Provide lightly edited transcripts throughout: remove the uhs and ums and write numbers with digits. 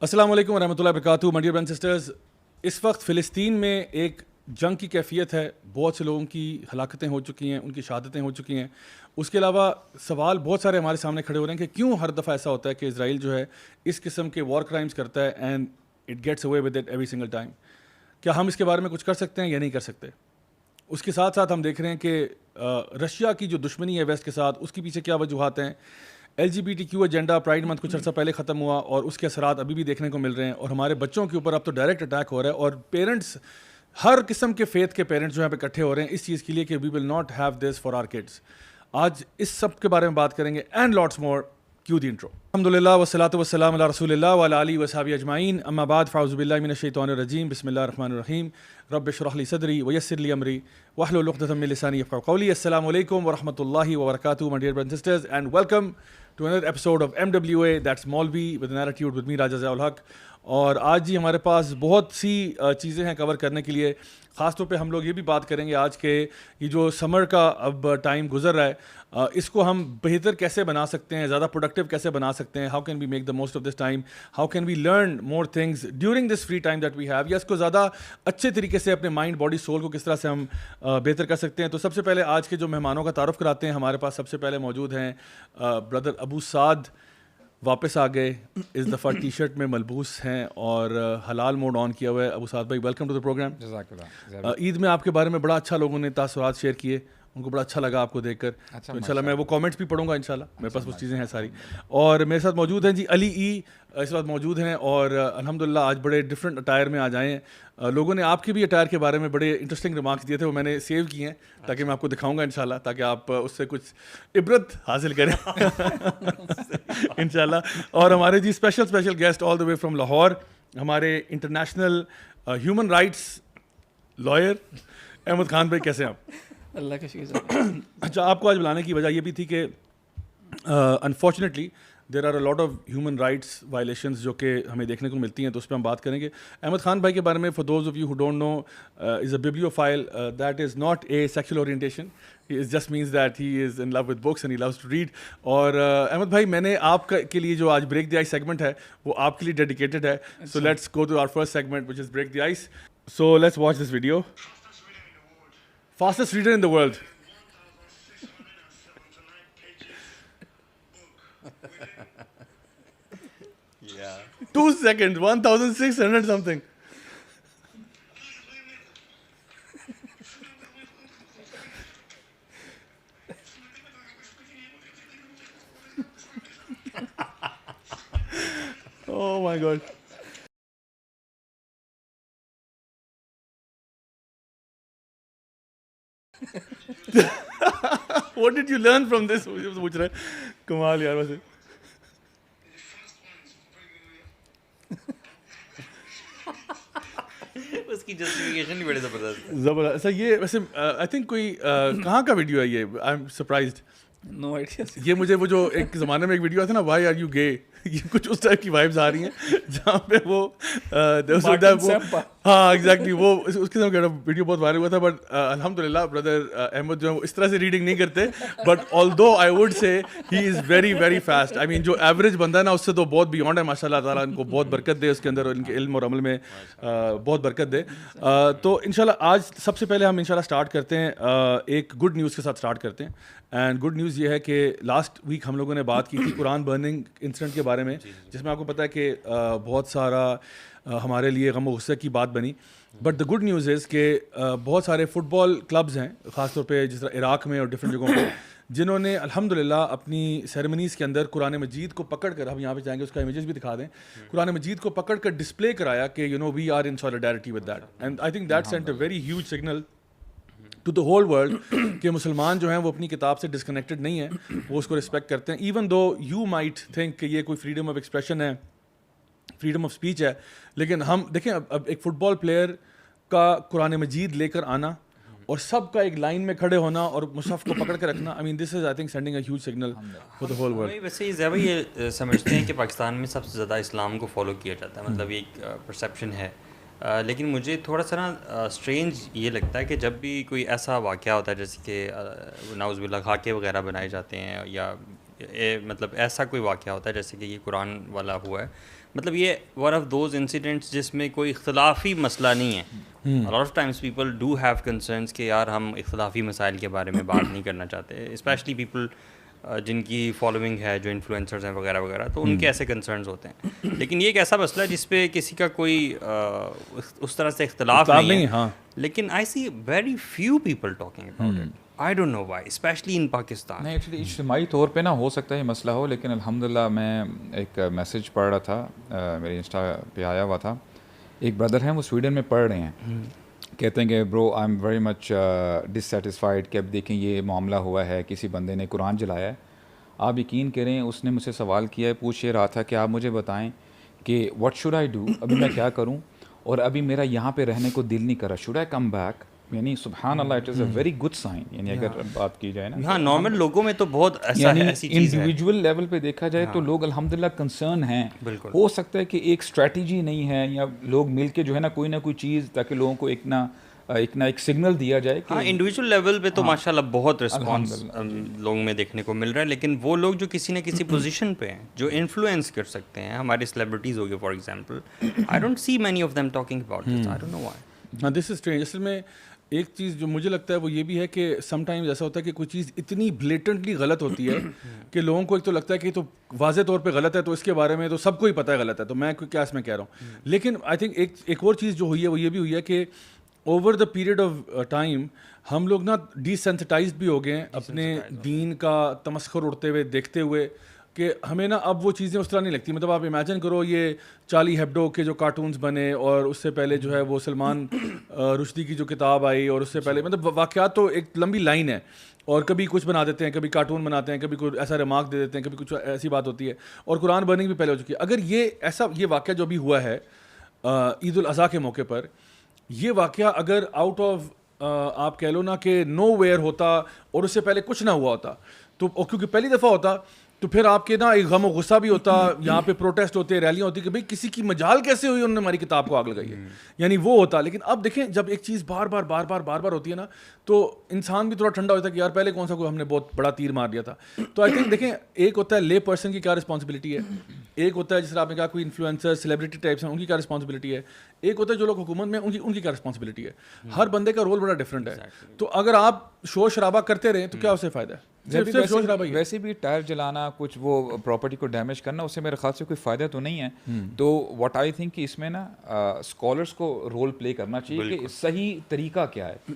السلام علیکم ورحمۃ اللہ وبرکاتہ. My dear brothers and sisters, اس وقت فلسطین میں ایک جنگ کی کیفیت ہے. بہت سے لوگوں کی ہلاکتیں ہو چکی ہیں, ان کی شہادتیں ہو چکی ہیں. اس کے علاوہ سوال بہت سارے ہمارے سامنے کھڑے ہو رہے ہیں کہ کیوں ہر دفعہ ایسا ہوتا ہے کہ اسرائیل جو ہے اس قسم کے وار کرائمز کرتا ہے and it gets away with it every single time. کیا ہم اس کے بارے میں کچھ کر سکتے ہیں یا نہیں کر سکتے؟ اس کے ساتھ ساتھ ہم دیکھ رہے ہیں کہ رشیا کی جو دشمنی ہے ویسٹ کے ساتھ, اس کے پیچھے کیا وجوہات ہیں. LGBTQ ایجنڈا پرائڈ منتھ کچھ عرصہ پہلے ختم ہوا اور اس کے اثرات ابھی بھی دیکھنے کو مل رہے ہیں, اور ہمارے بچوں کے اوپر اب تو ڈائریکٹ اٹیک ہو رہا ہے, اور پیرنٹس ہر قسم کے فیتھ کے پیرنٹس جو یہاں پہ اکٹھے ہو رہے ہیں اس چیز کے لیے کہ we will not have this for our kids. آج اس سب کے بارے میں بات کریں گے and lots more. Cue the intro. الحمدللہ والصلاۃ والسلام علی رسول اللہ وعلی آلہ وصحبہ اجمعین. اما بعد فاعوذ باللہ من الشیطان الرجیم. بسم اللہ الرحمن الرحیم. رب اشرح لی صدری ویسر لی امری واحلل عقدۃ من لسانی یفقہوا قولی. السلام علیکم ورحمۃ اللہ وبرکاتہ. My dear brothers and sisters, and welcome to another episode of MWA, that's Maulvi with an attitude with me Raja Zia ul Haq. اور آج جی ہمارے پاس بہت سی چیزیں ہیں کور کرنے کے لیے. خاص طور پہ ہم لوگ یہ بھی بات کریں گے آج کے یہ جو سمر کا اب ٹائم گزر رہا ہے, اس کو ہم بہتر کیسے بنا سکتے ہیں, زیادہ پروڈکٹیو کیسے بنا سکتے ہیں. How can we make the most of this time, how can we learn more things during this free time that we have, یا اس کو زیادہ اچھے طریقے سے اپنے مائنڈ باڈی سول کو کس طرح سے ہم بہتر کر سکتے ہیں. تو سب سے پہلے آج کے جو مہمانوں کا تعارف کراتے ہیں. ہمارے پاس سب سے پہلے موجود ہیں بردر ابو سعد, واپس آ گئے, اس دفعہ ٹی شرٹ میں ملبوس ہیں اور حلال موڈ آن کیا ہوا ہے. ابو سعد بھائی ویلکم ٹو دا پروگرام. عید میں آپ کے بارے میں بڑا اچھا لوگوں نے تاثرات شیئر کیے, ان کو بڑا اچھا لگا آپ کو دیکھ کر. تو انشاءاللہ میں وہ کامنٹس بھی پڑھوں گا انشاءاللہ, میرے پاس وہ چیزیں ہیں ساری. اور میرے ساتھ موجود ہیں جی علی ای, اس وقت موجود ہیں, اور الحمدللہ آج بڑے ڈفرینٹ اٹائر میں آ جائے ہیں. لوگوں نے آپ کے بھی اٹائر کے بارے میں بڑے انٹرسٹنگ ریمارکس دیے تھے, وہ میں نے سیو کیے ہیں تاکہ میں آپ کو دکھاؤں گا انشاءاللہ, تاکہ آپ اس سے کچھ عبرت حاصل کریں انشاءاللہ. اور ہمارے جی special guest all the way from Lahore, ہمارے international human rights lawyer Ahmed Khan بھائی. کیسے ہیں آپ؟ اللہ کا شکر. اچھا, آپ کو آج بلانے کی وجہ یہ بھی تھی کہ unfortunately there are a lot of human rights violations جو کہ ہمیں دیکھنے کو ملتی ہیں, تو اس پہ ہم بات کریں گے. احمد خان بھائی کے بارے میں, for those of you who don't know, is a bibliophile. That is not a sexual orientation, it just means that he is in love with books and he loves to read. اور احمد بھائی, میں نے آپ کے لیے جو آج break the ice segment ہے وہ آپ کے لیے ڈیڈیکیٹڈ ہے. So let's go to our first segment which is break the ice. So let's watch this video. Fastest reader in the world. Yeah. 2 seconds, 1600 something. Oh my God. What did you learn from this? پوچھ رہے ہیں. کمال یار ویسے. اس کی justification بھی بڑی زبردست. اچھا, یہ ویسے آئی تھنک کوئی کہاں کا ویڈیو ہے یہ؟ I am surprised. No idea. یہ مجھے وہ جو ایک زمانے میں ایک ویڈیو آیا تھا نا, وائی آر یو گے, یہ کچھ اس ٹائپ کی وائبز آ رہی ہیں جہاں پہ وہ ہاں ایگزیکٹلی وہ اس کے ساتھ ویڈیو بہت وائرل ہوا تھا. بٹ الحمد للہ بردر احمد جو ہے اس طرح سے ریڈنگ نہیں کرتے, but آلدو I would say he is very very fast. I mean جو ایوریج بندہ ہے نا اس سے تو بہت بیونڈ ہے. ماشاء اللہ تعالیٰ ان کو بہت برکت دے اس کے اندر, اور ان کے علم اور عمل میں بہت برکت دے. تو انشاءاللہ آج سب سے پہلے ہم انشاءاللہ اسٹارٹ کرتے ہیں ایک گڈ نیوز کے ساتھ اسٹارٹ کرتے ہیں. اینڈ گڈ نیوز یہ ہے کہ لاسٹ ویک ہم لوگوں نے بات کی تھی قرآن برننگ انسیڈنٹ کے بارے میں, جس میں آپ کو پتہ ہے کہ بہت سارا ہمارے لیے غم و غصے کی بات بنی. But the good news is کہ بہت سارے فٹ بال کلبز ہیں, خاص طور پہ جس طرح عراق میں اور ڈفرینٹ جگہوں پہ, جنہوں نے الحمدللہ اپنی سیریمنیز کے اندر قرآن مجید کو پکڑ کر, ہم یہاں پہ جائیں گے اس کا امیجز بھی دکھا دیں, قرآن مجید کو پکڑ کر ڈسپلے کرایا کہ you know we are in solidarity with that. And I think that sent a very huge signal to the whole world کہ مسلمان جو ہیں وہ اپنی کتاب سے ڈسکنیکٹڈ نہیں ہیں, وہ اس کو رسپیکٹ کرتے ہیں. Even though you might think کہ یہ کوئی فریڈم آف ایکسپریشن ہے, فریڈم آف اسپیچ ہے, لیکن ہم دیکھیں اب ایک فٹ بال پلیئر کا قرآن مجید لے کر آنا اور سب کا ایک لائن میں کھڑے ہونا اور مصحف کو پکڑ کے رکھنا, I mean this is I think sending a huge signal for the whole world. ویسے زیادہ یہ سمجھتے ہیں کہ پاکستان میں سب سے زیادہ اسلام کو فالو کیا جاتا ہے, مطلب ایک پرسیپشن ہے. لیکن مجھے تھوڑا سا نا اسٹرینج یہ لگتا ہے کہ جب بھی کوئی ایسا واقعہ ہوتا ہے جیسے کہ نعوذ باللہ خاکے وغیرہ بنائے جاتے ہیں, یا مطلب ایسا کوئی واقعہ ہوتا ہے جیسے کہ یہ قرآن والا ہوا ہے, مطلب یہ ون آف دوز انسیڈنٹس جس میں کوئی اختلافی مسئلہ نہیں ہے. A lot of times people do have concerns کہ یار ہم اختلافی مسائل کے بارے میں بات نہیں کرنا چاہتے, اسپیشلی پیپل جن کی فالوئنگ ہے, جو انفلوئنسرز ہیں وغیرہ وغیرہ, تو ان کے ایسے کنسرنز ہوتے ہیں. لیکن یہ ایک ایسا مسئلہ ہے جس پہ کسی کا کوئی اس طرح سے اختلاف نہیں ہے, لیکن I see very few people talking about it. I don't know why, especially in Pakistan. نہیں, ایکچولی اجتماعی طور پہ نا ہو سکتا ہے یہ مسئلہ ہو, لیکن الحمدللہ میں ایک میسیج پڑھ رہا تھا, میرے انسٹا پہ آیا ہوا تھا. ایک بردر ہیں, وہ سویڈن میں پڑھ رہے ہیں, کہتے ہیں کہ برو آئی ایم ویری مچ ڈسسیٹسفائڈ کہ اب دیکھیں یہ معاملہ ہوا ہے, کسی بندے نے قرآن جلایا ہے. آپ یقین کریں اس نے مجھ سے سوال کیا ہے, پوچھ یہ رہا تھا کہ آپ مجھے بتائیں کہ واٹ شوڈ آئی ڈو, ابھی میں کیا کروں, اور ابھی میرا یہاں پہ رہنے کو دل نہیں کر رہا, شوڈ آئی کم بیک. یعنی سبحان اللہ, it is a very good sign. یعنی اگر بات کی جائے نا, ہاں نارمل لوگوں میں تو بہت ایسا ہے, ایسی چیز ہے. انڈیویجول لیول پہ دیکھا جائے تو لوگ الحمدللہ کنسرن ہیں. ہو سکتا ہے کہ ایک اسٹریٹجی نہیں ہے, یا لوگ مل کے جو ہے نا کوئی نہ کوئی چیز, تاکہ لوگوں کو ایک سگنل دیا جائے. ہاں انڈیویجول لیول پہ تو ماشاءاللہ بہت رسپانس لوگوں میں دیکھنے کو مل رہا ہے, لیکن وہ لوگ جو کسی نہ کسی پوزیشن پہ ہیں, جو انفلوئنس کر سکتے ہیں, ہمارے سیلیبریٹیز ہو گئے for example, I don't see many of them talking about this. I don't know why. ہاں دس از اسٹرینج. اصل میں ایک چیز جو مجھے لگتا ہے وہ یہ بھی ہے کہ سم ٹائمز ایسا ہوتا ہے کہ کوئی چیز اتنی بلیٹنٹلی غلط ہوتی ہے کہ لوگوں کو ایک تو لگتا ہے کہ تو واضح طور پہ غلط ہے, تو اس کے بارے میں تو سب کو ہی پتہ ہے غلط ہے, تو میں کیا اس میں کہہ رہا ہوں. لیکن آئی تھنک ایک اور چیز جو ہوئی ہے وہ یہ بھی ہوئی ہے کہ over the period of time ہم لوگ نا ڈی سینسٹائزڈ بھی ہو گئے ہیں اپنے دین کا تمسخر اڑتے ہوئے دیکھتے ہوئے, کہ ہمیں نا اب وہ چیزیں اس طرح نہیں لگتی. مطلب آپ امیجن کرو یہ چارلی ہیبڈو کے جو کارٹونز بنے, اور اس سے پہلے جو ہے وہ سلمان رشدی کی جو کتاب آئی, اور اس سے پہلے مطلب واقعات تو ایک لمبی لائن ہے, اور کبھی کچھ بنا دیتے ہیں, کبھی کارٹون بناتے ہیں, کبھی کوئی ایسا ریمارک دے دیتے ہیں, کبھی کچھ ایسی بات ہوتی ہے, اور قرآن برننگ بھی پہلے ہو چکی ہے. اگر یہ واقعہ جو بھی ہوا ہے عید الاضحیٰ کے موقع پر, یہ واقعہ اگر آؤٹ آف آپ کہہ لو نا کہ نو ویئر ہوتا, اور اس سے پہلے کچھ نہ ہوا ہوتا, تو کیونکہ پہلی دفعہ ہوتا تو پھر آپ کے نا ایک غم و غصہ بھی ہوتا, یہاں پہ پروٹیسٹ ہوتے, ریلیاں ہوتی کہ بھئی کسی کی مجال کیسے ہوئی, انہوں نے ہماری کتاب کو آگ لگائی ہے, یعنی وہ ہوتا. لیکن اب دیکھیں جب ایک چیز بار بار ہوتی ہے نا, تو انسان بھی تھوڑا ٹھنڈا ہوتا ہے کہ یار پہلے کون سا کوئی ہم نے بہت بڑا تیر مار دیا تھا. تو آئی تھنک دیکھیں ایک ہوتا ہے لے پرسن کی کیا رسپانسبلٹی ہے, ایک ہوتا ہے جس طرح آپ نے کہا کوئی انفلوئنسر سیلیبریٹی ٹائپس ہیں ان کی کیا رسپانسبلٹی ہے, ایک ہوتا ہے جو لوگ حکومت میں ان کی کیا رسپانسبلٹی ہے. ہر بندے کا رول بڑا ڈفرینٹ ہے. تو اگر آپ شور شرابہ کرتے رہیں تو کیا اس سے فائدہ ہے؟ ویسے بھی ٹائر جلانا, کچھ وہ پراپرٹی کو ڈیمیج کرنا, اس سے میرے خیال سے کوئی فائدہ تو نہیں ہے. تو واٹ آئی تھنک کہ اس میں نا اسکالرس کو رول پلے کرنا چاہیے کہ صحیح طریقہ کیا ہے.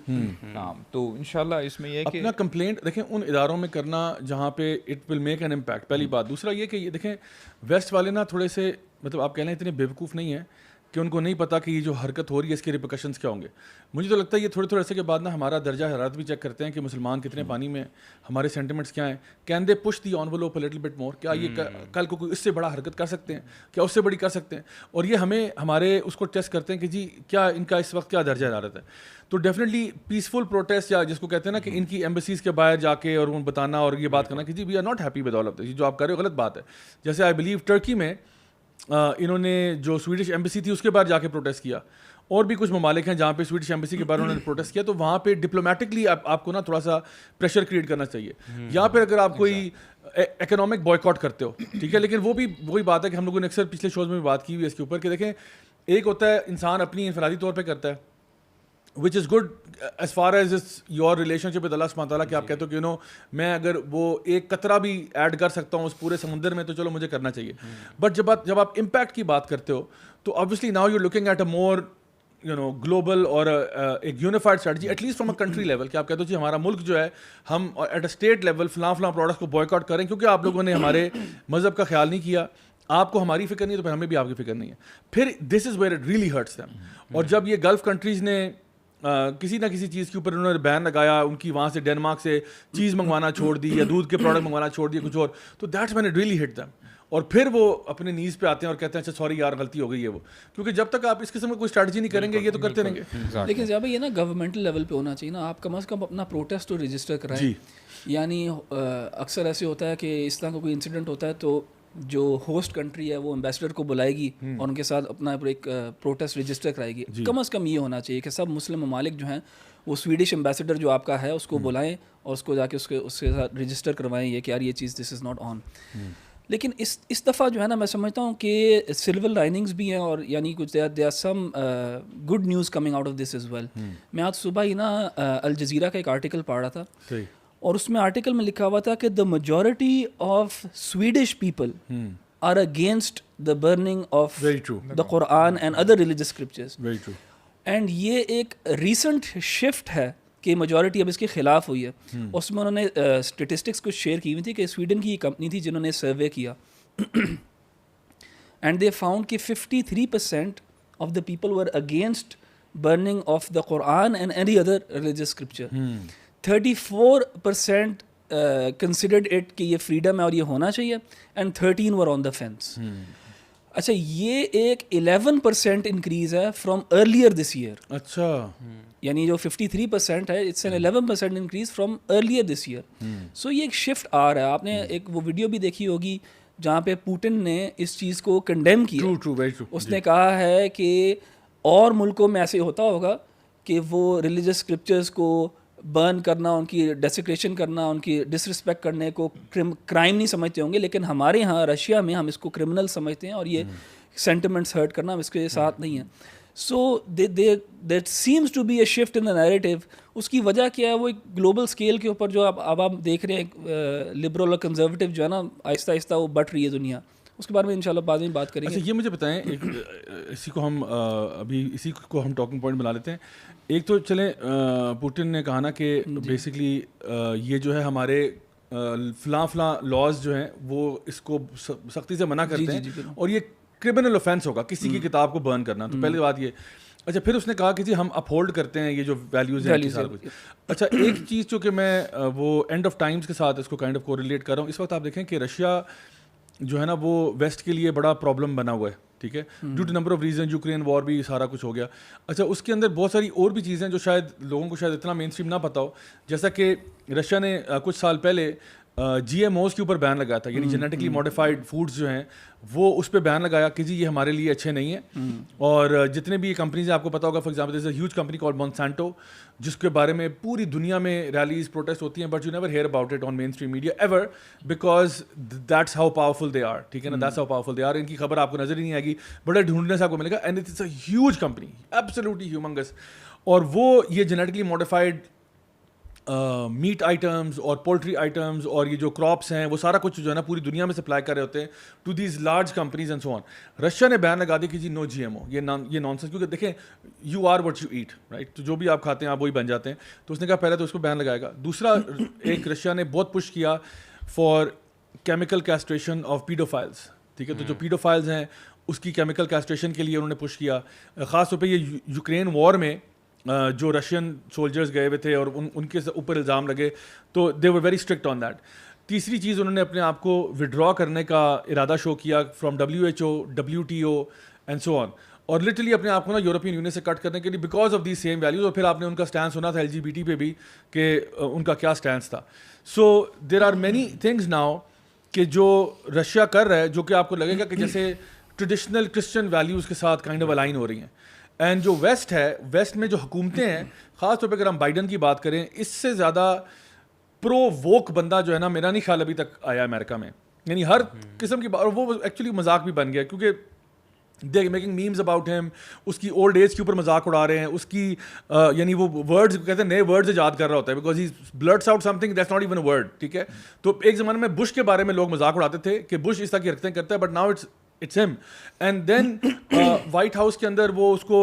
تو انشاءاللہ اس میں یہ کہ اپنا کمپلینٹ دیکھیں ان اداروں میں کرنا جہاں پہ it will make an impact, پہلی بات. دوسرا یہ کہ یہ دیکھیں ویسٹ والے نا تھوڑے سے مطلب آپ کہہ لیں اتنے بیوقوف نہیں ہیں کہ ان کو نہیں پتا کہ یہ جو حرکت ہو رہی ہے اس کے ریپرکشنز کیا ہوں گے. مجھے تو لگتا ہے یہ تھوڑے عرصے کے بعد نا ہمارا درجہ حرارت بھی چیک کرتے ہیں کہ مسلمان کتنے پانی میں, ہمارے سینٹیمنٹس کیا ہیں, can they push the envelope a little bit more, کیا یہ کل کو کوئی اس سے بڑا حرکت کر سکتے ہیں, کیا اس سے بڑی کر سکتے ہیں. اور یہ ہمارے اس کو ٹیسٹ کرتے ہیں کہ جی کیا ان کا اس وقت کیا درجہ حرارت ہے. تو ڈیفینیٹلی پیسفل پروٹیسٹ, یا جس کو کہتے ہیں نا کہ ان کی ایمبیسیز کے باہر جا کے اور ان بتانا اور یہ بات کرنا کہ جی we are not happy with all of this, جو آپ کر رہے ہو غلط بات ہے. جیسے آئی بلیو ٹرکی میں انہوں نے جو سویڈش ایمبیسی تھی اس کے باہر جا کے پروٹیسٹ کیا, اور بھی کچھ ممالک ہیں جہاں پہ سویڈش ایمبیسی کے باہر انہوں نے پروٹیسٹ کیا, تو وہاں پہ ڈپلومیٹکلی آپ کو نا تھوڑا سا پریشر کریٹ کرنا چاہیے. یہاں پہ اگر آپ کوئی اکنامک بوائیکاٹ کرتے ہو ٹھیک ہے, لیکن وہ بھی وہی بات ہے کہ ہم لوگوں نے اکثر پچھلے شوز میں بھی بات کی ہوئی ہے اس کے اوپر کہ دیکھیں ایک ہوتا ہے انسان اپنی انفرادی طور پہ کرتا ہے which is good as far as your relationship with اللہ سبحانہ تعالیٰ, کہ آپ کہتے ہو کہ میں اگر وہ ایک قطرہ بھی ایڈ کر سکتا ہوں اس پورے سمندر میں تو چلو مجھے کرنا چاہیے. بٹ جب آپ امپیکٹ کی بات کرتے ہو تو obviously now you looking at a more global اور ایک unified strategy at least from a country level, کہ آپ کہتے ہو جی ہمارا ملک جو ہے ہم ایٹ اے اسٹیٹ لیول فلاں پروڈکٹس کو بوائیکاٹ کریں کیونکہ آپ لوگوں نے ہمارے مذہب کا خیال نہیں کیا, آپ کو ہماری فکر نہیں ہے تو پھر ہمیں بھی آپ کی فکر نہیں ہے. پھر this is where it really hurts them. اور جب یہ گلف کنٹریز نے کسی نہ کسی چیز کے اوپر انہوں نے بین لگایا, ان کی وہاں سے ڈینمارک سے چیز منگوانا چھوڑ دی یا دودھ کے پروڈکٹ منگوانا چھوڑ دیے کچھ اور, تو that's when it really hit them. اور پھر وہ اپنے نیز پہ آتے ہیں اور کہتے ہیں اچھا سوری یار غلطی ہو گئی ہے وہ, کیونکہ جب تک آپ اس قسم کی کوئی اسٹریٹجی نہیں کریں گے یہ تو کرتے رہیں گے. لیکن زیادہ یہ نا گورنمنٹل لیول پہ ہونا چاہیے نا, آپ کم از کم اپنا پروٹیسٹ تو رجسٹر کرائیں. یعنی اکثر ایسے ہوتا ہے کہ اس طرح کا کوئی انسیڈنٹ ہوتا ہے تو جو ہوسٹ کنٹری ہے وہ امبیسڈر کو بلائے گی اور ان کے ساتھ اپنا ایک پروٹیسٹ رجسٹر کرائے گی. کم از کم یہ ہونا چاہیے کہ سب مسلم ممالک جو ہیں وہ سویڈش امبیسڈر جو آپ کا ہے اس کو بلائیں اور اس کو جا کے اس کے ساتھ رجسٹر کروائیں یہ کہ یار یہ چیز دس از ناٹ آن. لیکن اس دفعہ جو ہے نا میں سمجھتا ہوں کہ سلور لائننگز بھی ہیں اور یعنی کچھ they are some good news coming out of this as well. میں آج صبح ہی نا الجزیرہ کا ایک آرٹیکل پڑھ رہا تھا اور اس میں آرٹیکل میں لکھا ہوا تھا کہ the majority of Swedish people are against the burning of the قرآن اینڈ ادر ریلیجیس اسکرپچرز. اینڈ یہ ایک ریسنٹ شفٹ ہے کہ میجورٹی اب اس کے خلاف ہوئی ہے. اس میں انہوں نے اسٹیٹسٹکس کچھ شیئر کی ہوئی تھی کہ سویڈن کی یہ کمپنی تھی جنہوں نے سروے کیا اینڈ دے فاؤنڈ کہ 53% of the people were against burning of the قرآن and any other religious scripture. 34% considered it کہ یہ فریڈم ہے اور یہ ہونا چاہیے and 13 were on the fans. اچھا یہ ایک 11% انکریز ہے فرام ارلیئر دس ایئر. اچھا یعنی جو 53% ہے it's an 11% increase from earlier this year. So یہ ایک شفٹ آ رہا ہے. آپ نے ایک وہ ویڈیو بھی دیکھی ہوگی جہاں پہ پوٹن نے اس چیز کو کنڈیم کیا. اس نے کہا ہے کہ اور ملکوں میں ایسے ہوتا ہوگا کہ وہ ریلیجیس اسکرپچرز کو برن کرنا, ان کی ڈیسیکریشن کرنا, ان کی ڈس رسپیکٹ کرنے کو کرائم نہیں سمجھتے ہوں گے, لیکن ہمارے ہاں رشیا میں ہم اس کو کرمنل سمجھتے ہیں اور یہ سینٹیمنٹس ہرٹ کرنا ہم اس کے ساتھ نہیں ہیں. So that seems to be a shift in the narrative. اس کی وجہ کیا ہے؟ وہ ایک گلوبل اسکیل کے اوپر جو اب آپ دیکھ رہے ہیں لبرل اور کنزرویٹو جو ہے نا آہستہ آہستہ وہ بٹ رہی ہے دنیا. اس کے بارے میں انشاءاللہ بعد میں بات کریں گے. اچھا یہ مجھے بتائیں, اسی کو ہم ابھی اسی کو ہم ٹاکنگ پوائنٹ بنا لیتے ہیں. ایک تو چلیں پوٹن نے کہا نا کہ بیسکلی یہ جو ہے ہمارے فلاں لاز جو ہیں وہ اس کو سختی سے منع کرتے ہیں اور یہ کرمنل اوفینس ہوگا کسی کی کتاب کو برن کرنا. تو پہلی بات یہ. اچھا پھر اس نے کہا کہ جی ہم اپہولڈ کرتے ہیں یہ جو ویلیوز ہیں سارا کچھ. اچھا ایک چیز جو کہ میں وہ اینڈ آف ٹائمز کے ساتھ اس کو کائنڈ آف کو ریلیٹ کر رہا ہوں. اس وقت آپ دیکھیں کہ رشیا جو ہے نا وہ ویسٹ کے لیے بڑا پرابلم بنا ہوا ہے, ٹھیک ہے, due to number of reason. Ukraine war بھی سارا کچھ ہو گیا. اچھا اس کے اندر بہت ساری اور بھی چیزیں جو شاید لوگوں کو شاید اتنا مین اسٹریم نہ پتہ ہو, جیسا کہ رشیا نے کچھ سال پہلے جی ایم اوز کے اوپر بین لگایا تھا, یعنی جینیٹکلی ماڈیفائڈ فوڈز جو ہیں وہ اس پہ بین لگایا کہ جی یہ ہمارے لیے اچھے نہیں ہیں. اور جتنے بھی یہ کمپنیز ہیں آپ کو پتا ہوگا, for example there is a huge company called Monsanto جس کے بارے میں پوری دنیا میں ریلیز پروٹیسٹ ہوتی ہیں, but you never hear about it on mainstream media ever because that's how powerful they are. ٹھیک ہے نا, that's how powerful they are. ان کی خبر آپ کو نظر ہی نہیں آئے گی, بڑے ڈھونڈنے سے آپ کو ملے گا. And it's a huge company, absolutely humongous. اور وہ یہ جینیٹکلی ماڈیفائڈ میٹ آئٹمز اور پولٹری آئٹمز اور یہ جو کراپس ہیں وہ سارا کچھ جو ہے نا پوری دنیا میں سپلائی کر رہے ہوتے ہیں to these large companies and so on. Russia نے بین لگا دی کہ جی نو جی ایم او, یہ نانسنس, کیونکہ دیکھیں you are what you eat, right, تو جو بھی آپ کھاتے ہیں آپ وہی بن جاتے ہیں. تو اس نے کہا پہلے تو اس کو بین لگائے گا. دوسرا ایک رشیا نے بہت پش کیا فار کیمیکل کیسٹریشن آف پیڈوفائلس, ٹھیک ہے. تو جو پیڈوفائلز ہیں اس کی کیمیکل کیسٹریشن کے لیے انہوں نے پش کیا. خاص طور پہ یہ یوکرین وار میں جو رشین سولجرز گئے ہوئے تھے اور ان کے اوپر الزام لگے, تو they were very strict on that. تیسری چیز انہوں نے اپنے آپ کو ودرا کرنے کا ارادہ شو کیا from WHO, WTO and so on, اور لٹرلی اپنے آپ کو نا یورپین یونین سے کٹ کرنے کے لیے because of these same values. اور پھر آپ نے ان کا اسٹینس سنا تھا LGBT پہ بھی کہ ان کا کیا اسٹینس تھا. So there are many things now کہ جو رشیا کر رہا ہے جو کہ آپ کو لگے گا کہ جیسے ٹریڈیشنل کرسچن ویلیوز کے ساتھ کائنڈ آف الائن ہو رہی ہیں. اینڈ جو ویسٹ ہے, ویسٹ میں جو حکومتیں ہیں, خاص طور پہ اگر ہم بائیڈن کی بات کریں, اس سے زیادہ پرو ووک بندہ جو ہے نا میرا نہیں خیال ابھی تک آیا امریکہ میں. یعنی ہر قسم کی بات, اور وہ ایکچولی مذاق بھی بن گیا کیونکہ they making memes about him, اس کی اولڈ ایج کے اوپر مذاق اڑا رہے ہیں, اس کی یعنی وہ ورڈز کہتے ہیں نئے ورڈز ایجاد کر رہا ہوتا ہے because he blurts out something that's not even a word, ٹھیک ہے. تو ایک زمانے میں بش کے بارے میں لوگ مذاق اڑاتے تھے کہ بش اس طرح کی حرکتیں کرتا ہے, بٹ ناؤ اٹس ہم. اینڈ دین وائٹ ہاؤس کے اندر وہ اس کو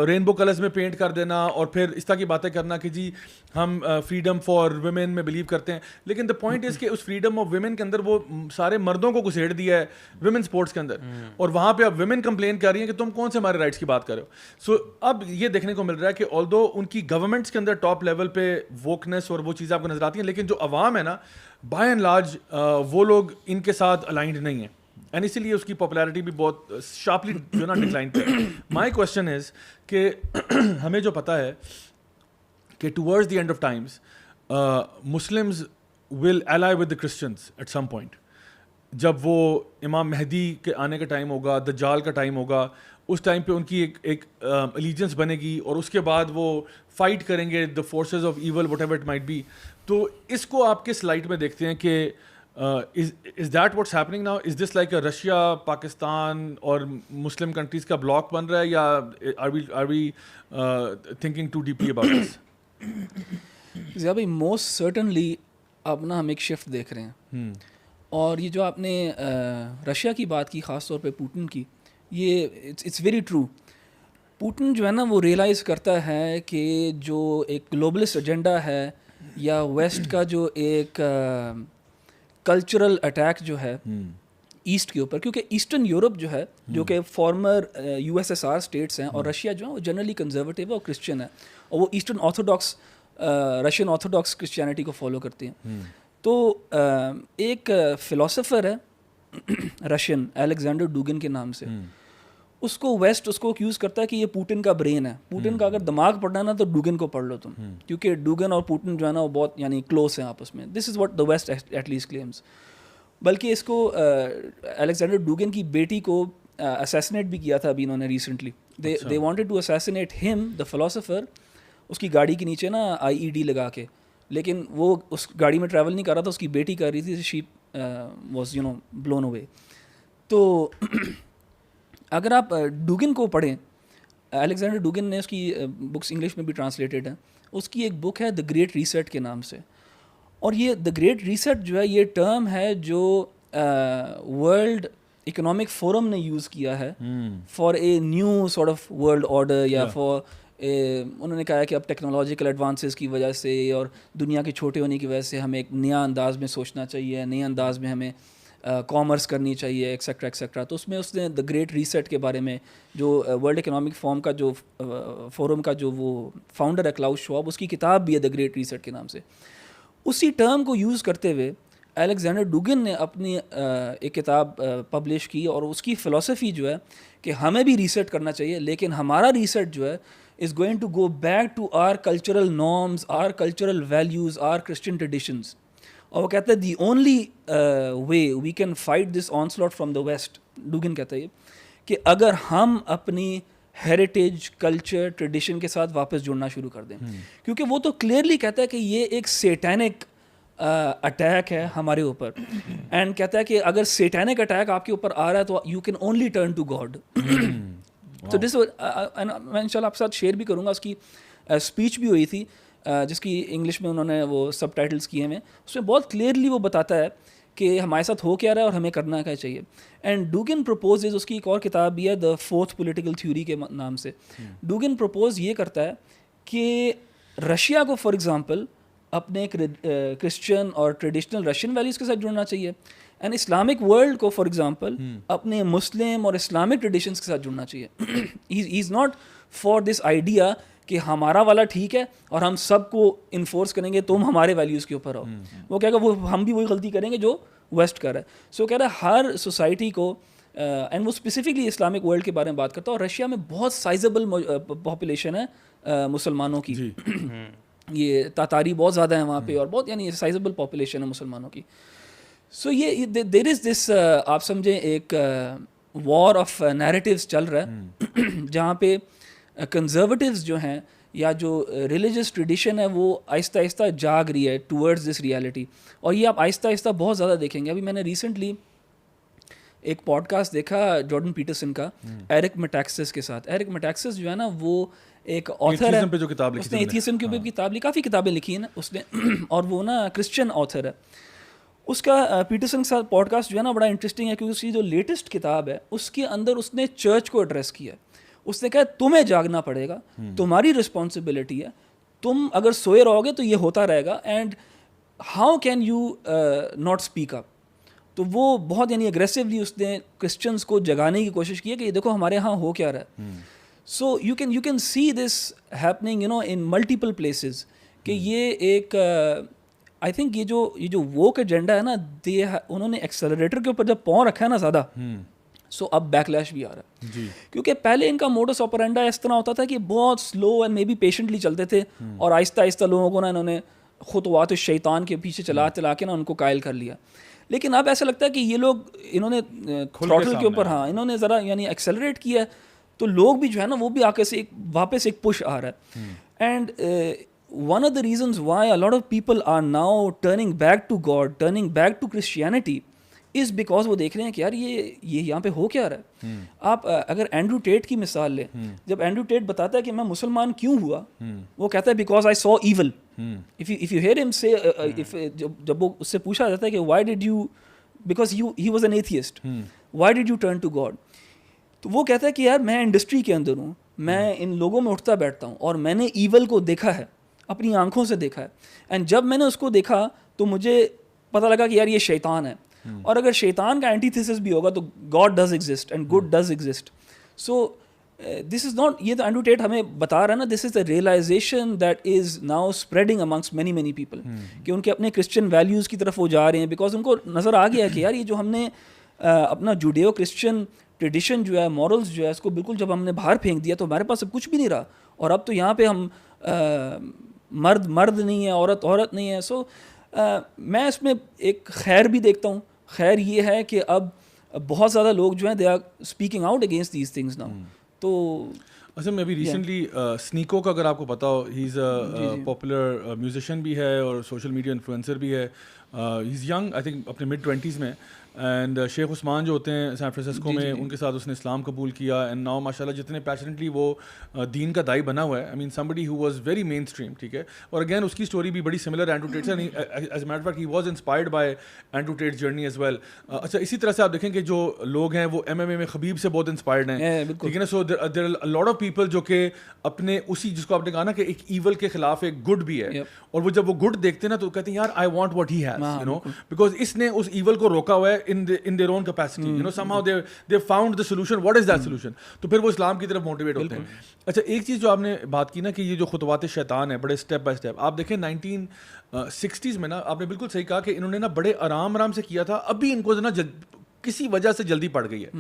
رینبو کلرز میں پینٹ کر دینا اور پھر اس طرح کی باتیں کرنا کہ جی ہم فریڈم فار ویمن میں بلیو کرتے ہیں. لیکن دا پوائنٹ از کہ اس فریڈم آف ویمن کے اندر وہ سارے مردوں کو گھسیٹ دیا ہے ویمن اسپورٹس کے اندر, اور وہاں پہ اب ویمن کمپلین کر رہی ہیں کہ تم کون سے ہمارے رائٹس کی بات کر رہے ہو. سو اب یہ دیکھنے کو مل رہا ہے کہ آلدو ان کی گورنمنٹس کے اندر ٹاپ لیول پہ ووکنیس اور وہ چیزیں آپ کو نظر آتی ہیں, لیکن جو عوام ہے نا بائی اینڈ لارج وہ لوگ ان کے ساتھ الائنڈ نہیں ہیں, اینڈ اسی لیے اس کی پاپولیرٹی بھی بہت شارپلی جو نا ڈکلائن پہ. مائی کوشچن از کہ ہمیں جو پتہ ہے کہ towards the end of times Muslims will ally with the Christians at some point. جب وہ امام مہدی کے آنے کا ٹائم ہوگا, دجال کا ٹائم ہوگا, اس ٹائم پہ ان کی ایک الیجنس بنے گی, اور اس کے بعد وہ فائٹ کریں گے the forces of evil whatever it might be. تو اس کو آپ کس لائٹ میں دیکھتے ہیں کہ Is that what's happening now? Is this like a Russia, Pakistan اور Muslim countries کا block بن رہا ہے, یا are we thinking too deeply about this? Zia بھائی موسٹ سرٹنلی اب نا ہم ایک شفٹ دیکھ رہے ہیں, اور یہ جو آپ نے رشیا کی بات کی, خاص طور پہ پوٹن کی, یہ اٹس ویری ٹرو. پوٹن جو ہے نا وہ ریئلائز کرتا ہے کہ جو ایک گلوبلسٹ ایجنڈا ہے یا ویسٹ کا جو ایک کلچرل اٹیک جو ہے ایسٹ کے اوپر, کیونکہ ایسٹرن یورپ جو ہے جو کہ فارمر USSR اسٹیٹس ہیں, اور رشیا جو ہے وہ جنرلی کنزرویٹیو ہے اور کرسچن ہے, اور وہ eastern orthodox Russian orthodox Christianity کو فالو کرتے ہیں. تو ایک فلاسفر ہے رشین, الیگزینڈر ڈوگن کے نام سے, اس کو ویسٹ اس کو ایکیوز کرتا ہے کہ یہ پوٹن کا برین ہے. پوٹن کا اگر دماغ پڑھنا ہے نا تو ڈوگن کو پڑھ لو تم, کیونکہ ڈوگن اور پوٹن جو ہے نا وہ بہت یعنی کلوز ہیں آپس میں. This is what the West at least claims. بلکہ اس کو الیگزینڈر ڈوگن کی بیٹی کو اسیسنیٹ بھی کیا تھا ابھی انہوں نے ریسنٹلی. دے وانٹیڈ ٹو اسیسنیٹ ہم دا فلاسفر, اس کی گاڑی کے نیچے نا IED لگا کے, لیکن وہ اس گاڑی میں ٹریول نہیں کر رہا تھا, اس کی بیٹی کر رہی تھی. She was balloon away. تو اگر آپ ڈوگن کو پڑھیں, الیگزینڈر ڈوگن نے اس کی بکس انگلش میں بھی ٹرانسلیٹڈ ہیں, اس کی ایک بک ہے دا گریٹ ریسیٹ کے نام سے. اور یہ دا گریٹ ریسیٹ جو ہے یہ ٹرم ہے جو ورلڈ اکنامک فورم نے یوز کیا ہے for a new sort of world order, یا فار انہوں نے کہا ہے کہ اب ٹیکنالوجیکل ایڈوانسز کی وجہ سے اور دنیا کے چھوٹے ہونے کی وجہ سے ہمیں ایک نیا انداز میں سوچنا چاہیے, نئے انداز میں ہمیں کامرس کرنی چاہیے, ایکسیکٹرا ایکسیکٹرا. تو اس میں اس نے دا گریٹ ریسیٹ کے بارے میں, جو ورلڈ اکنامک فورم کا جو وہ فاؤنڈر ہے کلاؤس شواب, اس کی کتاب بھی ہے دا گریٹ ریسیٹ کے نام سے. اسی ٹرم کو یوز کرتے ہوئے الیگزینڈر ڈوگن نے اپنی ایک کتاب پبلش کی, اور اس کی فلسفی جو ہے کہ ہمیں بھی ریسیٹ کرنا چاہیے, لیکن ہمارا ریسیٹ جو ہے is going to go back to our cultural norms, our cultural values, our Christian traditions. اور وہ کہتا ہے the only way we can fight this onslaught from the West, ڈوگن کہتا ہے کہ اگر ہم اپنی ہیریٹیج, کلچر, ٹریڈیشن کے ساتھ واپس جڑنا شروع کر دیں. کیونکہ وہ تو کلیئرلی کہتا ہے کہ یہ ایک سیٹینک اٹیک ہے ہمارے اوپر, اینڈ کہتا ہے کہ اگر سیٹینک اٹیک آپ کے اوپر آ رہا ہے تو you can only turn to God. تو دس میں ان شاء اللہ آپ کے ساتھ شیئر بھی کروں گا. اس کی اسپیچ بھی ہوئی تھی جس کی انگلش میں انہوں نے وہ سب ٹائٹلس کیے ہیں. اس میں بہت کلیئرلی وہ بتاتا ہے کہ ہمارے ساتھ ہو کیا رہا ہے اور ہمیں کرنا کیا چاہیے. اینڈ ڈوگن پروپوزز, اس کی ایک اور کتاب بھی ہے دا فورتھ پولیٹیکل تھیوری کے نام سے. ڈوگن پروپوز یہ کرتا ہے کہ رشیا کو فار ایگزامپل اپنے کرسچن اور ٹریڈیشنل رشین ویلیوز کے ساتھ جڑنا چاہیے, اینڈ اسلامک ورلڈ کو فار ایگزامپل اپنے مسلم اور اسلامک ٹریڈیشنس کے ساتھ جڑنا چاہیے. He is not for this idea کہ ہمارا والا ٹھیک ہے اور ہم سب کو انفورس کریں گے تم ہمارے ویلیوز کے اوپر آؤ. وہ کہے گا وہ ہم بھی وہی غلطی کریں گے جو ویسٹ کر رہا ہے. سو کہہ رہا ہے ہر سوسائٹی کو, اینڈ وہ اسپیسیفکلی اسلامک ورلڈ کے بارے میں بات کرتا ہے, اور رشیا میں بہت سائزبل پاپولیشن ہے مسلمانوں کی. یہ تاتاری بہت زیادہ ہیں وہاں پہ, اور بہت یعنی سائزبل پاپولیشن ہے مسلمانوں کی. سو یہ دیر از دس, آپ سمجھیں ایک وار آف نیریٹیوز چل رہا ہے جہاں پہ کنزرویٹیوز جو ہیں یا جو ریلیجس ٹریڈیشن ہے وہ آہستہ آہستہ جاگ رہی ہے ٹورڈز دس ریالٹی. اور یہ آپ آہستہ آہستہ بہت زیادہ دیکھیں گے. ابھی میں نے ریسنٹلی ایک پوڈ کاسٹ دیکھا جارڈن پیٹرسن کا ایرک میٹاکسس کے ساتھ. ایرک میٹاکسس جو ہے نا وہ ایک آتھر ہے, اس نے ایتھیزم کے اوپر کتاب لکھی, کافی کتابیں لکھی ہیں اس نے, اور وہ نا کرسچن آتھر ہے. اس کا پیٹرسن کے ساتھ پوڈ کاسٹ جو ہے نا بڑا انٹرسٹنگ ہے, کیونکہ اس کی جو لیٹسٹ کتاب ہے اس کے اندر اس نے چرچ کو ایڈریس کیا. اس نے کہا تمہیں جاگنا پڑے گا, تمہاری رسپانسبلٹی ہے, تم اگر سوئے رہو گے تو یہ ہوتا رہے گا, and how can you not speak up. تو وہ بہت یعنی اگریسولی اس نے کرسچنس کو جگانے کی کوشش کی ہے کہ یہ دیکھو ہمارے ہاں ہو کیا رہا ہے. So you can see this happening in multiple places, کہ یہ ایک آئی تھنک یہ جو ووک ایجنڈا ہے نا, انہوں نے ایکسلریٹر کے اوپر جب پاؤں رکھا ہے نا زیادہ, سو اب بیک لیش بھی آ رہا ہے. کیونکہ پہلے ان کا موڈس آپرینڈا اس طرح ہوتا تھا کہ بہت slow and maybe patiently چلتے تھے, اور آہستہ آہستہ لوگوں کو نا انہوں نے خطوات الشیطان کے پیچھے چلا کے نا ان کو قائل کر لیا. لیکن اب ایسا لگتا ہے کہ یہ لوگ انہوں نے تھروٹل کے اوپر انہوں نے ذرا یعنی ایکسلریٹ کیا, تو لوگ بھی جو ہے نا وہ بھی آ کے سے واپس ایک پش آ رہا ہے. And one of the reasons why a lot of people are now turning back to God, turning back to Christianity is because وہ دیکھ رہے ہیں کہ یار یہ یہاں پہ ہو کیا رہا ہے. آپ اگر اینڈرو ٹیٹ کی مثال لیں, جب اینڈرو ٹیٹ بتاتا ہے کہ میں مسلمان کیوں ہوا, وہ کہتا ہے because I saw evil. if you hear him say جب وہ اس سے پوچھا جاتا ہے کہ why did you, because he was an atheist, why did you turn to God, تو وہ کہتا ہے کہ یار میں انڈسٹری کے اندر ہوں, میں ان لوگوں میں اٹھتا بیٹھتا ہوں اور میں نے ایول کو دیکھا ہے, اپنی آنکھوں سے دیکھا ہے, اینڈ جب میں نے اس کو دیکھا تو مجھے پتہ لگا کہ یار یہ شیطان ہے, اور اگر شیطان کا اینٹی تھیسس بھی ہوگا تو God does exist and good does exist. So this is not, یہ تو اینڈرو ٹیٹ ہمیں بتا رہا ہے نا, this is the realization that is now spreading amongst many people, کہ ان کے اپنے کرسچن ویلیوز کی طرف وہ جا رہے ہیں, بیکاز ان کو نظر آ گیا ہے کہ یار یہ جو ہم نے اپنا جوڈیو کرسچن ٹریڈیشن جو ہے, مورلز جو ہے, اس کو بالکل جب ہم نے باہر پھینک دیا تو ہمارے پاس اب کچھ بھی نہیں رہا, اور اب تو یہاں پہ ہم مرد نہیں ہے, عورت نہیں ہے. سو میں اس میں ایک خیر بھی دیکھتا ہوں. خیر یہ ہے کہ اب بہت زیادہ لوگ جو ہیں they are speaking out against these things now. تو اصل میں ابھی ریسنٹلی سنیکو کا اگر آپ کو پتا ہو, ہی از اے پاپولر میوزیشین بھی ہے اور سوشل میڈیا انفلوئنسر بھی ہے. ہی از ینگ, آئی تھنک اپنے mid 20s میں, اینڈ شیخ عثمان جو ہوتے ہیں سین فرانسسکو میں, ان کے ساتھ اس نے اسلام قبول کیا, اینڈ ناؤ ماشاء اللہ جتنے پیشنیٹلی وہ دین کا دائی بنا ہوا ہے. آئی مین somebody who was very mainstream, ٹھیک ہے. اور اگین اس کی اسٹوری بھی بڑی سملر اینڈرو ٹیٹ سے, as a matter of fact he was inspired by Andrew Tate journey as well. اچھا, اسی طرح سے آپ دیکھیں کہ جو لوگ ہیں وہ MMA میں خبیب سے بہت انسپائرڈ ہیں, ٹھیک ہے نا. So there are lot of people جو کہ اپنے اسی, جس کو آپ نے کہا نا کہ ایک ایول کے خلاف ایک گڈ بھی ہے, اور وہ جب وہ گڈ دیکھتے ہیں نا تو کہتے ہیں یار I want what he has, you know, because اس نے اس ایول کو روکا ہوا ہے in their own capacity, you know, somehow they found the solution. What is that solution? تو پھر وہ اسلام کی طرف موٹیویٹ ہوتے ہیں. اچھا, ایک چیز جو آپ نے بات کی نا کہ یہ جو خطوات شیطان ہے بڑے اسٹیپ بائی اسٹیپ, آپ دیکھیں 1960s میں نا, آپ نے بالکل صحیح کہا کہ انہوں نے نا بڑے آرام سے کیا تھا, ابھی ان کو نا کسی وجہ سے جلدی پڑ گئی ہے.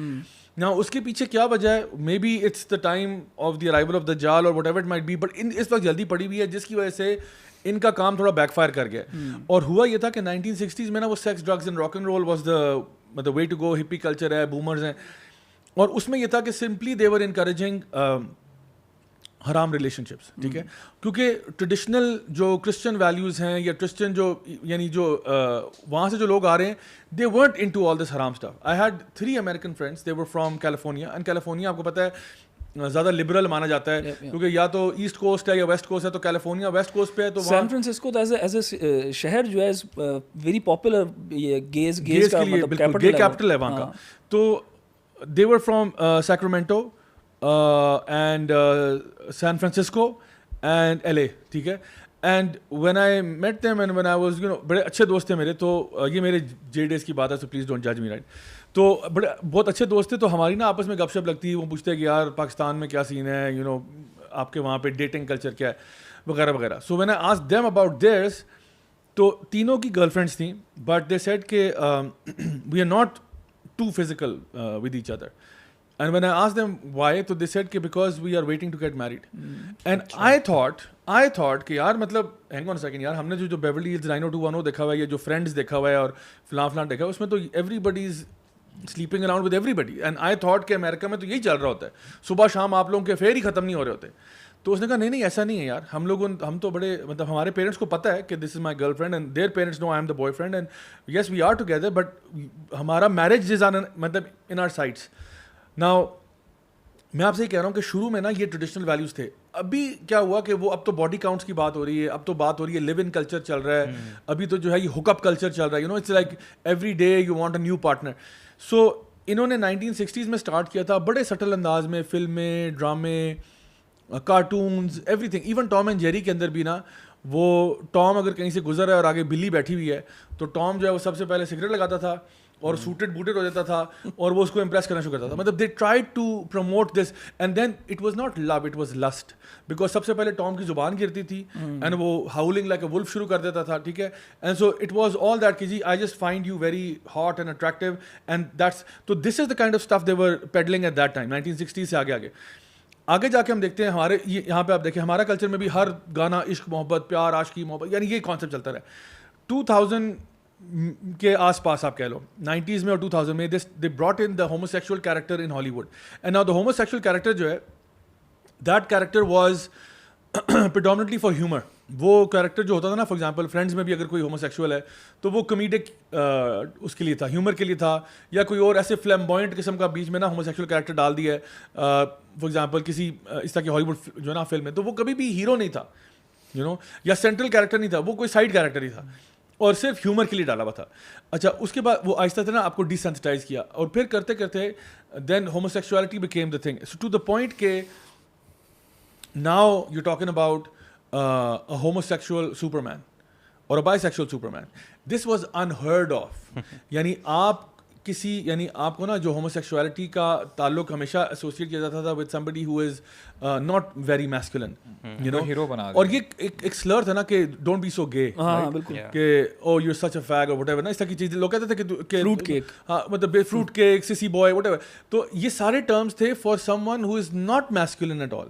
نا اس کے پیچھے کیا وجہ ہے, maybe it's the time of the arrival of دجال اور whatever it might be, but اس وقت جلدی پڑی ہوئی ہے, جس کی وجہ سے ان کا کام تھوڑا بیک فائر کر گیا. اور ہوا یہ تھا کہ 1960s میں نا وہ sex, drugs and rock and roll was the way to go, hippie culture ہے, بومرز ہیں, اور اس میں یہ تھا کہ سمپلی دے ور انکریجنگ حرام ریلیشن شپس, ٹھیک ہے. کیونکہ ٹریڈیشنل جو کرسچن ویلیوز ہیں یا کرسچن جو یعنی جو وہاں سے جو لوگ آ رہے ہیں, دے ورنٹ ان ٹو آل دس حرام stuff. I had 3 American friends, they were from California, and California آپ کو پتہ ہے زیادہ لبرل مانا جاتا ہے, کیونکہ یا تو ایسٹ کوسٹ ہے یا ویسٹ کوسٹ ہے, تو کیلیفورنیا ویسٹ کوسٹ پہ ہے. تو سین فرانسسکو ایز اے شہر جو ہے ویری پاپولر, یہ گیز کا مطلب گے کیپٹل ہے وہاں کا. تو they were from Sacramento and San Francisco and LA, ٹھیک ہے. And when I met them and when I was, you know, بڑے اچھے دوست تھے میرے. تو یہ میرے جے ڈیز کی بات ہے, سو پلیز ڈونٹ جج می, رائٹ. تو بڑے بہت اچھے دوست تھے, تو ہماری نا آپس میں گپ شپ لگتی ہے. وہ پوچھتے ہیں کہ یار پاکستان میں کیا سین ہے, یو نو, آپ کے وہاں پہ ڈیٹنگ کلچر کیا ہے, وغیرہ وغیرہ. So when I asked them about theirs, تو تینوں کی گرل فرینڈس تھیں, بٹ دے سیڈ کہ we are not too physical with each other. And when I asked them why, تو they said کہ because we are waiting to get married. And I thought کہ یار مطلب hang on a second یار, ہم نے جو Beverly Hills 90210 دیکھا ہوا ہے, یا جو Friends دیکھا ہوا ہے اور فلاں دیکھا ہوا ہے, اس میں تو everybody is sleeping around with everybody. And I thought کہ امریکہ میں تو یہی چل رہا ہوتا ہے, صبح شام آپ لوگوں کے افیئر ہی ختم نہیں ہو رہے ہوتے. تو اس نے کہا نہیں ایسا نہیں ہے یار, ہم تو بڑے, مطلب ہمارے پیرنٹس کو پتہ ہے کہ this is my girlfriend, and their parents know I am the boyfriend, and yes we are together, but ہمارا میرج از آن, مطلب ان آر سائڈس. ناؤ میں آپ سے یہ کہہ رہا ہوں کہ شروع میں نا یہ ٹریڈیشنل ویلیوز تھے. ابھی کیا ہوا کہ وہ اب تو باڈی کاؤنٹس کی بات ہو رہی ہے, اب تو بات ہو رہی ہے لیو ان کلچر چل رہا ہے, ابھی تو جو ہے یہ ہک اپ کلچر چل رہا ہے, you know, it's like every day you want a new partner. So انہوں نے 1960s میں اسٹارٹ کیا تھا بڑے سٹل انداز میں, فلمیں, ڈرامے, cartoons, everything. Even Tom and Jerry کے اندر بھی نا, وہ ٹام اگر کہیں سے گزر رہا ہے اور آگے بلی بیٹھی ہوئی ہے, تو ٹام جو ہے وہ سب سے پہلے سگریٹ لگاتا تھا اور سوٹڈ بوٹڈ ہو جاتا تھا, اور وہ اس کو امپریس کرنا شروع کرتا تھا. مطلب they tried to promote this, and then it was not love, it was lust, because سب سے پہلے ٹام کی زبان گرتی تھی, اینڈ وہ ہاؤلنگ لائک اے ولف شروع کر دیتا تھا, ٹھیک ہے. And so it was all that کہ gee I just find you very hot and attractive, and that's, تو this is the kind of stuff they were peddling at that time, 1960 سے آگے جا کے ہم دیکھتے ہیں ہمارے یہاں پہ. آپ دیکھیں ہمارا کلچر میں بھی ہر گانا عشق محبت, پیار, عاشقی, محبت, یعنی یہ کانسیپٹ چلتا رہا. 2000 کے آس پاس آپ کہہ لو, 90s میں اور 2000 میں, they brought in the homosexual character in Hollywood. And now the homosexual character جو ہے, that character was predominantly for humor. وہ کیریکٹر جو ہوتا تھا نا، فار ایگزامپل فرینڈز میں بھی اگر کوئی ہوموسیکشول ہے تو وہ کمیڈک اس کے لیے تھا، ہیومر کے لیے تھا، یا کوئی اور ایسے فلیمبوائنٹ قسم کا بیچ میں نا ہوموسیکشول کیریکٹر ڈال دیا ہے فار ایگزامپل کسی اس طرح کی ہالی ووڈ جو ہے نا فلم میں، تو وہ کبھی بھی ہیرو نہیں تھا یا سینٹرل کیریکٹر نہیں تھا، وہ کوئی سائڈ کیریکٹر ہی تھا اور صرف ہیومر کے لیے ڈالا ہوا تھا. اچھا اس کے بعد وہ آہستہ سے نا آپ کو ڈیسینسٹائز کیا، اور پھر کرتے کرتے then homosexuality became the thing to the point کہ now you talking about a homosexual Superman or a bisexual Superman. This was unheard of. یعنی آپ کو نا جو ہوموسیکشوالٹی کا تعلق ہمیشہ ایسوسیٹ کیا جاتا تھا with somebody who is not very masculine, hero بنا اور یہ ایک سلر تھا نا کہ ڈونٹ بی سو گے، کہ او یو سچ اے فیگ اور وٹ ایور نا، اس طرح کی چیزیں لوگ کہتے تھے کہ فروٹ کیک، ہاں مطلب fruit cake, sissy boy, whatever. تو یہ سارے ٹرمز تھے for someone who is not masculine at all.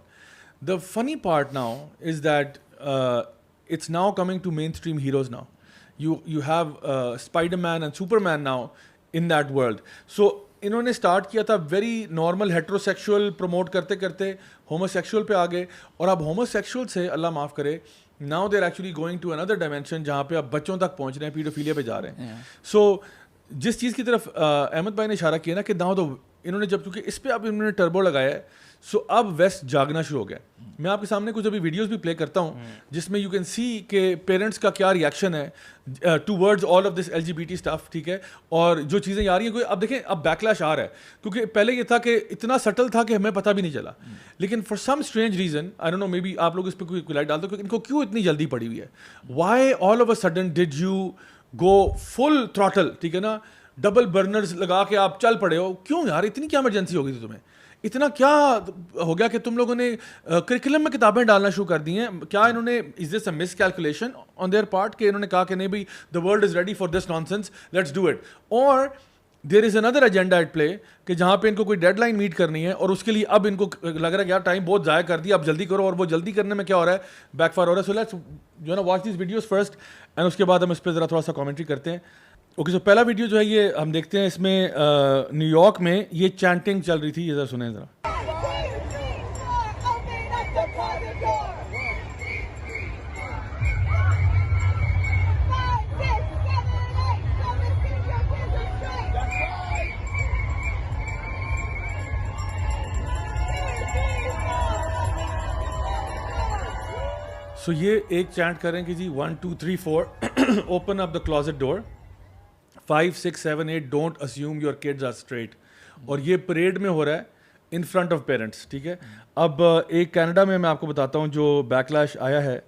The funny part now is that it's now coming to mainstream heroes now. You have Spider-Man and Superman now in that world. So انہوں نے start کیا تھا very normal heterosexual promote کرتے کرتے ہوموسیکشول پہ آ گئے، اور اب ہوموسیکشول سے اللہ معاف کرے now they are actually going to اندر ڈائمینشن جہاں پہ اب بچوں تک پہنچ رہے ہیں، پیڈوفیلیا پہ جا رہے ہیں. سو جس چیز کی طرف احمد بھائی نے اشارہ کیا نا کہ ناؤ تو انہوں نے جب چونکہ اس پہ اب انہوں نے ٹربو لگایا ہے، سو اب ویسٹ جاگنا شروع ہو گیا. میں آپ کے سامنے کچھ ابھی ویڈیوز بھی پلے کرتا ہوں جس میں یو کین سی کہ پیرنٹس کا کیا ریئیکشن ہے towards all of this LGBT stuff, ٹھیک ہے، اور جو چیزیں آ رہی ہیں. کوئی اب دیکھیں اب بیکلیش آ رہا ہے، کیونکہ پہلے یہ تھا کہ اتنا سٹل تھا کہ ہمیں پتہ بھی نہیں چلا، لیکن for some strange reason I don't know, maybe آپ لوگ اس پہ کوئی لائٹ ڈال دو کہ ان کو کیوں اتنی جلدی پڑی ہوئی ہے. Why all of a sudden did you go full throttle, ٹھیک ہے نا، ڈبل برنرز لگا کے آپ چل پڑے ہو؟ کیوں یار، اتنی کیا ایمرجنسی ہو گئی تھی تمہیں؟ اتنا کیا ہو گیا کہ تم لوگوں نے کریکولم میں کتابیں ڈالنا شروع کر دی ہیں؟ کیا انہوں نے از دس اے مس کیلکولیشن آن دیئر پارٹ کہ انہوں نے کہا کہ نہیں بھائی دا world is ready for this naan sense, let's do it, اور دیر از اندر ایجنڈا ایٹ پلے کہ جہاں پہ ان کو کوئی ڈیڈ لائن میٹ کرنی ہے، اور اس کے لیے اب ان کو لگ رہا ہے کہ یار ٹائم بہت ضائع کر دیا، اب جلدی کرو، اور وہ جلدی کرنے میں کیا ہو رہا ہے، بیک فائر ہو رہا ہے. سو لیٹس جو ہے نا watch these videos first and اس کے بعد ہم اس پہ ذرا تھوڑا سا کامنٹری کرتے ہیں. اوکے، سو پہلا ویڈیو جو ہے یہ ہم دیکھتے ہیں، اس میں نیو یارک میں یہ چینٹنگ چل رہی تھی، یہ ذرا سنیں ذرا. سو یہ ایک چینٹ کریں کہ جی 1 2 3 4 open up the closet door, 5 6 7 8 don't assume your kids are straight. اور یہ پریڈ میں ہو رہا ہے ان فرنٹ آف پیرنٹس، ٹھیک ہے. اب ایک کینیڈا میں آپ کو بتاتا ہوں جو بیکلیش آیا ہے،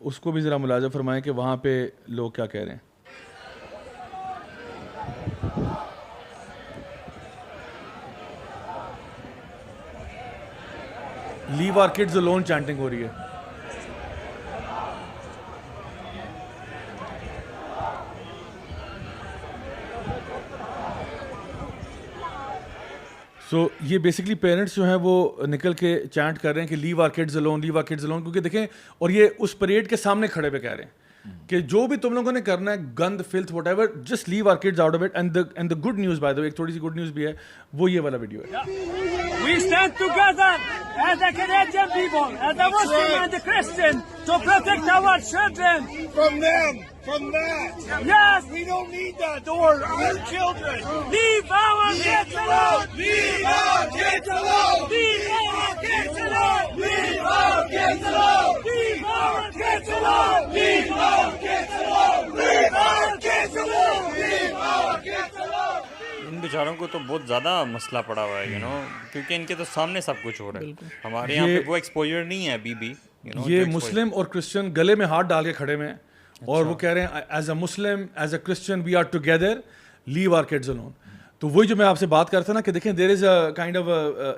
اس کو بھی ذرا ملاحظہ فرمائیں کہ وہاں پہ لوگ کیا کہہ رہے ہیں. لیو آر کڈز الون چینٹنگ ہو رہی ہے. سو یہ بیسکلی پیرنٹس جو ہیں وہ نکل کے چینٹ کر رہے ہیں کہ leave our kids alone, leave our kids alone, کیونکہ دیکھیں، اور یہ اس پریڈ کے سامنے کھڑے پہ کہہ رہے ہیں کہ جو بھی تم لوگوں نے کرنا ہے، گند، filth, whatever, just leave our kids out of it. And the good news by the way, ایک تھوڑی سی گڈ نیوز بھی ہے، وہ یہ والا ویڈیو ہے. We stand together as a Canadian people, as a Muslim and a Christian, to protect our children. From them, from that. Yes, We don't need that door. Our children. leave our kids alone. Leave our kids alone. Leave our kids alone. Leave our kids alone. Leave our kids alone. Leave our kids alone. Leave our kids alone. Leave our kids alone. ان بیچاروں کو تو بہت زیادہ مسئلہ پڑا ہوا ہے، you نو، کیونکہ ان کے تو سامنے سب کچھ ہو رہا ہے. ہمارے یہاں پہ وہ ایکسپوجر نہیں ہے ابھی بھی. یہ مسلم اور کرسچن گلے میں ہاتھ ڈال کے کھڑے ہوئے ہیں، اور وہ کہہ رہے ہیں as a Muslim, as a Christian, we are together, leave our kids alone. تو وہی جو میں آپ سے بات کرتا تھا نا کہ دیکھیں دیر از اے کائنڈ آف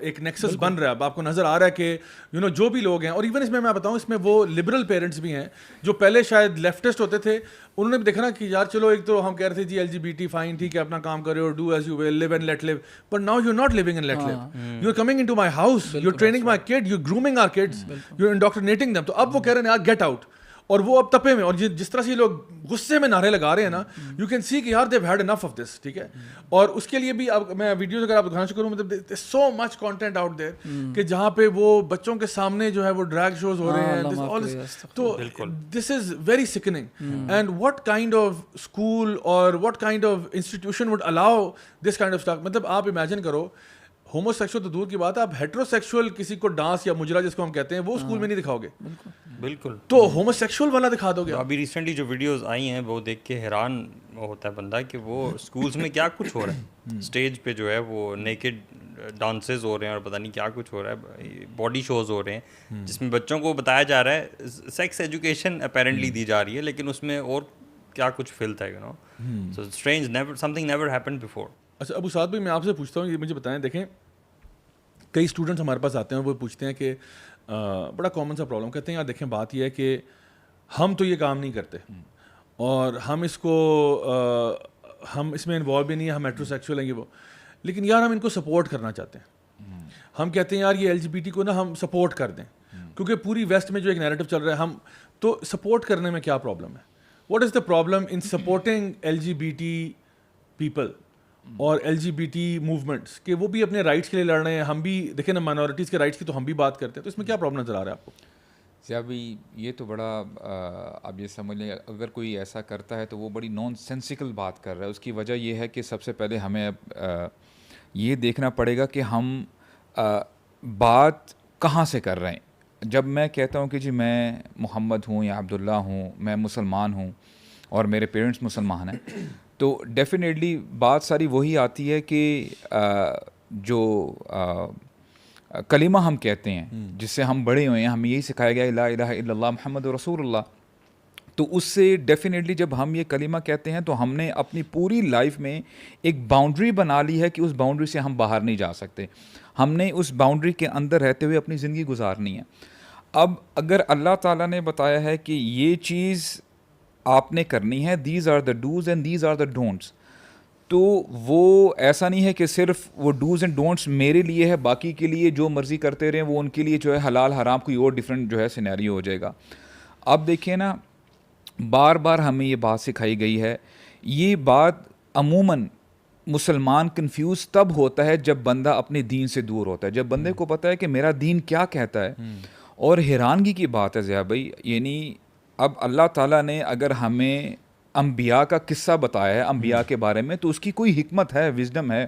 ایک نیکسس بن رہا ہے. اب آپ کو نظر آ رہا ہے کہ یو نو جو بھی لوگ ہیں، اور ایون اس میں بتاؤں، اس میں وہ لبرل پیرنٹس بھی ہیں جو پہلے شاید لیفٹسٹ ہوتے تھے، انہوں نے بھی دیکھا نا کہ یار چلو ایک تو ہم کہہ رہے تھے جی LGBT فائن، ٹھیک ہے، اپنا کام کرے اور do as you will, live and let live, but now you are not living and let live, you are coming into my house, you are training my kid, you are grooming our kids, you are indoctrinating them. تو اب وہ کہہ رہے ہیں یار get out. اور وہ اب تپے میں, اور جس طرح سے یہ لوگ غصے میں نعرے لگا رہے ہیں نا, یو کین سی کہ یار دیو ہیڈ انف آف دس, ٹھیک ہے. اور اس کے لیے بھی اب میں ویڈیوز اگر آپ دکھانا کروں, مطلب سو مچ کانٹینٹ آؤٹ دیر کہ جہاں پہ وہ بچوں کے سامنے جو ہے وہ ڈریگ شوز ہو رہے ہیں. تو this is very sickening. And what kind of school اور what kind of institution would allow this kind of staff. مطلب آپ امیجن کرو, ہومو سیکشل تو دور کی بات ہے, آپ ہیٹرو سیکشل کسی کو ڈانس یا مجرا جس کو ہم کہتے ہیں وہ اسکول میں نہیں دکھاؤ گے, بالکل, تو ہومو سیکشل والا دکھا دو گے. ابھی ریسنٹلی جو ویڈیوز آئی ہیں وہ دیکھ کے حیران ہوتا ہے بندہ کہ وہ اسکولس میں کیا کچھ ہو رہا ہے. اسٹیج پہ جو ہے وہ نیکڈ ڈانسز ہو رہے ہیں اور پتہ نہیں کیا کچھ ہو رہا ہے, باڈی شوز ہو رہے ہیں جس میں بچوں کو بتایا جا رہا ہے سیکس ایجوکیشن اپیرنٹلی دی جا رہی ہے, لیکن اس میں اور کیا کچھ فلت ہے, you know. So strange, never something never happened before. اچھا ابو سعد بھائی, میں آپ سے پوچھتا ہوں, یہ مجھے بتائیں, دیکھیں کئی اسٹوڈنٹس ہمارے پاس آتے ہیں, وہ پوچھتے ہیں کہ بڑا کامن سا پرابلم, کہتے ہیں یار دیکھیں بات یہ ہے کہ ہم تو یہ کام نہیں کرتے اور ہم اس میں انوالو بھی نہیں ہیں, ہم میٹرو سیکشل ہیں یہ وہ, لیکن یار ہم ان کو سپورٹ کرنا چاہتے ہیں. ہم کہتے ہیں یار یہ LGBT کو نا ہم سپورٹ کر دیں, کیونکہ پوری ویسٹ میں جو ایک نیریٹو چل رہا ہے, ہم تو سپورٹ کرنے میں کیا پرابلم ہے؟ What is the problem in supporting LGBT people اور LGBT موومنٹس, کہ وہ بھی اپنے رائٹس کے لیے لڑ رہے ہیں, ہم بھی دیکھیں نا مائنورٹیز کے رائٹس کی تو ہم بھی بات کرتے ہیں, تو اس میں کیا پرابلم نظر آ رہا ہے آپ کو؟ ابھی یہ تو بڑا آپ یہ سمجھ لیں, اگر کوئی ایسا کرتا ہے تو وہ بڑی نان سینسیکل بات کر رہا ہے. اس کی وجہ یہ ہے کہ سب سے پہلے ہمیں یہ دیکھنا پڑے گا کہ ہم بات کہاں سے کر رہے ہیں. جب میں کہتا ہوں کہ جی میں محمد ہوں یا عبداللہ ہوں, میں مسلمان ہوں اور میرے پیرنٹس مسلمان ہیں, تو ڈیفینیٹلی بات ساری وہی آتی ہے کہ جو کلمہ ہم کہتے ہیں جس سے ہم بڑے ہوئے ہیں, ہمیں یہی سکھایا گیا لا الہ الا اللہ محمد رسول اللہ, تو اس سے ڈیفینیٹلی جب ہم یہ کلمہ کہتے ہیں تو ہم نے اپنی پوری لائف میں ایک باؤنڈری بنا لی ہے کہ اس باؤنڈری سے ہم باہر نہیں جا سکتے. ہم نے اس باؤنڈری کے اندر رہتے ہوئے اپنی زندگی گزارنی ہے. اب اگر اللہ تعالیٰ نے بتایا ہے کہ یہ چیز آپ نے کرنی ہے, these are the do's and these are the don'ts, تو وہ ایسا نہیں ہے کہ صرف وہ ڈوز اینڈ ڈونٹس میرے لیے ہے, باقی کے لیے جو مرضی کرتے رہیں, وہ ان کے لیے جو ہے حلال حرام کوئی اور ڈفرینٹ جو ہے سینیریو ہو جائے گا. اب دیکھیں نا, بار بار ہمیں یہ بات سکھائی گئی ہے, یہ بات عموماً مسلمان کنفیوز تب ہوتا ہے جب بندہ اپنے دین سے دور ہوتا ہے, جب بندے کو پتہ ہے کہ میرا دین کیا کہتا ہے. اور حیرانگی کی بات ہے ضیاء بھائی, یعنی اب اللہ تعالیٰ نے اگر ہمیں انبیاء کا قصہ بتایا ہے انبیاء کے بارے میں, تو اس کی کوئی حکمت ہے, وزڈم ہے.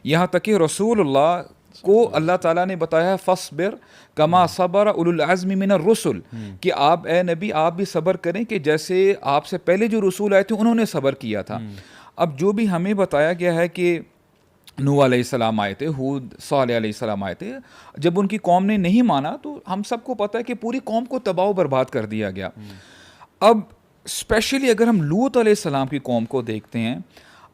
یہاں تک کہ رسول اللہ کو اللہ تعالیٰ نے بتایا ہے فاصبر کما صبر اولو العزم من الرسل, کہ آپ اے نبی آپ بھی صبر کریں کہ جیسے آپ سے پہلے جو رسول آئے تھے انہوں نے صبر کیا تھا. اب جو بھی ہمیں بتایا گیا ہے کہ نوح علیہ السلام آئے تھے, ہود صالح علیہ السلام آئے تھے, جب ان کی قوم نے نہیں مانا تو ہم سب کو پتہ ہے کہ پوری قوم کو تباہ و برباد کر دیا گیا. اب اسپیشلی اگر ہم لوط علیہ السلام کی قوم کو دیکھتے ہیں,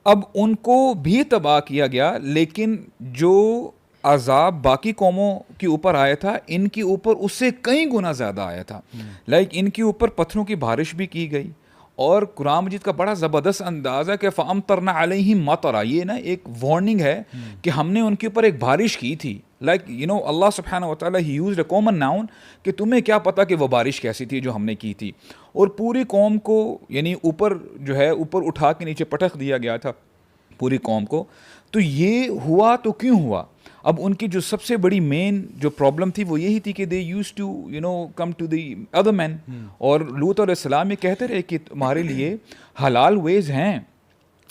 اب ان کو بھی تباہ کیا گیا, لیکن جو عذاب باقی قوموں کے اوپر آیا تھا ان کے اوپر اس سے کئی گنا زیادہ آیا تھا. لائک ان کے اوپر پتھروں کی بارش بھی کی گئی, اور قرآن مجید کا بڑا زبردست انداز ہے کہ فَأَمْطَرْنَا عَلَيْهِمْ مَطَرًا, یہ نا ایک وارننگ ہے کہ ہم نے ان کے اوپر ایک بارش کی تھی. لائک یو نو اللہ سبحانہ وتعالیٰ he used a common noun, کہ تمہیں کیا پتہ کہ وہ بارش کیسی تھی جو ہم نے کی تھی, اور پوری قوم کو یعنی اوپر جو ہے اوپر اٹھا کے نیچے پٹخ دیا گیا تھا پوری قوم کو. تو یہ ہوا تو کیوں ہوا؟ اب ان کی جو سب سے بڑی مین جو پرابلم تھی وہ یہی تھی کہ they use to you know come to the other men, اور لوط علیہ السلام یہ کہتے رہے کہ تمہارے لیے حلال ویز ہیں,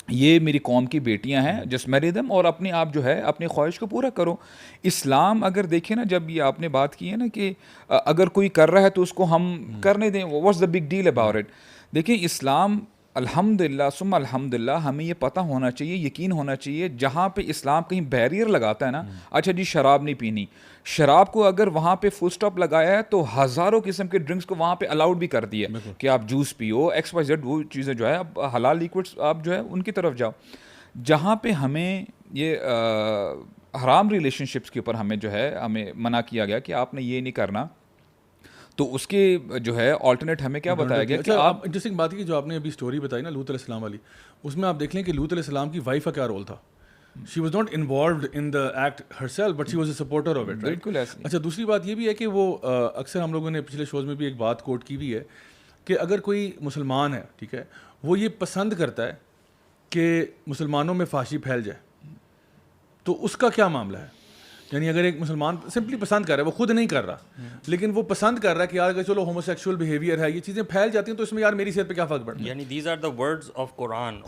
یہ میری قوم کی بیٹیاں ہیں, جسٹ میری دم, اور اپنے آپ جو ہے اپنی خواہش کو پورا کرو. اسلام اگر دیکھیں نا, جب یہ آپ نے بات کی ہے نا کہ اگر کوئی کر رہا ہے تو اس کو ہم کرنے دیں, what's the big deal about it. دیکھیں اسلام الحمدللہ ثم الحمدللہ ہمیں یہ پتہ ہونا چاہیے, یقین ہونا چاہیے, جہاں پہ اسلام کہیں بیریئر لگاتا ہے نا, اچھا جی شراب نہیں پینی, شراب کو اگر وہاں پہ فل سٹاپ لگایا ہے تو ہزاروں قسم کے ڈرنکس کو وہاں پہ الاؤڈ بھی کر دیا کہ آپ جوس پیو, ایکس وائی زیڈ, وہ چیزیں جو ہے اب حلال لیکوڈس آپ جو ہے ان کی طرف جاؤ. جہاں پہ ہمیں یہ حرام ریلیشن شپس کے اوپر ہمیں جو ہے ہمیں منع کیا گیا کہ آپ نے یہ نہیں کرنا, تو اس کے جو ہے آلٹرنیٹ ہمیں کیا بتایا گیا کہ آپ انٹرسٹنگ بات ہے کہ جو آپ نے ابھی اسٹوری بتائی نا لوط علیہ السلام والی, اس میں آپ دیکھ لیں کہ لوط علیہ السلام کی وائف کا کیا رول تھا. She was not involved in the act her self, but she was a supporter of it. بالکل ایسے. اچھا دوسری بات یہ بھی ہے کہ وہ اکثر ہم لوگوں نے پچھلے شوز میں بھی ایک بات کوٹ کی بھی ہے کہ اگر کوئی مسلمان ہے, ٹھیک ہے, وہ یہ پسند کرتا ہے کہ مسلمانوں میں فحاشی پھیل جائے, تو اس کا کیا معاملہ ہے؟ یعنی اگر ایک مسلمان سمپلی پسند کر رہا ہے, وہ خود نہیں کر رہا, لیکن وہ پسند کر رہا ہے کہ یار اگر چلو ہومو سیکشول بیہیویئر ہے, یہ چیزیں پھیل جاتی ہیں, تو اس میں یار میری صحت پہ کیا فرق پڑتا ہے؟ یعنی these are the words of قرآن.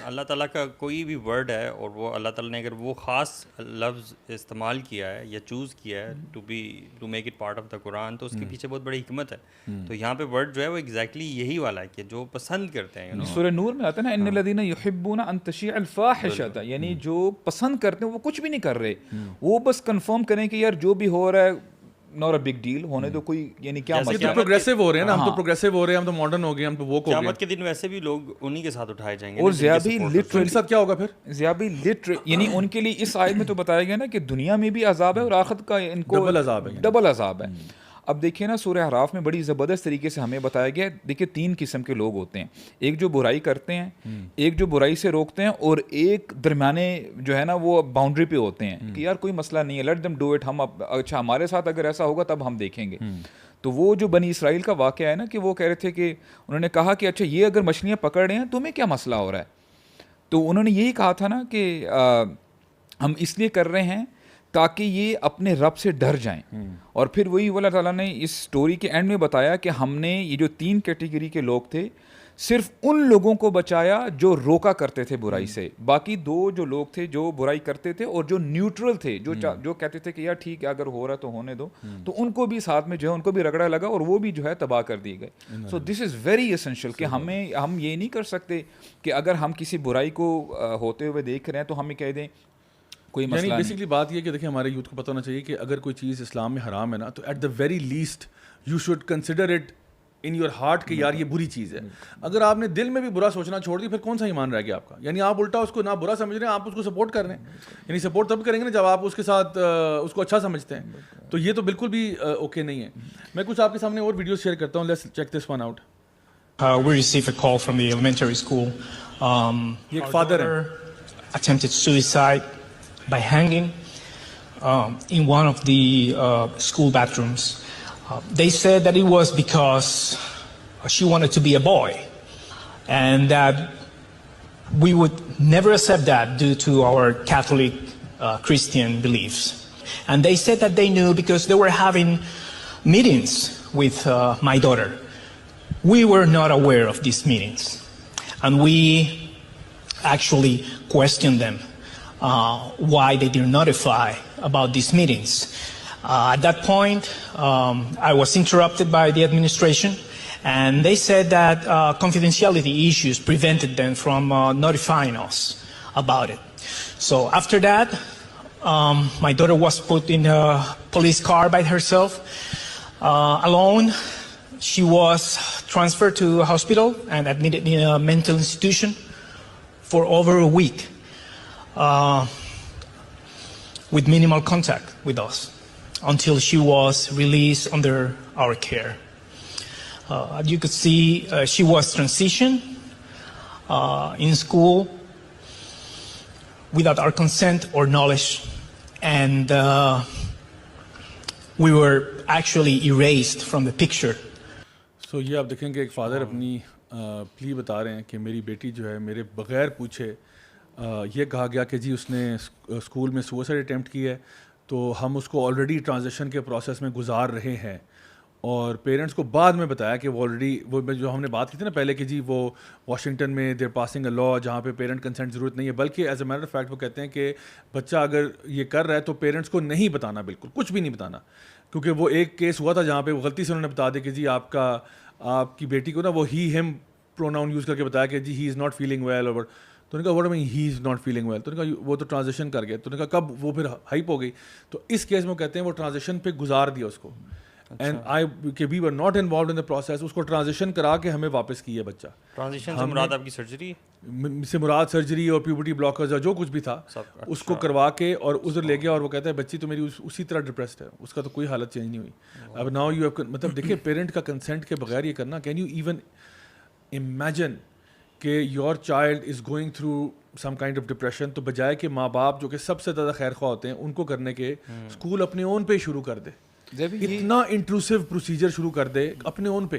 اللہ تعالیٰ کا کوئی بھی ورڈ ہے, اور وہ اللہ تعالیٰ نے اگر وہ خاص لفظ استعمال کیا ہے یا چوز کیا ہے to make it part of the قرآن, تو اس کے پیچھے بہت بڑی حکمت ہے. تو یہاں پہ ورڈ جو ہے وہ ایگزیکٹلی یہی والا ہے کہ جو پسند کرتے ہیں. سورہ نور میں آتا ہے نا, ان الذین یحبون ان تشیع الفاحشۃ, یعنی جو پسند کرتے ہیں وہ کچھ بھی نہیں کر رہے, وہ بس کنفرم کریں کہ یار جو بھی ہو رہا ہے ناٹ اے بگ ڈیل, ہونے تو کوئی یعنی کیا مسئلہ, تو پروگریسو ہو رہے ہیں نا, ہم تو پروگریسو ہو رہے ہیں, ہم تو ماڈرن ہو گئے, ہم تو وہ ہو گئے. قیامت کے دن ویسے بھی لوگ انہی کے ساتھ اٹھائے جائیں گے. اور زیابی لٹرلی ساتھ کیا ہوگا پھر؟ زیابی یعنی ان کے لیے اس آیت میں تو بتایا گیا نا کہ دنیا میں بھی عذاب ہے اور آخرت کا ان کو ڈبل عذاب ہے. اب دیکھیے نا سورہ اعراف میں بڑی زبردست طریقے سے ہمیں بتایا گیا ہے. دیکھیے 3 قسم کے لوگ ہوتے ہیں, ایک جو برائی کرتے ہیں, ایک جو برائی سے روکتے ہیں, اور ایک درمیانے جو ہے نا وہ باؤنڈری پہ ہوتے ہیں کہ یار کوئی مسئلہ نہیں ہے, لیٹ دم ڈو اٹ, ہم اچھا ہمارے ساتھ اگر ایسا ہوگا تب ہم دیکھیں گے. تو وہ جو بنی اسرائیل کا واقعہ ہے نا کہ وہ کہہ رہے تھے کہ انہوں نے کہا کہ اچھا یہ اگر مچھلیاں پکڑ رہے ہیں تمہیں کیا مسئلہ ہو رہا ہے, تو انہوں نے یہی کہا تھا نا کہ ہم اس لیے کر رہے ہیں تاکہ یہ اپنے رب سے ڈر جائیں. اور پھر وہی اللہ تعالیٰ نے اس سٹوری کے اینڈ میں بتایا کہ ہم نے یہ جو 3 کیٹیگری کے لوگ تھے صرف ان لوگوں کو بچایا جو روکا کرتے تھے برائی سے, باقی 2 جو لوگ تھے جو برائی کرتے تھے اور جو نیوٹرل تھے, جو کہتے تھے کہ یار ٹھیک ہے اگر ہو رہا تو ہونے دو, تو ان کو بھی ساتھ میں جو ہے ان کو بھی رگڑا لگا اور وہ بھی جو ہے تباہ کر دیے گئے. سو دس از ویری اسینشیل کہ ہم یہ نہیں کر سکتے کہ اگر ہم کسی برائی کو ہوتے ہوئے دیکھ رہے ہیں تو ہمیں کہہ دیں کوئی مسئلہ نہیں. بیسکلی بات یہ کہ دیکھیں ہمارے یوتھ کو پتہ ہونا چاہیے کہ اگر کوئی چیز اسلام میں حرام ہے نا, تو at the very least you should consider it in your heart کہ یار یہ بری چیز ہے. اگر آپ نے دل میں بھی برا سوچنا چھوڑ دی, پھر کون سا ایمان رہ گیا آپ کا؟ یعنی آپ الٹا اس کو نہ برا سمجھ رہے ہیں, آپ اس کو سپورٹ کر رہے ہیں. یعنی سپورٹ تب کریں گے نا جب آپ اس کے ساتھ اس کو اچھا سمجھتے ہیں, تو یہ تو بالکل بھی اوکے نہیں ہے. میں کچھ آپ کے سامنے اور ویڈیوز شیئر کرتا ہوں, let's check this one out. We received a call from the elementary school. یہ ایک فادر ہے, attempted suicide by hanging in one of the school bathrooms. They said that it was because she wanted to be a boy, and that we would never accept that due to our Catholic Christian beliefs. And they said that they knew because they were having meetings with my daughter. We were not aware of these meetings, and we actually questioned them why they didn't notify about these meetings. At that point, I was interrupted by the administration, and they said that confidentiality issues prevented them from notifying us about it. So after that, my daughter was put in a police car by herself, alone. She was transferred to a hospital and admitted in a mental institution for over a week, with minimal contact with us, until she was released under our care. You could see she was transitioned in school without our consent or knowledge, and we were actually erased from the picture. سو یہ آپ دیکھیں کہ ایک father اپنی پلی بتا رہے ہیں کہ میری بیٹی جو ہے میرے بغیر پوچھے یہ کہا گیا کہ جی اس نے اسکول میں سوسائڈ اٹیمپٹ کی ہے, تو ہم اس کو آلریڈی ٹرانزیکشن کے پروسیس میں گزار رہے ہیں. اور پیرنٹس کو بعد میں بتایا کہ وہ آلریڈی وہ جو ہم نے بات کی تھی نا پہلے کہ جی وہ واشنگٹن میں دیر پاسنگ اے لا جہاں پہ پیرنٹ کنسنٹ ضرورت نہیں ہے, بلکہ as a matter of fact وہ کہتے ہیں کہ بچہ اگر یہ کر رہا ہے تو پیرنٹس کو نہیں بتانا, بالکل کچھ بھی نہیں بتانا. کیونکہ وہ ایک کیس ہوا تھا جہاں پہ وہ غلطی سے انہوں نے بتا دیا کہ جی آپ کی بیٹی کو نا وہ ہی ہم پروناؤن یوز کر کے بتایا کہ جی he is not feeling well, اور تو نے کہا what man he is not feeling well, تو نے کہا وہ تو ٹرانزیکشن کر گیا. تو نے کہا کب, وہ پھر ہائپ ہو گئی. تو اس کیس میں کہتے ہیں وہ ٹرانزیکشن پہ گزار دیا اس کو, اینڈ کہ we were not involved in the process, اس کو ٹرانزیکشن کرا کے ہمیں واپس کیا بچہ. ٹرانزیکشن سے مراد آپ کی سرجری سے مراد سرجری اور پیوبرٹی بلاکرز اور جو کچھ بھی تھا اس کو کروا کے اور ادھر لے گیا, اور وہ کہتا ہے بچی تو میری اسی طرح ڈپریسڈ ہے, اس کا تو کوئی حالت چینج نہیں ہوئی. اب ناؤ یو ہیو, مطلب دیکھیں پیرنٹ کا کنسنٹ کے بغیر یہ کرنا, کین یو ایون امیجن کہ your child is going through some kind of depression, تو بجائے کہ ماں باپ جو کہ سب سے زیادہ خیر خواہ ہوتے ہیں ان کو کرنے کے اسکول اپنے اون پہ شروع کر دے, اتنا انٹروسو پروسیجر شروع کر دے اپنے اون پہ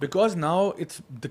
because now it's the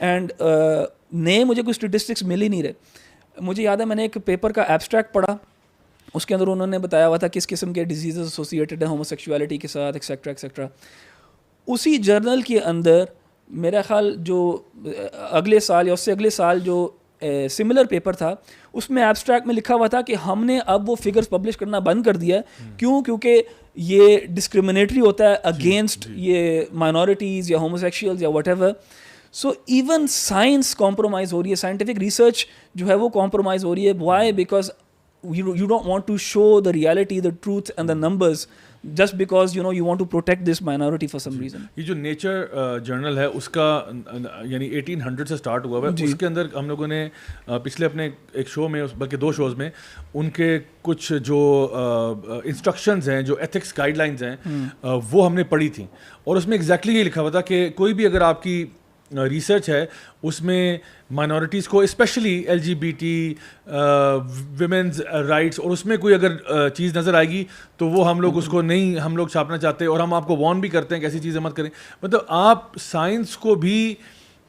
and نئے مجھے کوئی اسٹیٹسٹکس مل ہی نہیں رہے. مجھے یاد ہے میں نے ایک پیپر کا ایبسٹریکٹ پڑھا, اس کے اندر انہوں نے بتایا ہوا تھا کس قسم کے ڈیزیزز ایسوسیٹیڈ ہیں ہومو سیکچولیٹی کے ساتھ ایکسیکٹرا ایکسیکٹرا. اسی جرنل کے اندر میرا خیال جو اگلے سال یا اس سے اگلے سال جو سملر پیپر تھا, اس میں ایبسٹریکٹ میں لکھا ہوا تھا کہ ہم نے اب وہ فگرز پبلش کرنا بند کر دیا ہے. کیوں؟ کیونکہ یہ ڈسکریمنیٹری ہوتا ہے اگینسٹ یہ مائنورٹیز یا ہومو سیکشولز یا whatever. So even science compromise ہو رہی ہے, سائنٹیفک ریسرچ جو ہے وہ کمپرومائز ہو رہی ہے. Why? Because you don't want to show the reality, the truth and the numbers just because you want to protect this minority for some reason. یہ جو نیچر جرنل ہے اس کا یعنی 1800 سے سٹارٹ ہوا ہے, اس کے اندر ہم لوگوں نے پچھلے اپنے ایک شو میں بلکہ 2 شوز میں ان کے کچھ جو انسٹرکشنز ہیں, جو ایتھکس گائیڈ لائنز ہیں, وہ ہم نے پڑھی تھیں. اور اس میں ایگزیکٹلی یہ لکھا ہوا تھا کہ کوئی بھی اگر آپ کی ریسرچ ہے اس میں مائنورٹیز کو specially L G B T women's rights اور اس میں کوئی اگر چیز نظر آئے گی تو وہ ہم لوگ اس کو نہیں ہم لوگ چھاپنا چاہتے, اور ہم آپ کو وارن بھی کرتے ہیں کہ ایسی چیزیں مت کریں. مطلب آپ سائنس کو بھی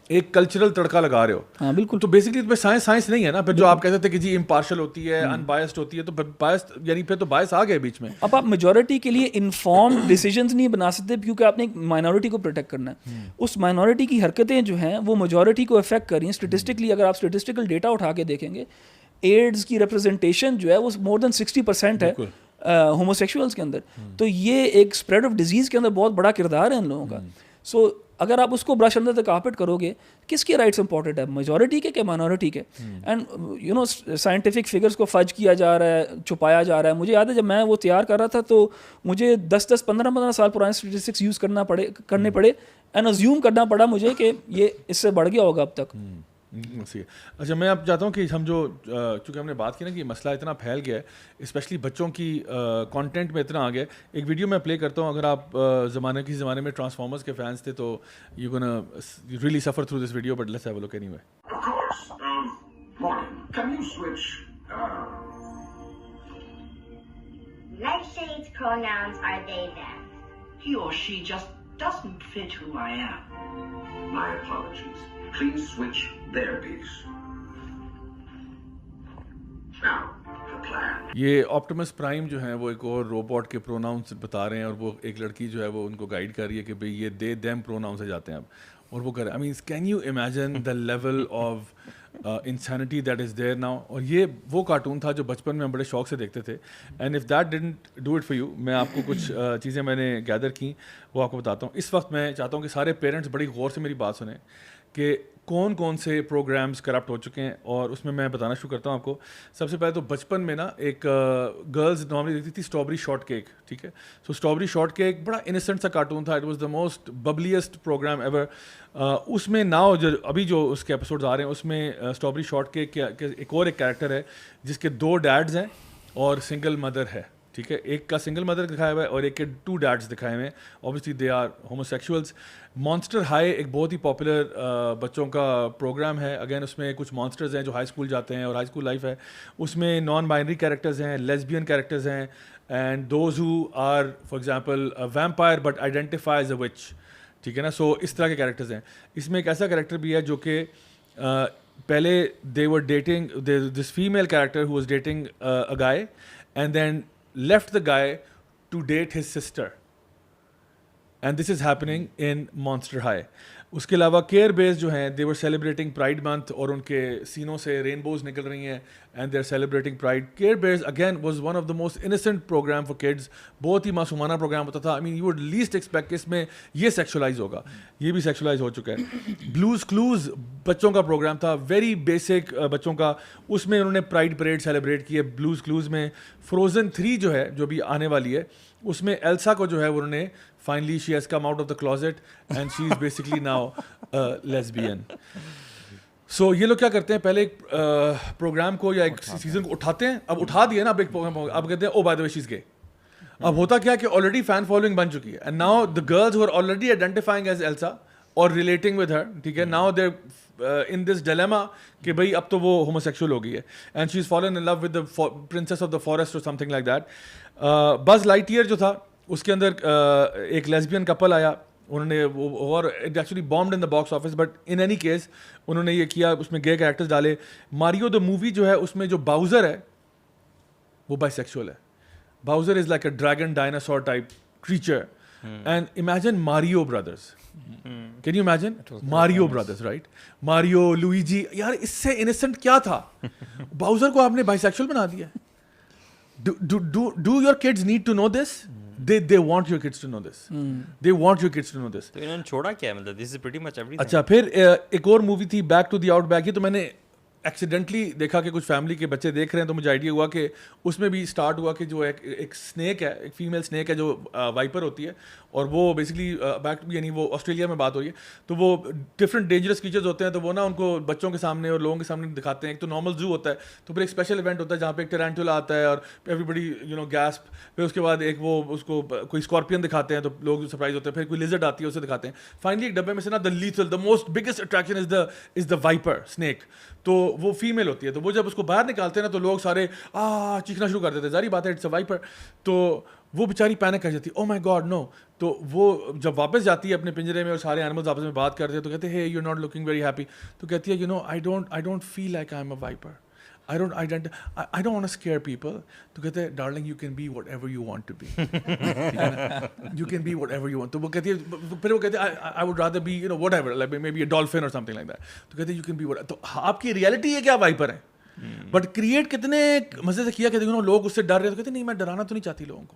ایک کلچرل تڑکا لگا رہے ہو. ہاں بالکل. تو بیسکلی سائنس نہیں ہے نا. پھر جو آپ کہتے تھے کہ جی امپارشل ہوتی ہے, ان بائسڈ ہوتی ہے, تو بائس یعنی پھر تو بائس آ گئے بیچ میں. اب آپ میجورٹی کے لیے انفارم ڈیسیجنز نہیں بنا سکتے کیونکہ آپ نے ایک مائنورٹی کو پروٹیکٹ کرنا ہے. اس مائنورٹی کی حرکتیں جو ہیں وہ میجورٹی کو افیکٹ کر رہی ہیں. اسٹیٹسٹکلی اگر آپ اسٹیٹسٹیکل ڈیٹا اٹھا کے دیکھیں گے, ایڈز کی ریپرزنٹیشن جو ہے وہ مور دین 60% ہے ہومو سیکشولز کے اندر. تو یہ ایک اسپریڈ آف ڈیزیز کے اندر بہت بڑا کردار ہے ان لوگوں کا. سو اگر آپ اس کو برش انڈر دا کارپیٹ کرو گے, کس کے رائٹس امپورٹنٹ ہے, میجورٹی کے کہ مائنورٹی کے؟ اینڈ سائنٹیفک فگرس کو فج کیا جا رہا ہے, چھپایا جا رہا ہے. مجھے یاد ہے جب میں وہ تیار کر رہا تھا تو مجھے 10-15 سال پرانے اسٹیٹسٹکس یوز کرنے پڑے اینڈ ازیوم کرنا پڑا مجھے کہ یہ اس سے بڑھ گیا ہوگا اب تک. اچھا, میں اب چاہتا ہوں کہ ہم جو چونکہ ہم نے بات کی نا کہ مسئلہ اتنا پھیل گیا ہے, اسپیشلی بچوں کی کانٹینٹ میں اتنا آ گیا ہے. ایک ویڈیو میں پلے کرتا ہوں. اگر آپ کسی زمانے میں ٹرانسفارمرز کے فینس تھے تو you gonna really suffer through this video, but let's have a look anyway. Of course. Morgan, can you switch? Nightshade's pronouns are they, them. He or she just doesn't fit who I am. My apologies. Please switch their piece. Now, the plan. یہ آپٹیمس prime جو ہیں وہ ایک اور robot کے pronouns بتا رہے ہیں, اور وہ ایک لڑکی جو ہے وہ ان کو گائیڈ کر رہی ہے کہ بھئی یہ دے دیم پروناؤن سے جاتے ہیں اب, اور وہ کر رہے ہیں. I mean can you imagine the level of insanity that is there now. اور یہ وہ کارٹون تھا جو بچپن میں ہم بڑے شوق سے دیکھتے تھے. And if that didn't do it for you, میں آپ کو کچھ چیزیں میں نے گیدر کی وہ آپ کو بتاتا ہوں. اس وقت میں چاہتا ہوں کہ سارے پیرنٹس بڑی غور سے میری بات سنیں کہ کون کون سے پروگرامز کرپٹ ہو چکے ہیں, اور اس میں بتانا شروع کرتا ہوں آپ کو. سب سے پہلے تو بچپن میں نا ایک گرلز نارملی دیکھتی تھی اسٹرابری شارٹ کیک, ٹھیک ہے. سو اسٹرابری شارٹ کیک بڑا انسنٹ سا کارٹون تھا. It was the most bubbliest program ever. اس میں ناؤ جو ابھی جو اس کے ایپیسوڈز آ رہے ہیں اس میں اسٹرابری شارٹ کیک کے ایک اور ایک کیریکٹر ہے جس کے 2 ڈیڈز ہیں اور سنگل مدر ہے, ٹھیک ہے. ایک کا سنگل مدر دکھایا ہوا ہے اور ایک کے 2 ڈیڈز دکھائے ہوئے ہیں. Obviously they are homosexuals. Monster High ایک بہت ہی پاپولر بچوں کا پروگرام ہے. اگین اس میں کچھ مانسٹرز ہیں جو ہائی اسکول جاتے ہیں اور ہائی اسکول لائف ہے. اس میں نان بائنری کیریکٹرز ہیں, لیسبین کیریکٹرز ہیں, and those who are for example vampire but identify as a witch, ٹھیک ہے نا. سو اس طرح کے کیریکٹرز ہیں. اس میں ایک ایسا کیریکٹر بھی ہے جو کہ پہلے they were dating this female character who was dating a guy and then left the guy to date his sister, and this is happening in Monster High. اس کے علاوہ کیئر بیس جو ہیں they were celebrating pride month, اور ان کے سینوں سے رینبوز نکل رہی ہیں and they are celebrating pride. Care Bears again was one of the most innocent programme for kids. بہت ہی معصومانہ پروگرام ہوتا تھا. I mean you would least expect کہ اس میں یہ سیکشولائز ہوگا, یہ بھی سیکشولائز ہو چکا ہے. بلوز کلوز بچوں کا پروگرام تھا, ویری بیسک بچوں کا. اس میں انہوں نے پرائڈ پریڈ سیلیبریٹ کی ہے بلوز کلوز میں. فروزن 3 جو ہے جو بھی آنے والی ہے اس میں ایلسا کو جو ہے انہوں نے finally she has come out of the closet and she is basically now lesbian. So یہ لوگ کیا کرتے ہیں, پہلے ایک پروگرام کو یا ایک سیزن کو اٹھاتے ہیں, اب اٹھا دیا نا اب ایک پروگرام, اب کہتے ہیں او بائی دا وے شی از گے. اب ہوتا کیا کہ آلریڈی فین فالوئنگ بن چکی ہے, and now the girls who are already identifying as Elsa اور ریلیٹنگ ود ہر, ٹھیک ہے. Now they in this dilemma کہ بھائی اب تو وہ ہومو سیکشول ہو گئی ہے, and she is fallen in love with the princess of the forest اور something like that. Buzz Lightyear جو تھا اس کے اندر ایک لیسبین کپل آیا, انہوں نے وہ اور it actually bombed in the box office, but in any case انہوں نے یہ کیا, اس میں گے کریکٹرز ڈالے. ماریو دا مووی جو ہے اس میں جو باؤزر ہے وہ بائی سیکشول ہے. Bowser is like a dragon dinosaur type creature. And imagine Mario Brothers. Can you imagine? Mario Brothers, right? Mario, Luigi. یار اس سے innocent کیا تھا؟ باؤزر کو آپ نے bisexual بنا دیا. Do your kids need to know this? They want your kids to know this. They want your kids to know this. تو انہوں نے چھوڑا کیا ہے, مطلب this is pretty much everything. اچھا پھر ایک اور مووی تھی Back to the Outback. یہ تو میں نے ایکسیڈنٹلی دیکھا کہ کچھ فیملی کے بچے دیکھ رہے ہیں, تو مجھے آئیڈیا ہوا کہ اس میں بھی اسٹارٹ ہوا کہ جو ایک اسنیک ہے, ایک فیمیل اسنیک ہے جو وائپر ہوتی ہے, اور وہ بیسکلی بیک یعنی وہ آسٹریلیا میں بات ہو رہی ہے, تو وہ ڈفرنٹ ڈینجرس کریچرز ہوتے ہیں, تو وہ نا ان کو بچوں کے سامنے اور لوگوں کے سامنے دکھاتے ہیں. ایک تو نارمل زو ہوتا ہے, تو پھر ایک اسپیشل ایونٹ ہوتا ہے جہاں پہ ایک ٹرینٹولا آتا ہے اور ایوری بڈی گیسپ. پھر اس کے بعد ایک وہ اس کو کوئی اسکارپین دکھاتے ہیں تو لوگ سرپرائز ہوتے ہیں. پھر کوئی لیزرڈ آتی ہے اسے دکھاتے ہیں. فائنلی ایک ڈبے میں سے نا the lethal the most biggest attraction is the viper snake. تو وہ فیمیل ہوتی ہے, تو وہ جب اس کو باہر نکالتے ہیں نا تو لوگ سارے چیخنا شروع کر دیتے ہیں. ظاہری بات ہے اٹس اے وائپر. تو وہ بیچاری پینک کر جاتی ہے, او مائی گاڈ نو. تو وہ جب واپس جاتی ہے اپنے پنجرے میں اور سارے اینیملز آپس میں بات کرتے ہیں, تو کہتے ہیں hey you're not looking very happy. تو کہتی ہے I don't feel like I'm a viper. I don't want to scare people. تو کہتے ہیں darling you can be whatever you want to be. You can be whatever you want. تو وہ کہتی ہے, پھر وہ کہتے ہیں I would rather be whatever, like maybe a dolphin or something like that. تو کہتے ہیں you can be whatever. تو آپ کی ریئلٹی ہے کیا وائپر ہے, بٹ کریٹ کتنے مزے سے کیا کہ لوگ اس سے ڈر رہے. تو کہتے ہیں نہیں میں ڈرانا تو نہیں چاہتی لوگوں کو,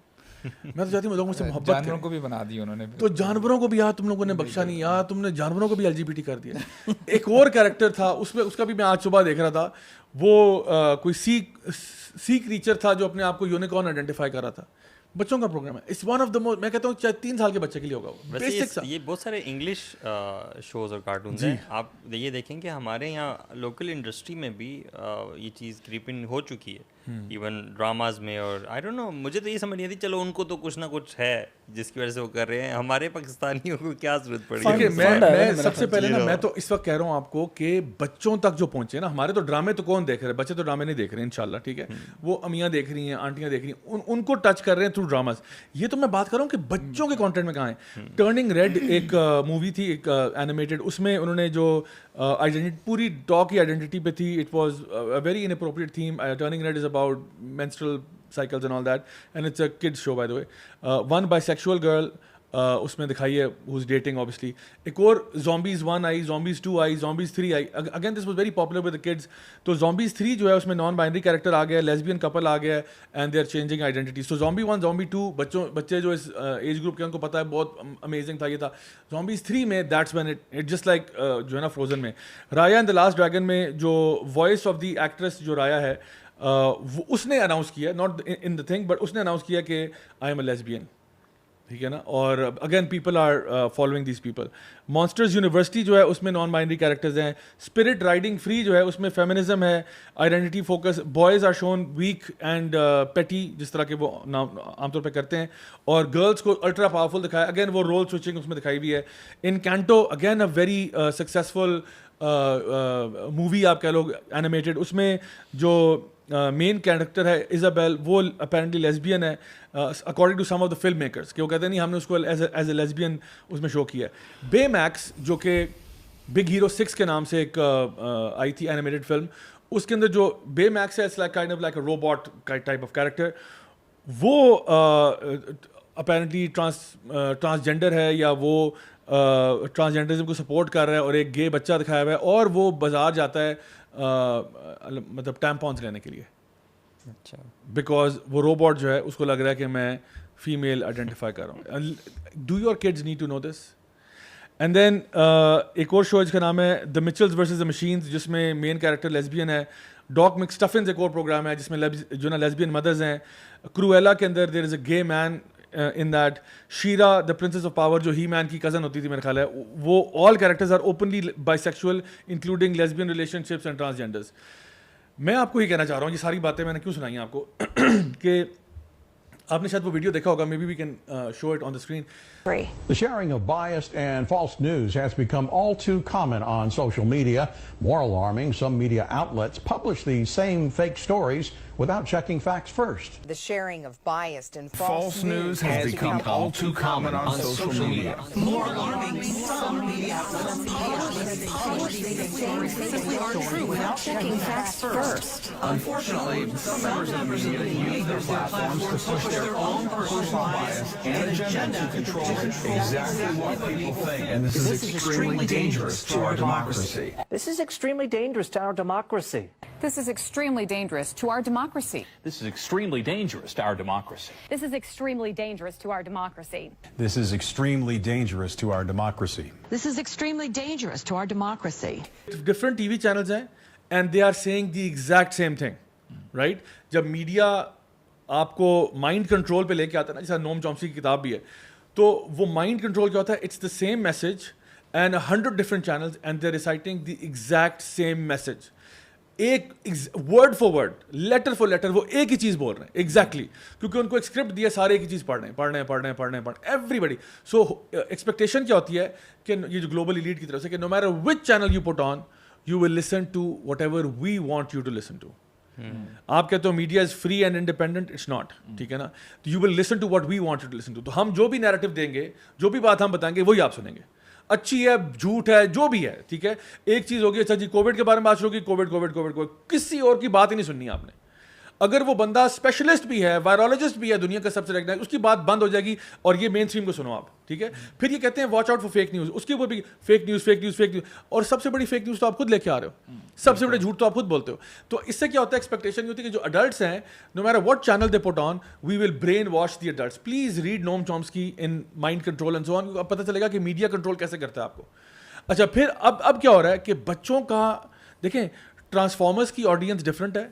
میں تو چاہتی ہوں لوگوں سے محبت کریں. جانوروں کو بھی بنا دی انہوں نے, تو جانوروں کو بھی یار تم لوگوں نے بخشا نہیں, یار تم نے جانوروں کو بھی LGBT کر دیا. ایک اور کیریکٹر تھا اس میں, اس کا بھی میں آج صبح دیکھ رہا تھا, وہ کوئی سی کریچر تھا جو اپنے آپ کو یونیکارن آئیڈینٹیفائی کر رہا تھا. بچوں کا پروگرام ہے, it's one of the most, میں کہتا ہوں چاہے 3 سال کے بچے کے لیے ہوگا وہ. بیسک سا یہ بہت سارے انگلش شوز اور کارٹونز ہیں. آپ یہ دیکھیں کہ ہمارے یہاں لوکل انڈسٹری میں بھی یہ چیز کریپن ہو چکی ہے, ایون ڈراماز میں. اور آئی ڈونٹ نو, مجھے تو یہ سمجھ نہیں آتی, چلو ان کو تو کچھ نہ کچھ ہے جس کی وجہ سے وہ کر رہے ہیں, ہمارے پاکستانیوں کو کیا ضرورت پڑی ہے. میں سب سے پہلے نا میں تو اس وقت کہہ رہا ہوں آپ کو کہ بچوں تک جو پہنچے نا, ہمارے تو ڈرامے تو کون دیکھ رہے ہیں, بچے تو ڈرامے نہیں دیکھ رہے ہیں انشاءاللہ, ٹھیک ہے, وہ امیاں دیکھ رہی ہیں, آنٹیاں دیکھ رہی ہیں, ان کو ٹچ کر رہے ہیں تھرو ڈراماز. یہ تو میں بات کر رہا ہوں کہ بچوں کے کانٹینٹ میں کہاں ہیں. ٹرننگ ریڈ ایک مووی تھی, ایک اینیمیٹڈ, اس میں انہوں نے جو آئیڈینٹی پوری ڈاگ کی آئیڈینٹی پہ تھی, it was very inappropriate theme. Turning Red is about menstrual cycles and all that, and it's a kids show by the way. One bisexual girl اس میں دکھائی ہے who's dating obviously. ایک اور Zombies 1 I, Zombies 2 I, Zombies 3 I. Again this was very popular with the kids. تو Zombies 3 جو ہے اس میں نان بائنری کیریکٹر آ گیا, لیسبین کپل آ گیا, and they are changing identities. So Zombie 1, Zombie 2 بچے جو اس ایج گروپ کے ان کو پتہ ہے بہت امیزنگ تھا یہ تھا. Zombies 3 میں that's when it just like جو ہے نا Frozen میں, رایا اینڈ دا لاسٹ ڈریگن میں جو وائس آف دی ایکٹریس جو رایا ہے, اس نے اناؤنس کیا, not in the thing, but اس نے اناؤنس کیا کہ آئی ایم اے لیسبین, ٹھیک ہے نا. اور again people are following these people. Monsters University جو ہے اس میں نان بائنری کیریکٹرز ہیں. اسپرٹ رائڈنگ فری جو ہے اس میں فیمنزم ہے, identity focus. Boys are shown weak and petty, جس طرح کے وہ عام طور پہ کرتے ہیں, اور گرلس کو الٹرا پاورفل دکھایا. اگین وہ رول سوئچنگ اس میں دکھائی ہوئی ہے. Encanto again a very successful movie آپ کہہ لو اینیمیٹڈ. اس میں جو مین کیریکٹر ہے ایزابیل, وہ اپیرنٹلی لیسبین ہے according to some of the film makers, کہ وہ کہتے ہیں نہیں ہم نے اس کو ایز اے لیسبین اس میں شو کیا ہے. بے میکس جو کہ بگ ہیرو 6 کے نام سے ایک آئی تھی اینیمیٹڈ فلم, اس کے اندر جو بے میکس ہے, it's like kind of like a robot type of character. وہ اپیرنٹلی ٹرانسجینڈر ہے, یا وہ ٹرانسجینڈرزم کو سپورٹ کر رہا ہے, اور ایک گے بچہ دکھایا ہوا ہے, اور وہ بازار جاتا ہے مطلب ٹیمپونس لینے کے لیے. اچھا, بیکاز وہ روبوٹ جو ہے اس کو لگ رہا ہے کہ میں فیمیل آئیڈینٹیفائی کر رہا ہوں. Do your kids need to know this. And then ایک اور شو جس کا نام ہے دا مچلز ورسز دا مشینز, جس میں مین کیریکٹر لیسبین ہے. ڈاک مکسٹفنز ایک اور پروگرام ہے جس میں جو نا لیسبین مدرز ہیں. کرویلا کے اندر دیر از اے گے مین in that. She-Ra, the Princess of Power, جو He-Man کی cousin ہوتی تھی میرے خیال ہے, وہ all characters are openly bisexual including lesbian relationships and transgenders. میں آپ کو یہ کہنا چاہ رہا ہوں, یہ ساری باتیں میں نے کیوں سنائی ہیں آپ کو, کہ آپ نے شاید وہ ویڈیو دیکھا ہوگا, maybe we can show it on the screen. The sharing of biased and false news has become all too common on social media. More alarming, some media outlets publish these same fake stories without checking facts first. The sharing of biased and false news has become all too common on social media. More alarming, some media outlets publish these same fake stories without checking facts first. Unfortunately, some members of the media use their platforms to push their own personal bias and agenda to control exactly what people think. And this is extremely dangerous to our democracy. This is extremely dangerous to our democracy. This is extremely dangerous to our democracy. This is extremely dangerous to our democracy. This is extremely dangerous to our democracy. This is extremely dangerous to our democracy. This is extremely dangerous to our democracy. Different TV channels ہیں and they are saying the exact same thing, right? جب media آپ کو mind control پہ لے کے آتا ہے نا, جیسا نوم چومسکی کی کتاب بھی ہے, تو وہ مائنڈ کنٹرول کیا ہوتا ہے, it's the same message and 100 different channels and they are reciting the exact same message, ایک word for word, letter for letter, وہ ایک ہی چیز بول رہے ہیں ایگزیکٹلی, کیونکہ ان کو ایک اسکرپٹ دیا, سارے ایک ہی چیز پڑھ رہے ہیں ایوری بڈی. سو ایکسپیکٹیشن کیا ہوتی ہے کہ یہ جو گلوبل ایلیٹ کی طرف سے کہ no matter which channel you put on you will listen to whatever we want you to listen to. آپ کہتے ہو media is free and independent, it's not, ٹھیک ہے نا. You will listen to what we want to listen to. تو ہم جو بھی نیریٹو دیں گے, جو بھی بات ہم بتائیں گے, وہی آپ سنیں گے, اچھی ہے جھوٹ ہے جو بھی ہے, ٹھیک ہے. ایک چیز ہوگی, اچھا جی کووڈ کے بارے میں بات شروع کی, کووڈ, کسی اور کی بات ہی نہیں سننی آپ نے. اگر وہ بندہ اسپیشلسٹ بھی ہے, وائرولوجسٹ بھی ہے, دنیا کا سب سے ریکگنائز, اس کی بات بند ہو جائے گی اور یہ مین اسٹریم کو سنو آپ, ٹھیک ہے. پھر یہ کہتے ہیں watch out for fake news, اس کے اوپر بھی فیک نیوز, اور سب سے بڑی فیک نیوز تو آپ خود لے کے آ رہے ہو, سب سے بڑے جھوٹ تو آپ خود بولتے ہو. تو اس سے کیا ہوتا ہے, ایکسپیکٹیشن یہ ہوتی ہے کہ جو اڈلٹس ہیں, no matter what channel they put on, we will brainwash the adults. Please read Noam Chomsky in Mind Control and so on. اب پتہ چلے گا کہ میڈیا کنٹرول کیسے کرتا ہے آپ کو. اچھا پھر اب کیا ہو رہا ہے کہ بچوں کا دیکھیں, ٹرانسفارمرز کی آڈینس ڈفرینٹ ہے.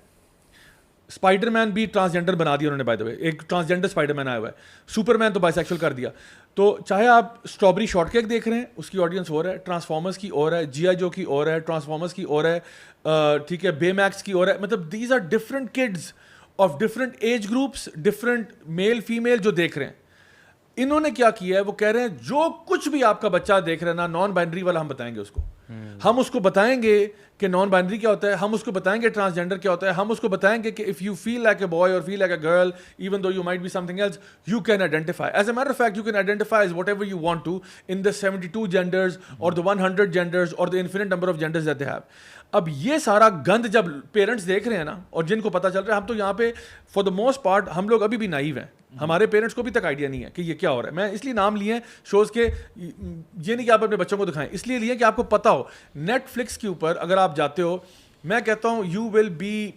اسپائڈر مین بھی ٹرانسجینڈر بنا دیا انہوں نے, بائی دا وے, ایک ٹرانسجینڈر اسپائڈر مین آیا ہوا ہے. سپر مین تو بائی سیکشل کر دیا. تو چاہے آپ اسٹرابری شارٹ کیک دیکھ رہے ہیں, اس کی آڈینس اور ہے, ٹرانسفارمرز کی اور ہے, جی آئی جو کی اور ہے, ٹرانسفارمرز کی اور ہے, ٹھیک ہے, بے میکس کی اور ہے. مطلب these are different kids of different age groups, different male female جو دیکھ رہے ہیں. انہوں نے کیا کیا ہے, وہ کہہ رہے ہیں جو کچھ بھی آپ کا بچہ دیکھ رہا ہے نا, نان بائنری والا ہم بتائیں گے اس کو. ہم اس کو بتائیں گے کہ نان بائنری کیا ہوتا ہے, ہم اس کو بتائیں گے ٹرانسجینڈر کیا ہوتا ہے, ہم اس کو بتائیں گے کہ if you feel like a boy اور feel like a girl even though you might be something else, you can identify. As a matter of fact you can identify as whatever you want to in the 72 genders اور the 100 genders اور the infinite number of genders that they have. اب یہ سارا گند جب parents دیکھ رہے ہیں نا, اور جن کو پتہ چل رہا ہے, ہم تو یہاں پہ فار دا موسٹ پارٹ ہم لوگ ابھی بھی نائیو ہیں, ہمارے پیرنٹس کو بھی تک آئیڈیا نہیں ہے کہ یہ کیا ہو رہا ہے. میں اس لیے نام لیے ہیں شوز کے, یہ نہیں کہ آپ اپنے بچوں کو دکھائیں, اس لیے کہ آپ کو پتہ ہو. نیٹ فلکس کے اوپر اگر آپ جاتے ہو, میں کہتا ہوں you will be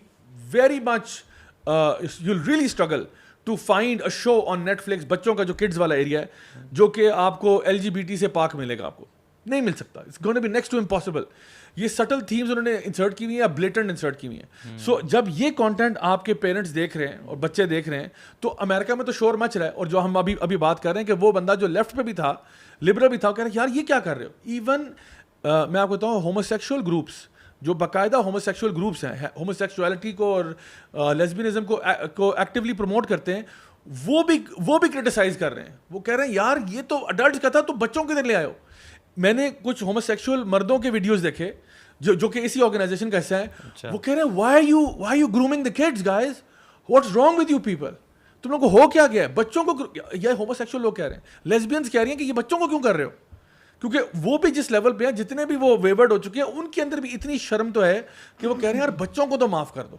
very much, you will really struggle to find a show on Netflix, بچوں کا جو کڈز والا ایریا ہے, جو کہ آپ کو LGBT سے پاک ملے گا, آپ کو نہیں مل سکتا. It's gonna be next to impossible. یہ سٹل تھیمز انہوں نے انسرٹ کی ہوئی ہیں یا بلیٹنٹ انسرٹ کی ہوئی ہیں. سو جب یہ کانٹینٹ آپ کے پیرنٹس دیکھ رہے ہیں اور بچے دیکھ رہے ہیں, تو امریکہ میں تو شور مچ رہا ہے. اور جو ہم ابھی بات کر رہے ہیں کہ وہ بندہ جو لیفٹ پہ بھی تھا, لبرل بھی تھا, وہ کہہ رہا ہے یار یہ کیا کر رہے ہو. ایون میں آپ کو بتاؤں, ہوموسیکشول گروپس جو باقاعدہ ہوموسیکشول گروپس ہیں, ہوموسیکشولیٹی کو اور لیسبینزم کو ایکٹیولی پروموٹ کرتے ہیں, وہ بھی کرٹیسائز کر رہے ہیں. وہ کہہ رہے ہیں یار یہ تو اڈلٹس کا تھا, تو بچوں کے ادھر لے آئے ہو. میں نے کچھ ہوموسیکشول مردوں کے ویڈیوز دیکھے جو کہ اسی آرگنائزیشن کا حصہ ہیں. وہ کہہ رہے ہیں why you grooming the kids guys, what's wrong with you people, تم لوگوں کو ہو کیا گیا ہے بچوں کو. یہ ہوموسیکشول لوگ کہہ رہے ہیں, لیسبینس کہہ رہی ہیں کہ یہ بچوں کو کیوں کر رہے ہو, کیونکہ وہ بھی جس لیول پہ ہیں, جتنے بھی وہ ویورڈ ہو چکے ہیں, ان کے اندر بھی اتنی شرم تو ہے کہ وہ کہہ رہے ہیں یار بچوں کو تو معاف کر دو.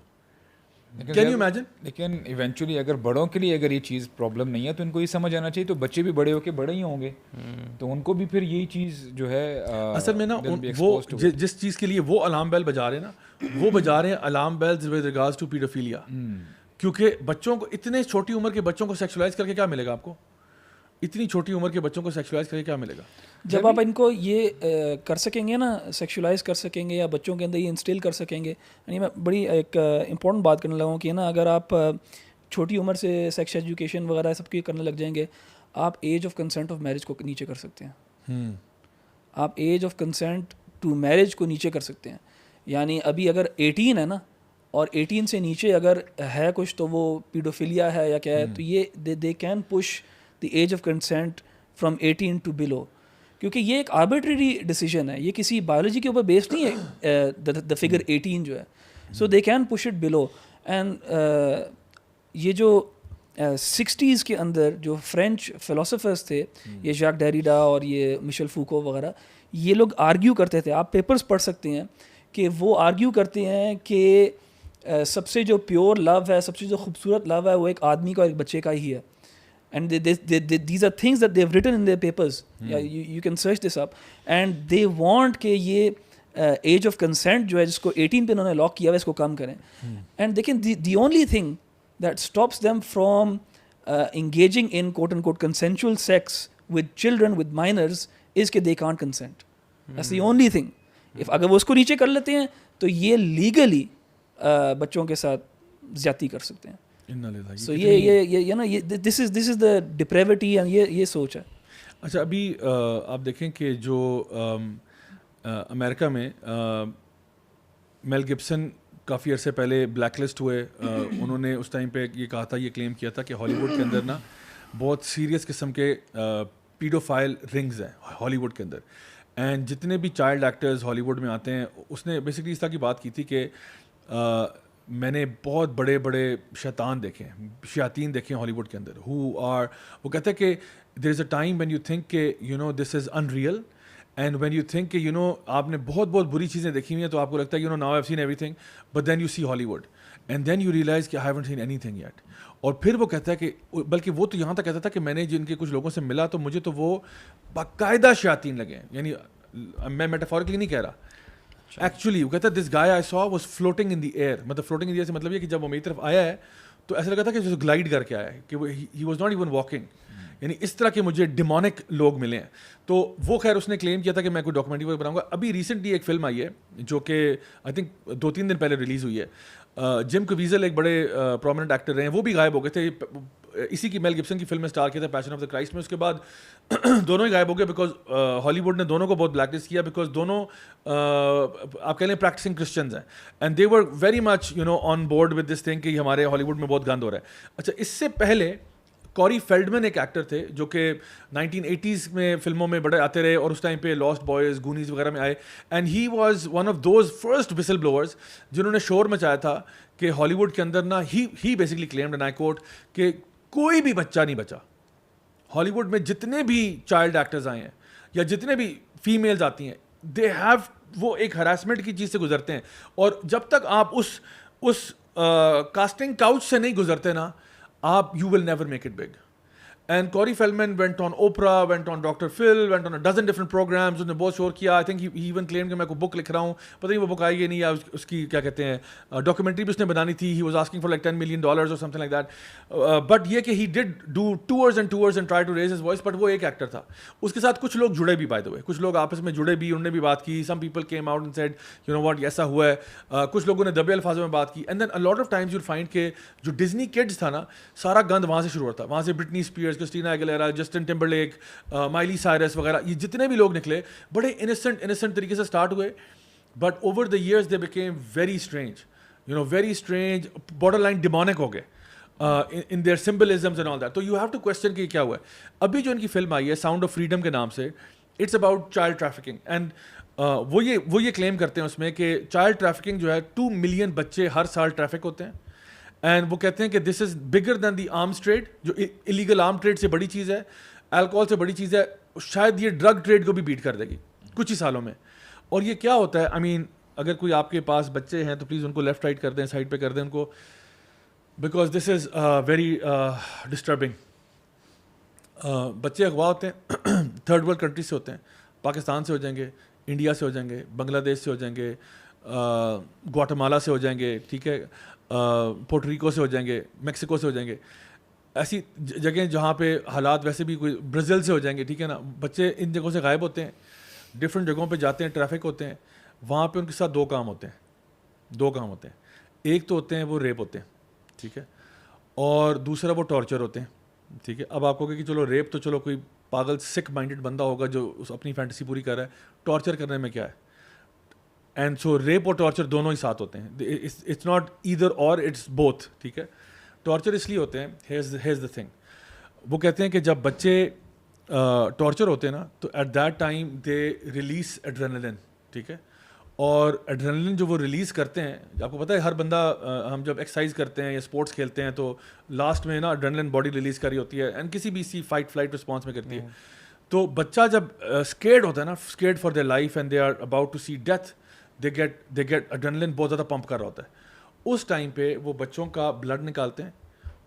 Can you imagine? لیکن ایونچولی اگر بڑوں کے لیے اگر یہ چیز پرابلم نہیں ہے تو ان کو یہ سمجھ آنا چاہیے, تو بچے بھی بڑے ہو کے بڑے ہی ہوں گے, تو ان کو بھی پھر یہی چیز جو ہے اصل میں نا, وہ جس چیز کے لیے وہ الارم بیل بجا رہے ہیں نا, وہ بجا رہے ہیں alarm bells with regards to paedophilia. کیونکہ بچوں کو, اتنے چھوٹی عمر کے بچوں کو سیکشولائز کر کے کیا ملے گا آپ کو, اتنی چھوٹی عمر کے بچوں کو سیکشولائز کر کے کیا ملے گا. جب آپ ان کو یہ کر سکیں گے نا, سیکشولائز کر سکیں گے یا بچوں کے اندر یہ انسٹل کر سکیں گے. یعنی میں بڑی ایک امپورٹنٹ بات کرنے لگا ہوں کہ نا, اگر آپ چھوٹی عمر سے سیکس ایجوکیشن وغیرہ سب کی کرنے لگ جائیں گے, آپ age of consent of marriage کو نیچے کر سکتے ہیں. آپ age of consent to marriage کو نیچے کر سکتے ہیں. یعنی ابھی اگر 18 ہے نا, اور 18 سے نیچے اگر ہے کچھ تو وہ پیڈوفیلیا ہے یا کیا ہے, تو یہ they can push the age of consent from 18 to below, کیونکہ یہ ایک آربیٹری ڈیسیجن ہے, یہ کسی بایولوجی کے اوپر بیسڈ نہیں ہے دا فگر 18 جو ہے. So they can push it below. And یہ جو 60s کے اندر جو فرینچ فلاسفرس تھے, یہ ژاک ڈیریڈا اور یہ مشل فوکو وغیرہ, یہ لوگ آرگیو کرتے تھے, آپ پیپرز پڑھ سکتے ہیں کہ وہ آرگیو کرتے ہیں کہ سب سے جو پیور لو ہے, سب سے جو خوبصورت لو ہے, وہ ایک آدمی کا اور ایک بچے کا ہی ہے. And these are things that they've written in their papers. You can search this up. And they want کہ یہ ایج آف کنسینٹ جو ہے جس کو 18 پہ انہوں نے لاک کیا ہوا, اس کو کم کریں. And they can the only thing that stops them from engaging in quote unquote consensual sex with children, with minors, is کہ they can't consent. That's the only thing. If اگر وہ اس کو نیچے کر لیتے ہیں تو یہ لیگلی بچوں کے ساتھ زیادتی کر سکتے ہیں. سو یہ نا دس از دا ڈپریوٹی, اینڈ یہ سوچ ہے. اچھا, ابھی آپ دیکھیں کہ جو امریکہ میں میل گبسن کافی عرصے پہلے بلیک لسٹ ہوئے, انہوں نے اس ٹائم پہ یہ کہا تھا, یہ کلیم کیا تھا کہ ہالی ووڈ کے اندر نا بہت سیریس قسم کے پیڈوفائل رنگز ہیں ہالی ووڈ کے اندر. اینڈ جتنے بھی چائلڈ ایکٹرز ہالی ووڈ میں آتے ہیں, اس نے بیسکلی اس طرح کی بات کی تھی کہ میں نے بہت بڑے بڑے شیاطین دیکھے ہیں ہالی ووڈ کے اندر, وہ کہتے ہیں کہ there is a time when you think کہ you know this is unreal, and when you think کہ یو نو آپ نے بہت بہت بری چیزیں دیکھی ہوئی ہیں تو آپ کو لگتا ہے you know now I have seen everything, but then you see Hollywood and then you realize کہ I haven't seen anything yet. اور پھر وہ کہتا ہے کہ بلکہ وہ تو یہاں تک کہتا تھا کہ میں نے جن کے کچھ لوگوں سے ملا تو مجھے تو وہ باقاعدہ شیاطین لگے ہیں, یعنی میں میٹافورکلی نہیں کہہ رہا, ایکچولی وہ کہتا ہے دس guy I saw was floating in the air. مطلب فلوٹنگ ان دی ایئر سے مطلب یہ کہ جب وہ میری طرف آیا ہے تو ایسا لگا تھا کہ جو گلائڈ کر کے آیا ہے, کہ وہ he was not even walking. یعنی اس طرح کے مجھے ڈیمونک لوگ ملے ہیں. تو وہ خیر اس نے کلیم کیا تھا کہ میں کوئی ڈاکومنٹری ورک بناؤں گا. ابھی ریسنٹلی ایک فلم آئی ہے جو کہ آئی تھنک 2-3 دن پہلے ریلیز ہوئی ہے. جم کویزل ایک بڑے پرومیننٹ ایکٹر رہے ہیں, وہ بھی غائب ہو گئے تھے. اسی کی میل گبسن کی فلم میں اسٹار کیا تھا پیشن آف دا کرائسٹ میں. اس کے بعد دونوں ہی غائب ہو گئے بیکاز ہالی ووڈ نے دونوں کو بہت بلیک لسٹ کیا, بیکاز دونوں آپ کہہ لیں پریکٹسنگ کرسچنز ہیں, and they were very much you know on board with this thing کہ ہمارے ہالی ووڈ میں بہت گند ہو رہا ہے. اچھا, اس سے پہلے کوری فیلڈمن ایک ایکٹر تھے جو کہ 1980s میں فلموں میں بڑے آتے رہے, اور اس ٹائم پہ لاسٹ بوائز, گونیز وغیرہ میں آئے, and he was one of those first whistle blowers جنہوں نے شور مچایا تھا کہ ہالی ووڈ کے اندر نا ہی بیسکلی کلیمڈ اینڈ آئی کوٹ کہ کوئی بھی بچہ نہیں بچا. ہالی ووڈ میں جتنے بھی چائلڈ ایکٹرز آئے ہیں یا جتنے بھی فیمیلز آتی ہیں, دے ہیو, وہ ایک ہراسمنٹ کی چیز سے گزرتے ہیں, اور جب تک آپ اس کاسٹنگ کاؤچ سے نہیں گزرتے نا, آپ you will never make it big. And Corey Feldman went on Oprah, went on Dr. Phil, went on a dozen different programs. اس نے بہت شور کیا. آئی تھنک ہی ایون کلیم کہ میں کوئی بک لکھ رہا ہوں, پتہ نہیں وہ بک آئی ہے نہیں, یا اس کی کیا کہتے ہیں ڈاکومنٹری بھی اس نے بنانی تھی. He was asking for like $10 million or something like that. But یہ کہ he did do tours and try to raise his voice. But وہ ایک ایکٹر تھا. اس کے ساتھ کچھ لوگ جڑے بھی, بائی دا وے, کچھ لوگ آپس میں جڑے بھی, انہوں نے بھی بات کی. Some people came out and said you know what, ایسا ہوا ہے. کچھ لوگوں نے دبے الفاظوں میں بات کی. And then a lot of times you'll find کہ جو ڈزنی کڈز تھا نا, سارا گند وہاں سے شروع ہوتا. وہاں سے Britney Spears, Christina Aguilera, Justin Timberlake, Miley Cyrus وغیرہ, یہ جتنے بھی لوگ نکلے بڑے انسنٹ طریقے سے اسٹارٹ ہوئے. But over the years they became very strange, you know very strange, borderline demonic ہو گئے in their symbolisms and all that. تو یو ہیو ٹو کوشچن کہ کیا ہوا ہے. ابھی جو ان کی فلم آئی ہے ساؤنڈ آف فریڈم کے نام سے, it's about child trafficking. And وہ یہ کلیم کرتے ہیں اس میں کہ چائلڈ ٹریفکنگ جو ہے 2 ملین بچے ہر سال ٹریفک ہوتے ہیں. اینڈ وہ کہتے ہیں کہ this is bigger then the arms trade, جو الیگل آرم ٹریڈ سے بڑی چیز ہے, الکوہول سے بڑی چیز ہے, شاید یہ ڈرگ ٹریڈ کو بھی بیٹ کر دے گی کچھ ہی سالوں میں. اور یہ کیا ہوتا ہے, آئی مین اگر کوئی آپ کے پاس بچے ہیں تو پلیز ان کو لیفٹ رائٹ کر دیں, سائڈ پہ کر دیں ان کو, because this is very disturbing. بچے اغوا ہوتے ہیں, تھرڈ ورلڈ کنٹری سے ہوتے ہیں, پاکستان سے ہو جائیں گے, انڈیا سے ہو جائیں گے, بنگلہ دیش سے ہو جائیں گے, گواٹمالا سے ہو جائیں گے, ٹھیک ہے, پورٹریکو سے ہو جائیں گے, میکسیکو سے ہو جائیں گے, ایسی جگہیں جہاں پہ حالات ویسے بھی, کوئی برازیل سے ہو جائیں گے, ٹھیک ہے نا. بچے ان جگہوں سے غائب ہوتے ہیں, ڈفرینٹ جگہوں پہ جاتے ہیں, ٹریفک ہوتے ہیں. وہاں پہ ان کے ساتھ 2 کام ہوتے ہیں. ایک تو ہوتے ہیں وہ ریپ ہوتے ہیں, ٹھیک ہے, اور دوسرا وہ ٹارچر ہوتے ہیں, ٹھیک ہے. اب آپ کو کہ چلو ریپ تو چلو کوئی پاگل سک مائنڈیڈ بندہ ہوگا جو اپنی فینٹیسی پوری کر رہا ہے, ٹارچر کرنے میں کیا ہے. اینڈ سو ریپ اور ٹارچر دونوں ہی ساتھ ہوتے ہیں. اٹس ناٹ ایدر اور, اٹس بوتھ. ٹھیک ہے, ٹارچر اس لیے ہوتے ہیں, ہیئرز دا تھنگ, وہ کہتے ہیں کہ جب بچے ٹارچر ہوتے ہیں نا تو at that time they release adrenaline. ٹھیک ہے, اور ایڈرینلن جو وہ ریلیز کرتے ہیں, آپ کو پتہ ہے ہر بندہ, ہم جب ایکسرسائز کرتے ہیں یا اسپورٹس کھیلتے ہیں تو لاسٹ میں نا ایڈرینلن باڈی ریلیز کر رہی ہوتی ہے, اینڈ کسی بھی فائٹ فلائٹ رسپانس میں کرتی ہے. تو بچہ جب اسکیئرڈ ہوتا ہے نا, scared for their life and they are about to see death, they get adrenaline بہت زیادہ پمپ کر رہا ہوتا ہے. اس ٹائم پہ وہ بچوں کا بلڈ نکالتے ہیں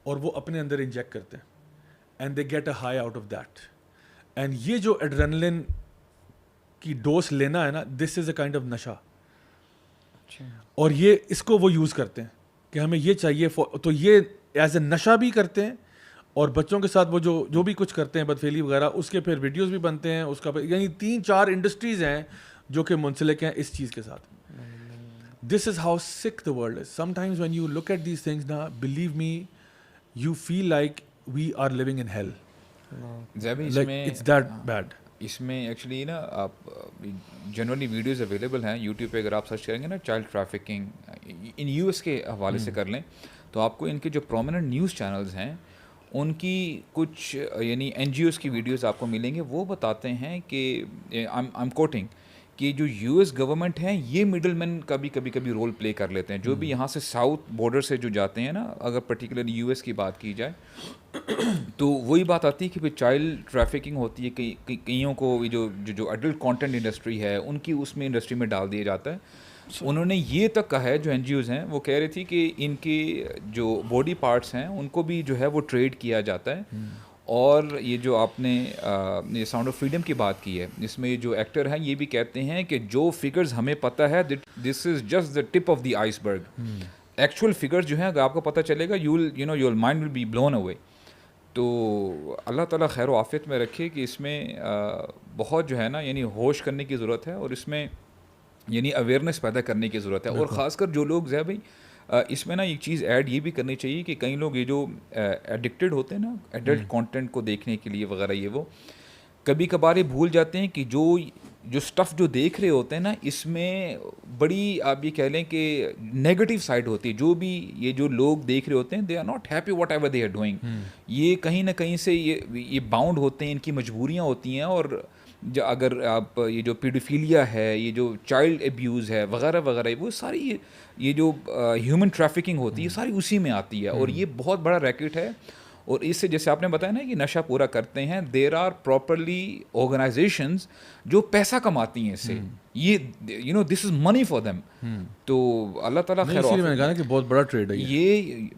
اور وہ اپنے اندر انجیکٹ کرتے ہیں, and they get a high out of that. And یہ جو ایڈرینلن کی ڈوز لینا ہے نا, this is a kind of نشہ. اور یہ اس کو وہ یوز کرتے ہیں کہ ہمیں یہ چاہیے, تو یہ ایز اے نشہ بھی کرتے ہیں, اور بچوں کے ساتھ وہ جو بھی کچھ کرتے ہیں بدفعلی وغیرہ, اس کے پھر ویڈیوز بھی بنتے ہیں اس کا, یعنی 3-4 انڈسٹریز ہیں جو کہ منسلک ہیں اس چیز کے ساتھ. دس is how sick the world is. Sometimes when you look at these things نا, believe me, you feel like we are living in hell. It's that bad. اس میں ایکچولی نا آپ جنرلی ویڈیوز اویلیبل ہیں YouTube پہ, اگر آپ search کریں گے نا child trafficking in U S کے حوالے سے کر لیں, تو آپ کو ان کے جو پرومیننٹ نیوز چینلز ہیں ان کی کچھ یعنی این جی اوز کی ویڈیوز آپ کو ملیں گے. وہ بتاتے ہیں کہ آئی ایم کوٹنگ کہ جو یو ایس گورنمنٹ ہیں یہ مڈل مین کا بھی کبھی کبھی رول پلے کر لیتے ہیں. جو بھی یہاں سے ساؤتھ بارڈر سے جو جاتے ہیں نا, اگر پرٹیکولرلی یو ایس کی بات کی جائے تو وہی بات آتی ہے کہ پھر چائلڈ ٹریفکنگ ہوتی ہے. کئیوں کو جو ایڈلٹ کانٹینٹ انڈسٹری ہے ان کی اس میں انڈسٹری میں ڈال دیا جاتا ہے. انہوں نے یہ تک کہا ہے, جو این جی اوز ہیں وہ کہہ رہی تھی کہ ان کے جو باڈی پارٹس ہیں ان کو بھی جو ہے وہ ٹریڈ کیا جاتا ہے. اور یہ جو آپ نے ساؤنڈ آف فریڈم کی بات کی ہے, اس میں جو ایکٹر ہیں یہ بھی کہتے ہیں کہ جو فگرز ہمیں پتہ ہے this is just the tip of the iceberg. Actual figures جو ہیں اگر آپ کو پتہ چلے گا your mind will be blown away. تو اللہ تعالیٰ خیر و عافیت میں رکھے کہ اس میں بہت جو ہے نا یعنی ہوش کرنے کی ضرورت ہے, اور اس میں یعنی اویئرنیس پیدا کرنے کی ضرورت ہے. اور خاص کر جو لوگ زیا بھائی اس میں نا ایک چیز ایڈ یہ بھی کرنی چاہیے کہ کئی لوگ یہ جو ایڈکٹیڈ ہوتے ہیں نا ایڈلٹ کانٹینٹ کو دیکھنے کے لیے وغیرہ, یہ وہ کبھی کبھار یہ بھول جاتے ہیں کہ جو اسٹف جو دیکھ رہے ہوتے ہیں نا اس میں بڑی آپ یہ کہہ لیں کہ نیگیٹو سائڈ ہوتی ہے. جو بھی یہ جو لوگ دیکھ رہے ہوتے ہیں they are not happy whatever they are doing. یہ کہیں نہ کہیں سے یہ باؤنڈ ہوتے ہیں, ان کی مجبوریاں ہوتی ہیں. اور اگر آپ یہ جو پیڈوفیلیا ہے, یہ جو چائلڈ ایبیوز ہے وغیرہ وغیرہ, وہ ساری یہ جو ہیومن ٹریفکنگ ہوتی ہے ساری اسی میں آتی ہے. اور یہ بہت بڑا ریکٹ ہے. اور اس سے جیسے آپ نے بتایا نا کہ نشہ پورا کرتے ہیں, دیر آر پراپرلی آرگنائزیشنز جو پیسہ کماتی ہیں اس سے. یہ دس از منی فار دیم. تو اللہ تعالیٰ خیر میں نے کہا کہ بہت بڑا ٹریڈ ہے یہ.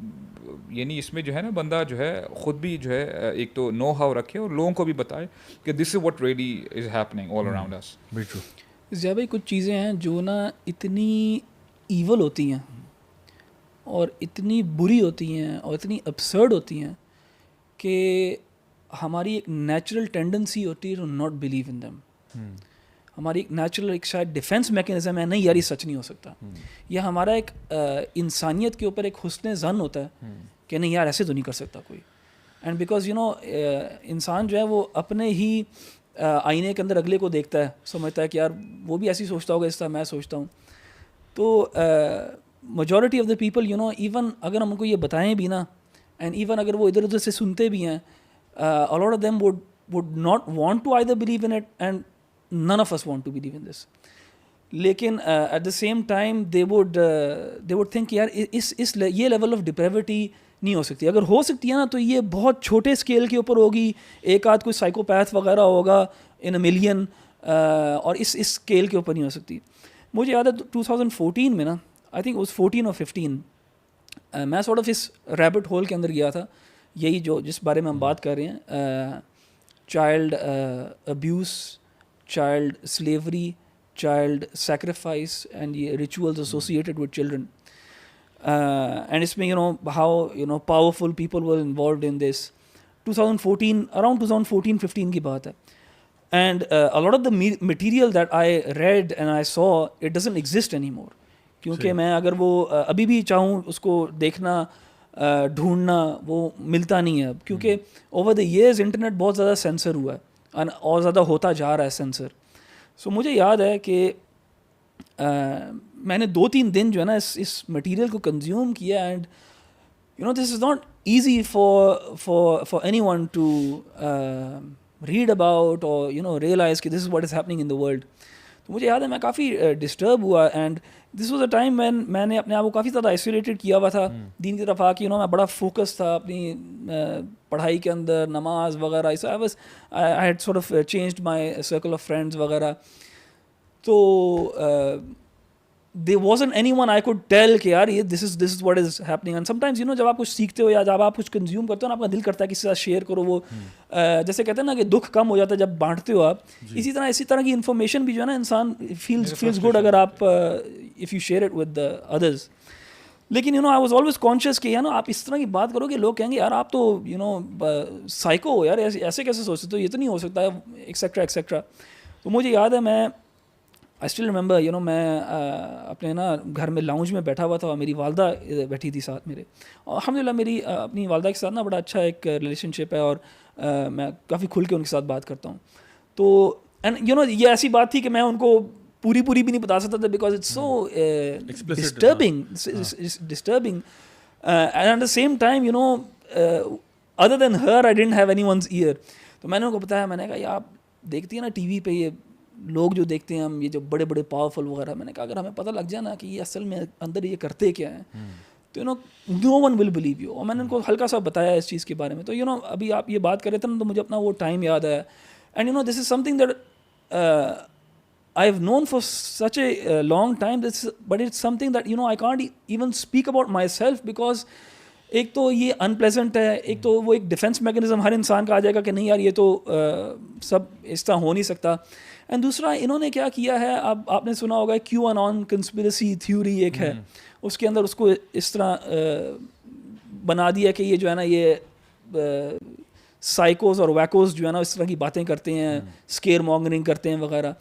یعنی اس میں جو ہے نا بندہ جو ہے خود بھی جو ہے ایک تو نو ہاؤ رکھے اور لوگوں کو بھی بتائے کہ this is what really is happening all around us. Zia بھائی کچھ چیزیں ہیں جو نا اتنی ایول ہوتی ہیں اور اتنی بری ہوتی ہیں اور اتنی ابسرڈ ہوتی ہیں کہ ہماری ایک نیچرل ٹینڈنسی ہوتی ہے to not believe in them. ہماری ایک نیچرل ایک شاید ڈیفینس میکینزم ہے, نہیں یار یہ سچ نہیں ہو سکتا. یا ہمارا ایک انسانیت کے اوپر ایک حسن ظن ہوتا ہے کہ نہیں یار ایسے تو نہیں کر سکتا کوئی. اینڈ بیکاز انسان جو ہے وہ اپنے ہی آئینے کے اندر اگلے کو دیکھتا ہے, سمجھتا ہے کہ یار وہ بھی ایسی سوچتا ہوگا اس طرح میں سوچتا ہوں. تو majority of the people even اگر ہم ان کو یہ بتائیں بھی نا, اینڈ ایون اگر وہ ادھر ادھر سے سنتے بھی ہیں, a lot of them would not want to either believe in it, and none of us want to believe in this. لیکن at the same time they would think یار اس یہ لیول آف ڈپریوٹی نہیں ہو سکتی. اگر ہو سکتی ہے نا تو یہ بہت چھوٹے اسکیل کے اوپر ہوگی, ایک آدھ کوئی سائیکوپیتھ وغیرہ ہوگا in a million, اور اس اسکیل کے اوپر نہیں ہو سکتی. مجھے یاد ہے 2014 میں نا, آئی تھنک اس 14 اور 15, میں سارٹ آف اس ریبٹ ہول کے اندر گیا تھا. یہی جو جس بارے میں ہم بات کر رہے ہیں, child abuse, child slavery, child sacrifice and یہ rituals associated with children. And اس میں how powerful people were involved in this. 2014 around 2014-15 کی بات ہے. And a lot of the material that I read and I saw, it doesn't exist anymore. کیونکہ میں اگر وہ ابھی بھی چاہوں اس کو دیکھنا ڈھونڈنا وہ ملتا نہیں ہے اب, کیونکہ اوور دا ایئرز انٹرنیٹ بہت زیادہ سینسر ہوا ہے اور زیادہ ہوتا جا رہا ہے سینسر. سو مجھے یاد ہے کہ میں نے 2-3 دن جو ہے نا اس مٹیریل کو کنزیوم کیا, and you know this is not easy for anyone to read about اور یو نو ریئلائز کہ this is what is happening in the world. تو مجھے یاد ہے میں کافی ڈسٹرب ہوا, and this was a time when میں نے اپنے آپ کو کافی زیادہ آئسولیٹڈ کیا ہوا تھا دین کی طرف آ کے. میں بڑا فوکس تھا اپنی پڑھائی کے اندر, نماز وغیرہ. I had sort of changed my circle of friends وغیرہ. تو there wasn't anyone I could tell کہ یار یہ this is what is happening. And sometimes جب آپ کچھ سیکھتے ہو یا جب آپ کچھ کنزیوم کرتے ہو نا, آپ کا دل کرتا ہے کسی کے ساتھ شیئر کرو. وہ جیسے کہتے ہیں نا کہ دکھ کم ہو جاتا ہے جب بانٹتے ہو آپ, اسی طرح کی انفارمیشن بھی جو ہے نا انسان feels good اگر آپ if you share it with the others. لیکن I was always conscious کہ آپ اس طرح کی بات کرو کہ لوگ کہیں گے یار آپ تو سائیکو ہو یار, ایسے کیسے سوچتے ہو, یہ تو نہیں ہو سکتا ہے, ایکسیکٹرا ایکسیکٹرا. تو مجھے یاد ہے میں I still remember میں اپنے نا گھر میں لاؤنج میں بیٹھا ہوا تھا, اور میری والدہ بیٹھی تھی ساتھ میرے. اور الحمدللہ میری اپنی والدہ کے ساتھ نا بڑا اچھا ایک ریلیشن شپ ہے, اور میں کافی کھل کے ان کے ساتھ بات کرتا ہوں. تو اینڈ یہ ایسی بات تھی کہ میں ان کو پوری بھی نہیں بتا سکتا تھا, because it's so disturbing and at the same time other than her I didn't have anyone's ear. تو میں نے ان کو بتایا, میں نے کہا یہ آپ دیکھتی ہیں نا ٹی وی پہ یہ لوگ جو دیکھتے ہیں ہم, یہ جو بڑے پاورفل وغیرہ, میں نے کہا اگر ہمیں پتہ لگ جائے نا کہ یہ اصل میں اندر یہ کرتے کیا ہیں, تو نو ون ول بلیو یو. اور میں نے ان کو ہلکا سا بتایا اس چیز کے بارے میں. تو ابھی آپ یہ بات کر رہے تھے نا, تو مجھے اپنا وہ ٹائم یاد آیا. And this is something that I have known for such a long time, but it's something that I can't even speak about myself, because ایک تو یہ ان پلیزنٹ ہے, ایک تو وہ ایک ڈیفینس میکینزم ہر انسان کا آ جائے گا کہ نہیں یار یہ تو سب اس طرح ہو نہیں سکتا. اینڈ دوسرا انہوں نے کیا کیا ہے, اب آپ نے سنا ہوگا کیو آن کنسپریسی تھیوری ایک ہے, اس کے اندر اس کو اس طرح بنا دیا کہ یہ جو ہے نا یہ سائیکوز اور ویکوز جو ہے نا اس طرح کی باتیں کرتے ہیں, اسکیئر مانگرنگ کرتے ہیں وغیرہ.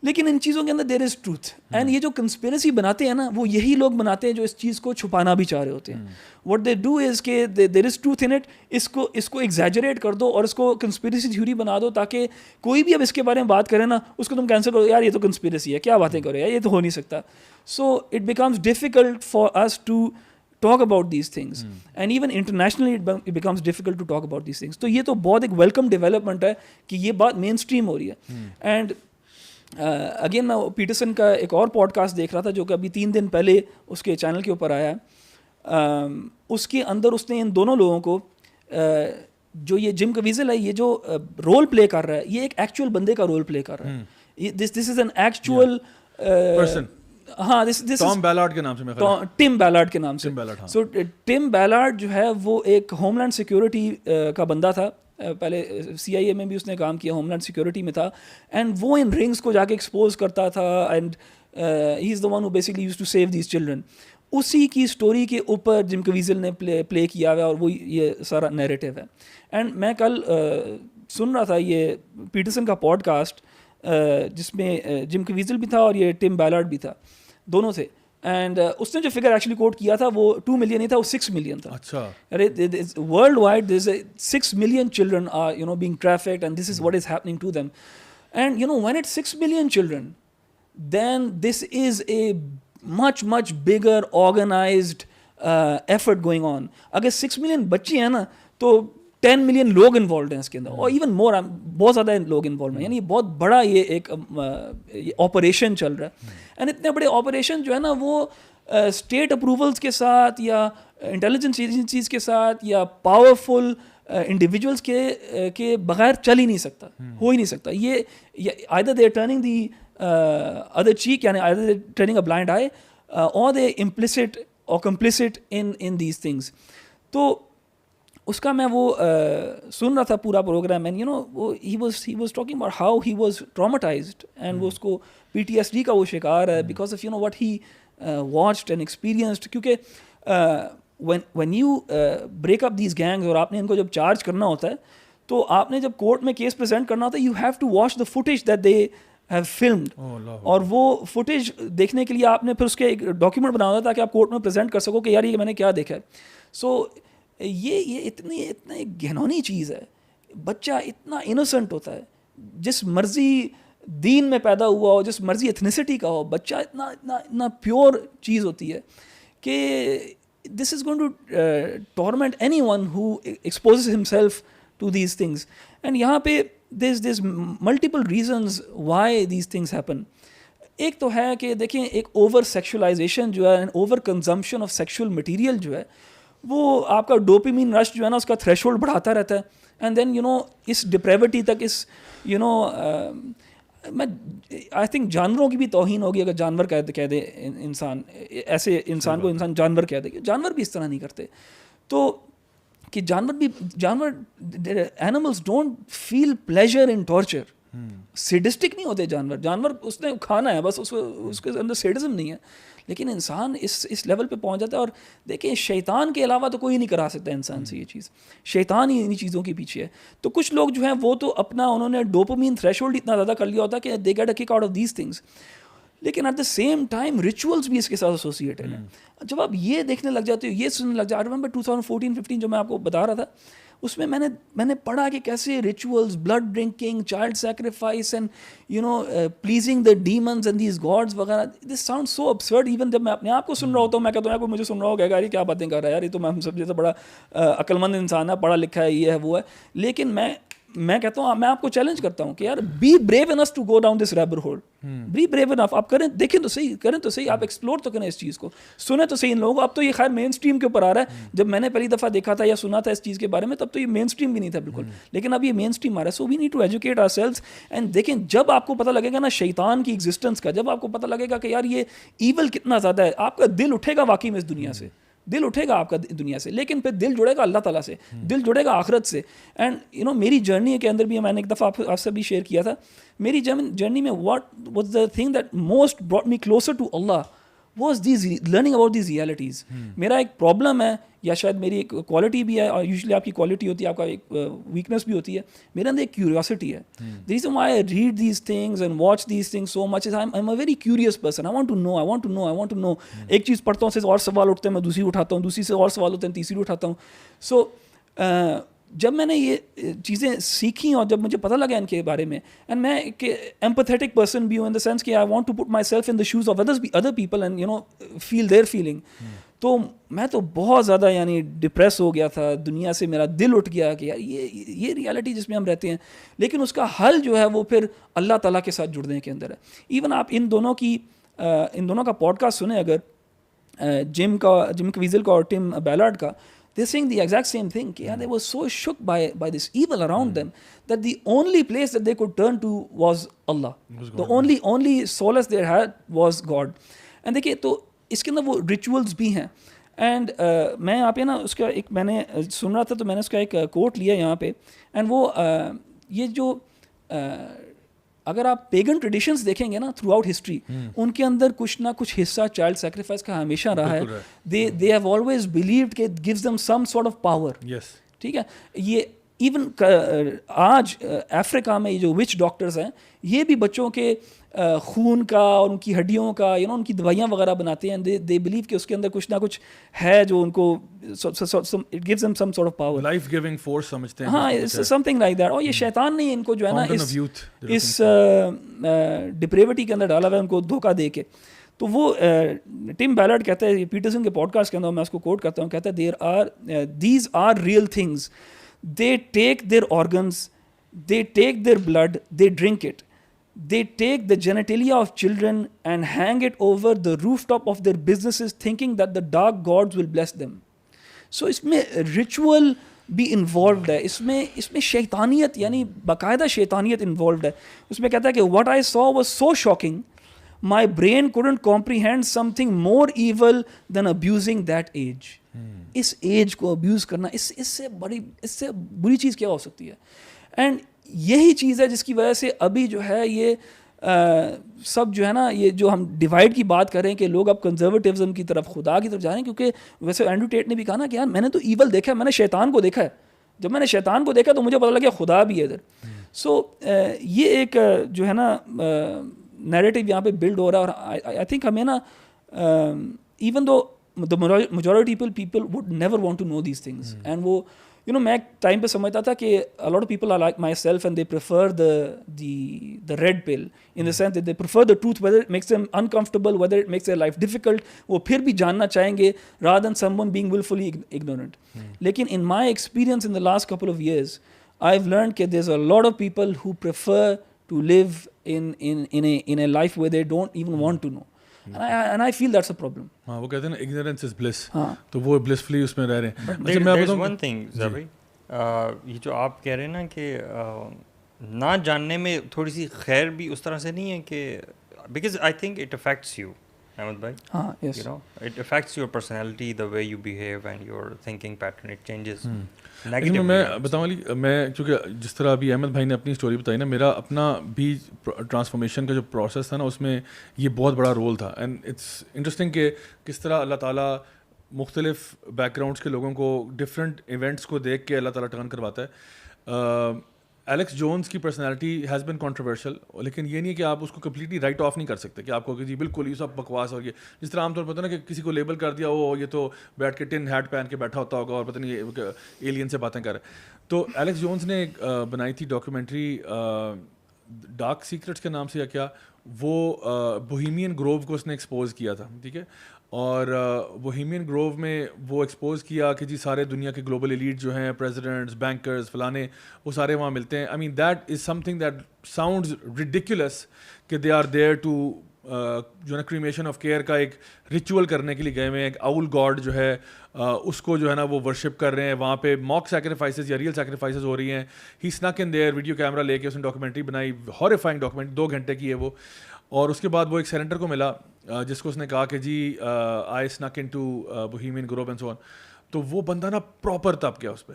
لیکن ان چیزوں کے اندر دیر از ٹروتھ, اینڈ یہ جو کنسپریسی بناتے ہیں نا وہ یہی لوگ بناتے ہیں جو اس چیز کو چھپانا بھی چاہ رہے ہوتے ہیں. واٹ دے ڈو از کہ there is truth in it, اس کو ایگزیجریٹ کر دو اور اس کو کنسپریسی تھیوری بنا دو, تاکہ کوئی بھی اب اس کے بارے میں بات کرے نا اس کو تم کینسل کرو, یار یہ تو کنسپریسی ہے, کیا باتیں کرو یار, یہ تو ہو نہیں سکتا. So it becomes difficult for us to talk about these things, and even internationally it becomes difficult to talk about these things. تو یہ تو بہت ایک ویلکم ڈیولپمنٹ ہے کہ یہ بات مین اسٹریم ہو رہی ہے. اینڈ اگین میں پیٹرسن کا ایک اور پوڈ کاسٹ دیکھ رہا تھا جو کہ ابھی 3 دن پہلے اس کے چینل کے اوپر آیا ہے. اس کے اندر اس نے ان دونوں لوگوں کو, جو یہ جم کویزل ہے, یہ جو رول پلے کر رہا ہے یہ ایک ایکچوئل بندے کا رول پلے کر رہا ہے. This is an actual person. ہاں, ٹام بیلارڈ کے نام سے, ٹم بیلارڈ کے نام سے. سو ٹم بیلارڈ جو ہے وہ ایک ہوم لینڈ سیکورٹی کا بندہ تھا, پہلے CIA میں بھی اس نے کام کیا, ہوم لینڈ سیکورٹی میں تھا. اینڈ وہ ان رنگس کو جا کے ایکسپوز کرتا تھا, and he is the one who basically used to save these children. اسی کی اسٹوری کے اوپر جم کویزل نے پلے کیا ہوا ہے, اور وہ یہ سارا نیریٹو ہے. اینڈ میں کل سن رہا تھا یہ پیٹرسن کا پوڈ کاسٹ, جس میں جم کویزل بھی تھا اور یہ ٹم بیلارڈ بھی تھا, دونوں تھے. اینڈ اس نے جو فگر ایکچولی کوٹ کیا تھا وہ 2 ملین نہیں تھا, وہ 6 ملین تھا. اچھا, worldwide there is 6 million children are being trafficked, and this is what is happening to them. And when it's 6 million children, then this is a much bigger organized effort going on. اگر 6 million بچے ہیں نا تو 10 million لوگ involved ہیں اس کے اندر, اور even more, بہت زیادہ لوگ انوالوڈ ہیں. یعنی بہت بڑا یہ ایک آپریشن چل رہا ہے. اینڈ اتنے بڑے آپریشن جو ہے نا وہ اسٹیٹ اپروولس کے ساتھ یا انٹیلیجنس ایجنسیز کے ساتھ یا پاورفل انڈیویجولس کے بغیر چل ہی نہیں سکتا, ہو ہی نہیں سکتا. یہ either they are turning the other cheek, یعنی either they are turning a blind eye, or they implicit or complicit in these things. تو اس کا میں وہ سن رہا تھا پورا programme, and he was talking about how he was traumatized, and وہ اس کو PTSD کا وہ شکار ہے because of what he watched and experienced. کیونکہ when you break up these gangs اور آپ نے ان کو جب چارج کرنا ہوتا ہے تو آپ نے جب کورٹ میں کیس پریزنٹ کرنا ہوتا ہے, you have to watch the footage that they have filmed, اور وہ فوٹیج دیکھنے کے لیے آپ نے پھر اس کے ایک ڈاکیومنٹ بنا ہوتا ہے تاکہ آپ کورٹ میں پریزنٹ کر سکو کہ یار یہ میں نے کیا دیکھا ہے. سو یہ اتنا گھنونی چیز ہے. بچہ اتنا انوسنٹ ہوتا ہے, جس مرضی دین میں پیدا ہوا ہو, جس مرضی ایتھنیسٹی کا ہو, بچہ اتنا پیور چیز ہوتی ہے کہ this is going to torment anyone who exposes himself to these things. And یہاں پہ there's multiple reasons why these things happen. ایک تو ہے کہ دیکھیں ایک اوور سیکشولائزیشن جو ہے, over consumption of sexual material جو ہے, وہ آپ کا ڈوپیمین رش جو ہے نا اس کا تھریش ہولڈ بڑھاتا رہتا ہے. اینڈ دین اس ڈپریوٹی تک, اس میں آئی تھنک جانوروں کی بھی توہین ہوگی اگر جانور کہہ دے انسان, ایسے انسان کو انسان جانور کہہ دے, جانور بھی اس طرح نہیں کرتے. تو کہ جانور animals don't feel pleasure in torture. Sadistic نہیں ہوتے جانور اس نے کھانا ہے بس, اس کے اندر سیڈزم نہیں ہے. لیکن انسان اس لیول پہ پہنچ جاتا ہے. اور دیکھیں شیطان کے علاوہ تو کوئی نہیں کرا سکتا انسان سے یہ چیز, شیطان ہی انہیں چیزوں کے پیچھے ہے. تو کچھ لوگ جو ہیں وہ تو اپنا انہوں نے ڈوپامین تھریش ہولڈ اتنا زیادہ کر لیا ہوتا ہے کہ they get a kick out of these things. لیکن at the same time rituals بھی اس کے ساتھ ایسوسیٹڈ ہیں. جب آپ یہ دیکھنے لگ جاتے ہو, یہ سننے لگ جاتے, آئی ریمبر 2014-15 جو میں آپ کو بتا رہا تھا, اس میں میں نے پڑھا کہ کیسے rituals, blood drinking, child sacrifice and pleasing the demons and these gods وغیرہ. This sound so absurd. Even جب میں اپنے آپ کو سن رہا ہوتا ہوں, میں کہتا ہوں کوئی مجھے سن رہا ہوگا یار یہ کیا باتیں کر رہا ہے یار, یہ تو ہم سب جیسا بڑا عقل مند انسان ہے, پڑھا لکھا ہے, یہ ہے وہ ہے. لیکن میں کہتا ہوں, میں آپ کو چیلنج کرتا ہوں کہ یار be brave enough to go down this rabbit hole. Be brave enough. آپ کریں, دیکھیں تو صحیح, کریں تو صحیح, آپ ایکسپلور تو کریں اس چیز کو, سنیں تو صحیح ان لوگوں کو. اب تو یہ خیر مین اسٹریم کے اوپر آ رہا ہے. جب میں نے پہلی دفعہ دیکھا تھا یا سنا تھا اس چیز کے بارے میں, تب تو یہ مین اسٹریم بھی نہیں تھا بالکل, لیکن اب یہ مین اسٹریم آ رہا ہے. So we need to educate ourselves. And دیکھیں جب آپ کو پتہ لگے گا نا شیطان کی ایگزسٹنس کا, جب آپ کو پتہ لگے گا کہ یار یہ ایول کتنا زیادہ ہے, آپ کا دل اٹھے گا واقعی میں اس دنیا سے, دل اٹھے گا آپ کا دنیا سے. لیکن پھر دل جڑے گا اللہ تعالیٰ سے, دل جڑے گا آخرت سے. اینڈ میری جرنی کے اندر بھی میں نے ایک دفعہ آپ سے بھی شیئر کیا تھا, میری جرنی میں what was the thing that most brought me closer to اللہ was these learning about these realities. میرا ایک پرابلم ہے یا شاید میری ایک کوالٹی بھی ہے, اور یوزلی آپ کی کوالٹی ہوتی ہے, آپ کا ایک ویکنیس بھی ہوتی ہے, میرے اندر ایک کیوریوسٹی ہے. The reason why I read these things and watch these things so much is I'm a very curious person. I want to know. ایک چیز پڑھتا ہوں, سے اور سوال اٹھتے ہیں, میں دوسری اٹھاتا ہوں, دوسری سے اور سوال ہوتے ہیں, تیسری اٹھاتا ہوں. سو جب میں نے یہ چیزیں سیکھیں اور جب مجھے پتہ لگا ان کے بارے میں, اینڈ میں ایک ایمپیتھیٹک پرسن بھی ہوں ان دا سینس کہ I want to put myself in the shoes of other people and feel their feeling. تو میں تو بہت زیادہ ڈپریس ہو گیا تھا دنیا سے, میرا دل اٹھ گیا کہ یار یہ ریالٹی جس میں ہم رہتے ہیں. لیکن اس کا حل جو ہے وہ پھر اللہ تعالیٰ کے ساتھ جڑنے کے اندر ہے. ایون آپ ان دونوں کا پوڈ کاسٹ سنیں اگر, جم کویزل کا اور ٹم بیلارڈ کا, they're saying the exact same thing. They were so shook by this evil around them that the only place that they could turn to was Allah. The only solace they had was God. And دیکھیے تو اس کے اندر وہ rituals بھی ہیں. And میں یہاں پہ نا اس کا ایک, میں نے سن رہا تھا تو میں نے اس کا ایک کوٹ لیا یہاں پہ. اینڈ وہ یہ جو اگر آپ پیگن ٹریڈیشنز دیکھیں گے نا تھرو آؤٹ ہسٹری, ان کے اندر کچھ نہ کچھ حصہ چائلڈ سیکریفائس کا ہمیشہ رہا ہے. دے ہیو آلویز بلیوڈ کہ it gives them some sort of power. ٹھیک ہے, یہ ایون آج افریقہ میں جو وچ ڈاکٹرز ہیں, یہ بھی بچوں کے خون کا اور ان کی ہڈیوں کا ان کی دوائیاں وغیرہ بناتے ہیں. دے بلیو کہ اس کے اندر کچھ نہ کچھ ہے جو ان کو it gives them some sort of power, life giving force سمجھتے ہیں. ہاں, سم تھنگ لائک دیٹ. اور یہ شیطان نے ان کو جو ہے نا اس ڈپریوٹی کے اندر ڈالا ہوا ہے, ان کو دھوکہ دے کے. تو وہ ٹم بیلارڈ کہتا ہے پیٹرسن کے پوڈ کاسٹ کے اندر, میں اس کو کوٹ کرتا ہوں, کہتا ہے these are real things, they take their organs, they take their blood, they drink it, they take the genitalia of children and hang it over the rooftop of their businesses thinking that the dark gods will bless them. So اس میں ritual بھی involved ہے, اس میں شیطانیت باقاعدہ شیطانیت involved ہے. اس میں کہتا ہے کہ what I saw was so shocking, my brain couldn't comprehend something more evil than abusing that age. اس ایج کو ابیوز کرنا, اس سے بری چیز کیا ہو سکتی ہے. اینڈ یہی چیز ہے جس کی وجہ سے ابھی جو ہے یہ سب جو ہے نا, یہ جو ہم ڈیوائڈ کی بات کر رہے ہیں کہ لوگ اب کنزرویٹیزم کی طرف, خدا کی طرف جا رہے ہیں. کیونکہ ویسے اینڈریو ٹیٹ نے بھی کہا نا کہ یار میں نے تو ایول دیکھا ہے, میں نے شیطان کو دیکھا ہے. جب میں نے شیطان کو دیکھا تو مجھے پتہ لگا خدا بھی ہے ادھر. سو یہ ایک جو ہے نا نیریٹیو یہاں پہ بلڈ ہو رہا ہے. اور آئی تھنک ہمیں نا even though the majority people would never want to know these things. And وہ میں ایک ٹائم پہ سمجھتا تھا کہ a lot of people are like myself and they prefer the red pill in the sense that they prefer the truth, whether it makes them uncomfortable, whether it makes their life difficult, وہ پھر بھی جاننا چاہیں گے rather than someone being willfully ignorant. لیکن in my experience in the last couple of years, I've learned that there's a lot of people who prefer to live in a life where they don't even want to know. And I feel that's a problem. ہاں وہ کہتے ہیں نا ignorance is bliss, تو وہ blissfully اس میں رہ رہے ہیں. There's one thing Zabir, یہ جو آپ کہہ رہے ہیں نا کہ نہ جاننے میں تھوڑی سی خیر بھی اس طرح سے نہیں ہے کہ because I think it affects you, Ahmad بھائی. Yes. You know, it affects your personality, the way you behave and your thinking pattern, it changes. میں بتاؤں علی, میں چونکہ جس طرح ابھی احمد بھائی نے اپنی اسٹوری بتائی نا, میرا اپنا بھی ٹرانسفارمیشن کا جو پروسیس تھا نا اس میں یہ بہت بڑا رول تھا. اینڈ اٹس انٹرسٹنگ کہ کس طرح اللہ تعالیٰ مختلف بیک گراؤنڈس کے لوگوں کو ڈفرینٹ ایونٹس کو دیکھ کے اللہ تعالیٰ ٹرن کرواتا ہے. ایلیکس جونز کی پرسنالٹی ہیز بن کنٹروورشل, لیکن یہ نہیں ہے کہ آپ اس کو کمپلیٹلی رائٹ آف نہیں کر سکتے کہ آپ کو کہ جی بالکل یہ سب بکواس اور یہ جس طرح عام طور پر پتہ نا کہ کسی کو لیبل کر دیا وہ یہ تو بیٹھ کے ٹن ہیٹ پہن کے بیٹھا ہوتا ہوگا اور پتہ نہیں ایلین سے باتیں کر رہے. تو ایلیکس جونز نے ایک بنائی تھی ڈاکیومنٹری ڈارک سیکرٹس کے نام سے یا کیا, وہ بوہیمین گروو کو اس نے ایکسپوز کیا تھا, ٹھیک ہے, اور بوہیمین گروو میں وہ ایکسپوز کیا کہ جی سارے دنیا کے گلوبل ایلیٹ جو ہیں, پریزیڈنٹس, بینکرز, فلانے, وہ سارے وہاں ملتے ہیں. I mean that is something that sounds ridiculous کہ دے آر دیئر ٹو جو ہے نا کریمیشن آف کیئر کا ایک ریچول کرنے کے لیے گئے ہوئے ہیں. ایک آؤل گاڈ جو ہے اس کو جو ہے نا وہ ورشپ کر رہے ہیں, وہاں پہ موک سیکریفائسز یا ریئل سیکریفائسز ہو رہی ہیں. ہی اسنک ان دیئر, ویڈیو کیمرہ لے کے اس نے ڈاکیومنٹری بنائی, ہاریفائنگ ڈاکیومنٹ, 2 گھنٹے کی ہے وہ. اور اس کے بعد وہ ایک سینیٹر کو ملا جس کو اس نے کہا کہ gee I اسنک in to Bohemian grove and so آن. تو وہ بندہ نا پراپر تپ گیا اس پہ,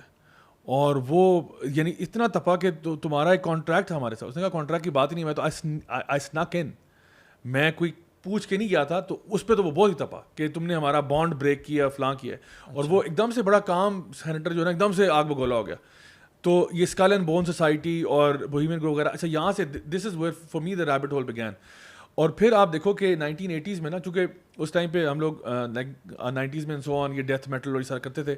اور وہ یعنی اتنا تپا کہ تمہارا ایک کانٹریکٹ تھا ہمارے ساتھ. اس نے کہا کانٹریکٹ کی بات ہی نہیں, میں تو آئی اسنک ان, میں کوئی پوچھ کے نہیں گیا تھا. تو اس پہ تو وہ بہت ہی تپا کہ تم نے ہمارا بانڈ بریک کیا, فلاں کیا. اور وہ ایک دم سے بڑا کام سینیٹر جو ہے نا ایک دم سے آگ بگولا ہو گیا. تو یہ اسکل اینڈ بون سوسائٹی اور بوہیمین گروو وغیرہ, اچھا یہاں سے this is where for me the rabbit hole began. اور پھر آپ دیکھو کہ 1980s میں نا, چونکہ اس ٹائم پہ ہم لوگ 90s میں سو آن یہ ڈیتھ میٹل اور یہ سارا کرتے تھے,